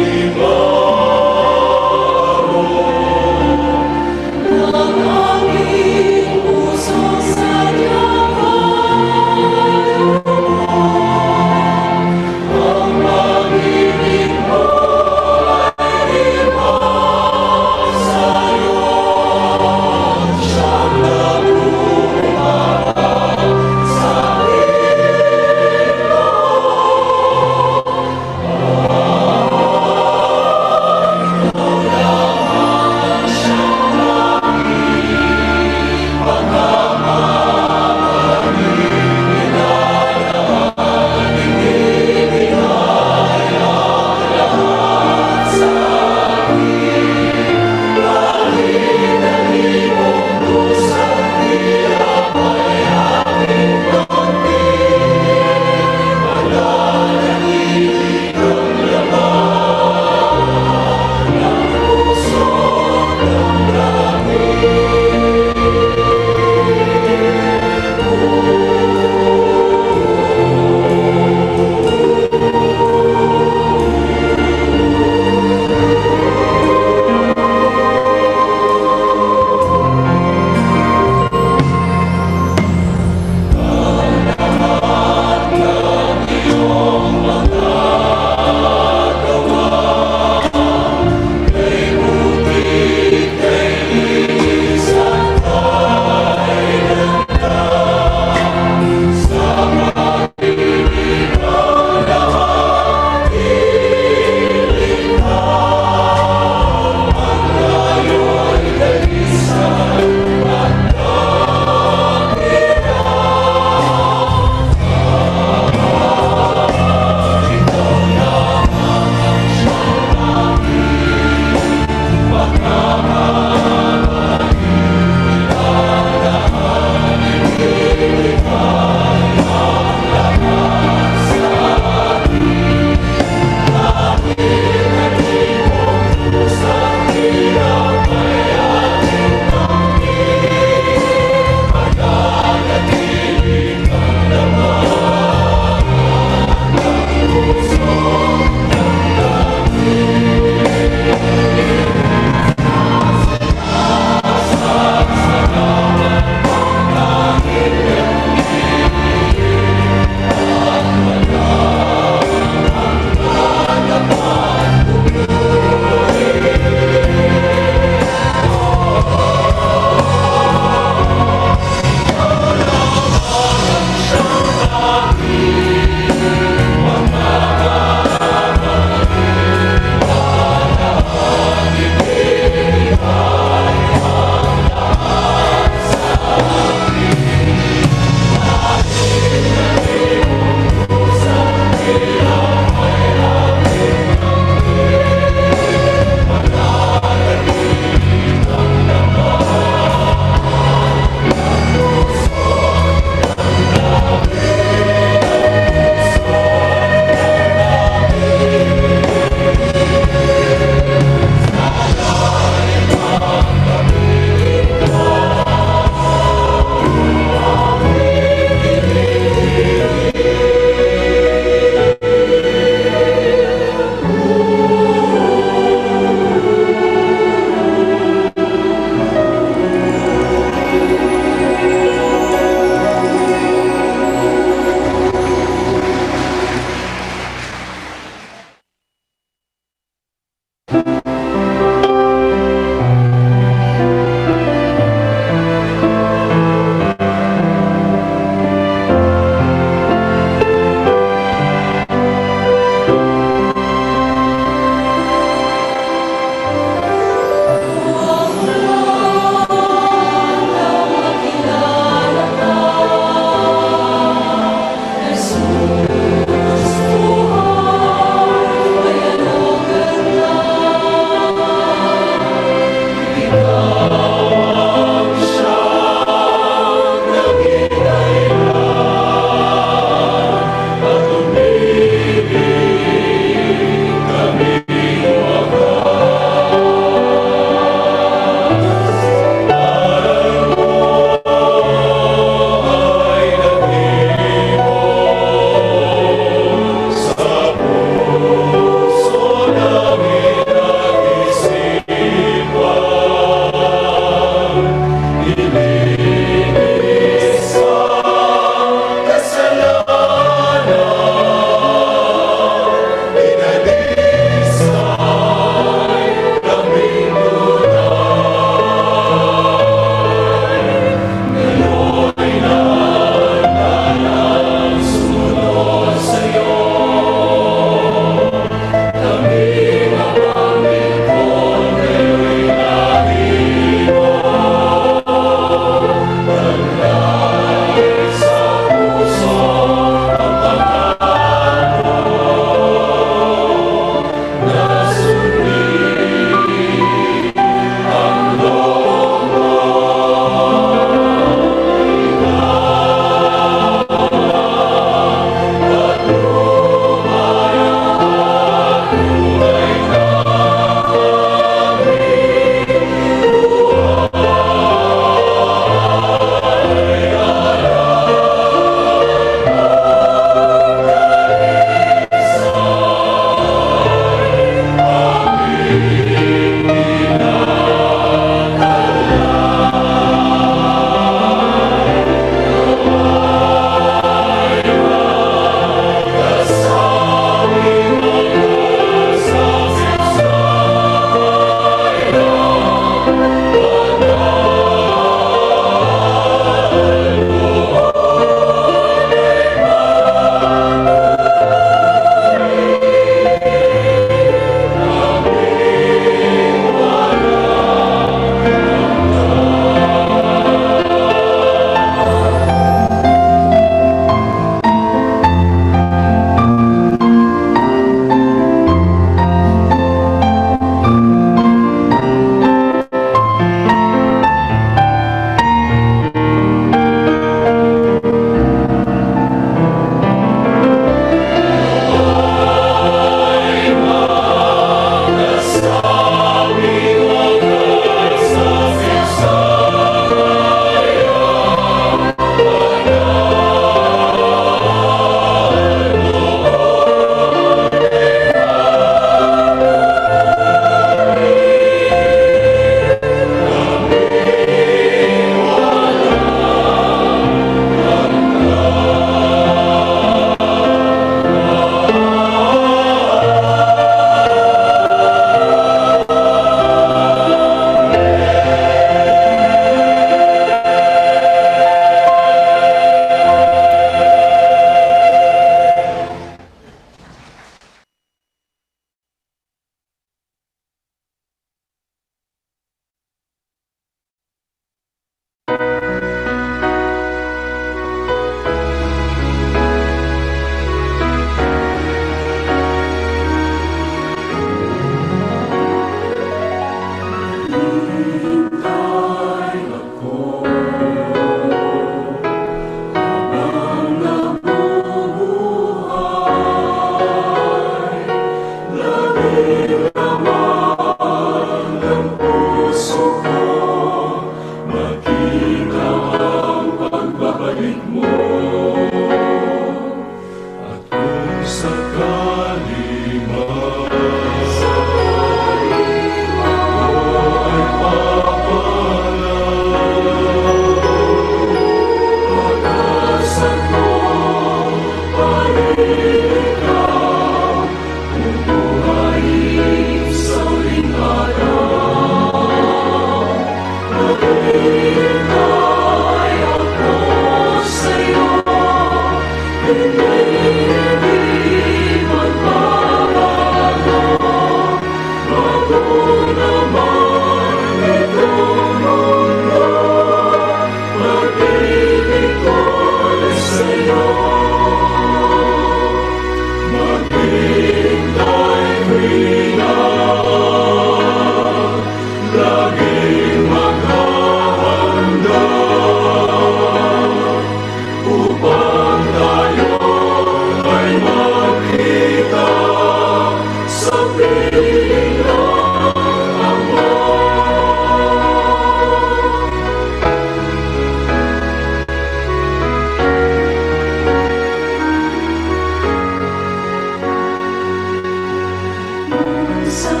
Sa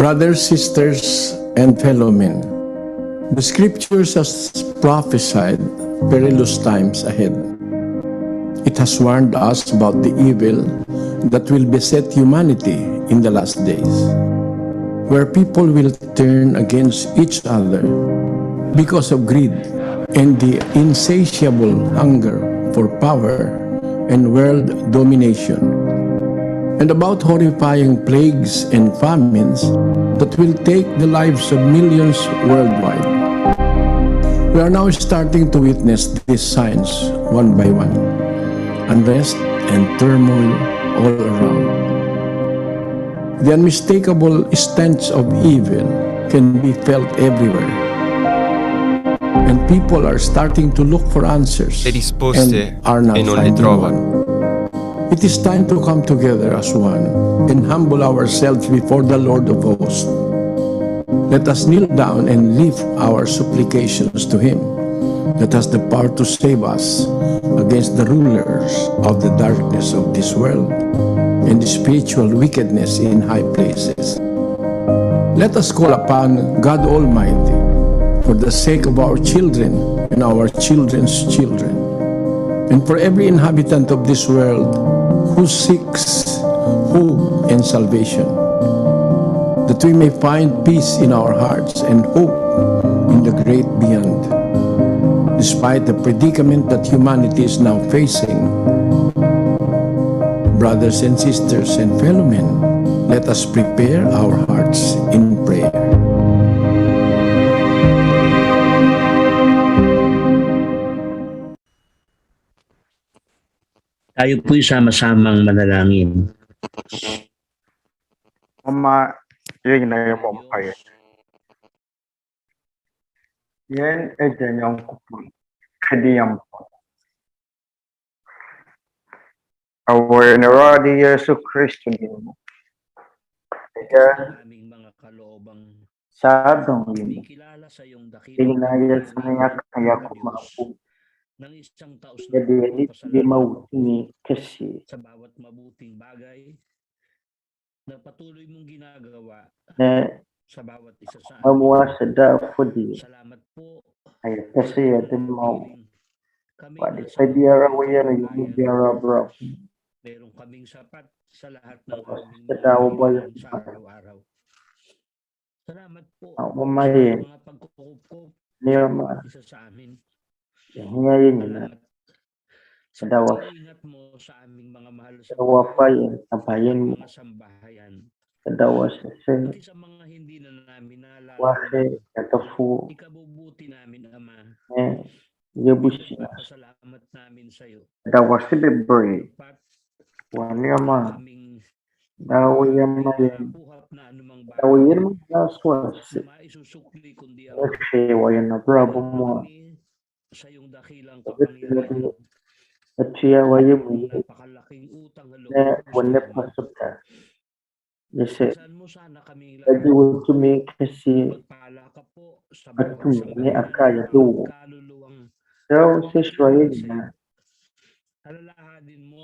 Brothers, sisters, and fellow men, the scriptures has prophesied perilous times ahead. It has warned us about the evil that will beset humanity in the last days, where people will turn against each other because of greed and the insatiable hunger for power and world domination, and about horrifying plagues and famines that will take the lives of millions worldwide. We are now starting to witness these signs one by one. Unrest and turmoil all around. The unmistakable stench of evil can be felt everywhere. And people are starting to look for answers and are not finding one. It is time to come together as one and humble ourselves before the Lord of hosts. Let us kneel down and lift our supplications to Him that has the power to save us against the rulers of the darkness of this world and the spiritual wickedness in high places. Let us call upon God Almighty for the sake of our children and our children's children, and for every inhabitant of this world who seeks hope and salvation, that we may find peace in our hearts and hope in the great beyond. Despite the predicament that humanity is now facing, brothers and sisters and fellow men, let us prepare our hearts in prayer. Tayo po'y sama-samang manalangin. Ama, yun na yung mampaya. Yan ay ganyang kupon. Kadiyang po. Our naradi Yesu Kristo din mo. Kaya, sabang yun. Pinayas niya kaya kumapo. Jadi hindi mautingi kasi sa bawat mabuting bagay na patuloy mong ginagawa na sa bawat isa sa mamuha sa dafodi. Salamat po. Ay kasi atin mo. Pwede sa biyara ko yan yung biyara bro. Meron kaming sapat sa lahat ng aming Sa tao ba yun? sa araw-araw. Salamat po Ako mahin. mga pagkukup Niya ma. isa sa amin. Ngayon yun na. Sa Dawas. pag-iingat mo sa aming mga mahal sa Dawa pa yun. Tabayin mo. mga sambahayan. Dawas sa Pati sa mga hindi na namin naalala. wase katafu. Ikabubuti namin, Ama. Yabushi. Pasalamat namin sa iyo. Dawas si Bebre. Wani ama. Dawayan mo yan. Dawayan mo na swas. Kasi wayan na bravo mo. Sa iyong dakilang kapangyarihan. At siya wayan mo. Napakalaking utang na loob. Na wala pasok ka. Kasi, lagi mo tumi kasi at tumi akaya doon. So, sa Israel na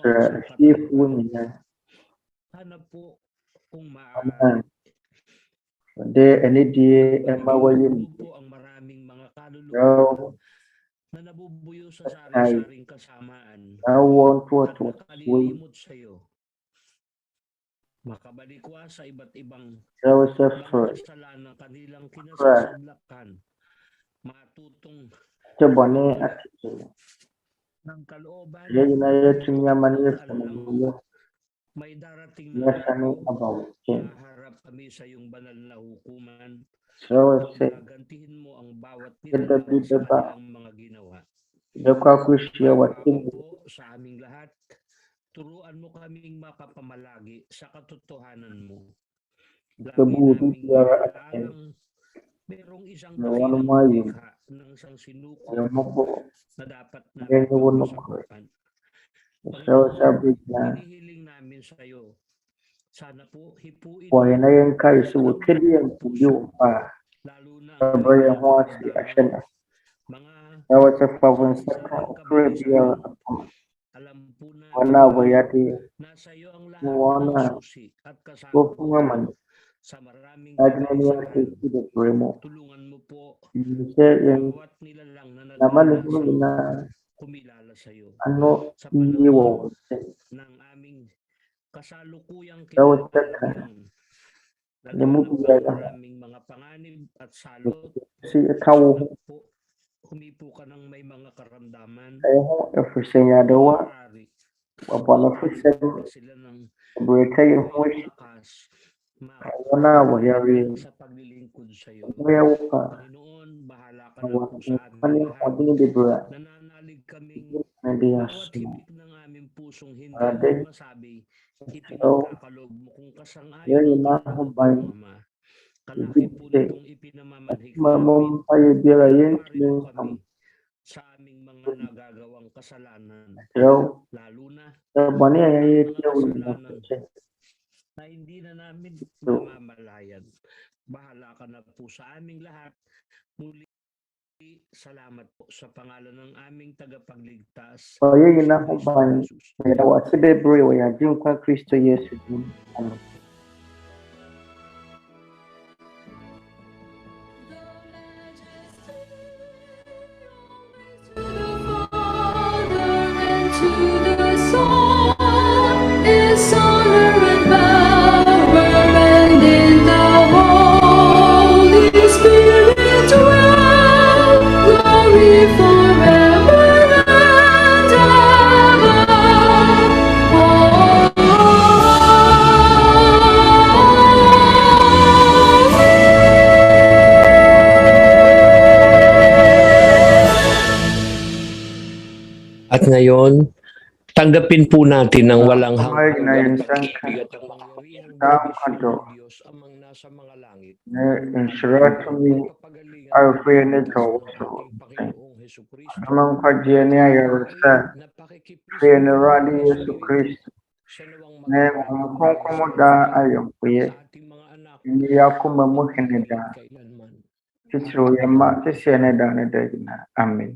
sa sifu niya. Aman. Hindi, ani di mawayin. So, na nabubuyo sa sari-saring kasamaan. Awon po ito. Makabalikwa sa iba't ibang kasalanan kanilang kinasasadlakan. Matutong Cebone at ng kalooban. Yan na yung yaman sa mga may darating na sani abaw. Harap kami sa iyong banal na hukuman. So, gagantihin mo ang bawat nilalang sa kanilang mga ginawa. Sa aming lahat, turuan mo kaming makapamalagi sa katotohanan mo. Merong isang dakilang likha ng isang sinuko na dapat namin pag-usapan. Hinihiling namin sa iyo. Sana po hipuin mo. Na yung kayo sa wakili ang puyo pa. Sabay ang mga si Asyan. Dapat sa province na Caribbean. Wala ba yati? Wala. Huwag naman. sa maraming Nagniya kagaisahan. kiti bebre mo. Tulungan mo po Siya yung bawat nilalang na naman nagdarasal mo na kumilala sa iyo. ano Sa panahon iwo. ng aming kasalukuyang Daw kinaroroonan, Nemu laganap biya ang maraming mga panganib at salot. si ikaw Po, humipo ka ng may mga karamdaman. ayo efusenya dawa Maaari, wapana fusen bigyan sila ng bwetay fush lakas, wana wayari sa paglilingkod sa iyo. wayawa Panginoon, bahala ka na awa po sa aming ani lahat. adini debra Nananalig kaming Nandiyan bawat hibik ng aming pusong hindi Ade. masabi, So, ipinagkakaloob mo kung kasangayon yun ng na kaloob hubay. mo, Ama. Kalaki po nitong ipinamanhik namin. Mamom payo bira yin Patawarin mo yung kami sa aming mga nagagawang kasalanan, so lalo na bani ay mga ito kasalanan na hindi na namin namamalayan. Bahala ka na po sa aming lahat. Muli, salamat po sa pangalan ng aming tagapagligtas. so yun na hubay. Kaya wasi bebre waya yung kwa Kristo Yesu din. To the Son is honor and power, and in the Holy Spirit dwell, glory forever and ever. At ngayon, tanggapin po natin ng walang Hanggang na yun hanggang siyang bigat ang mangyarihang Tao bendisyon kanto. ng Diyos amang nasa mga langit. na insuratu mi ay kuya nito so Panginoong Hesukristo, namang pagdiya niya yarasa kuya na rali Yesu Kristo na kumukong kumuda ayong kuya hindi ako mamuhin na da titro yama tisya na da na da na amin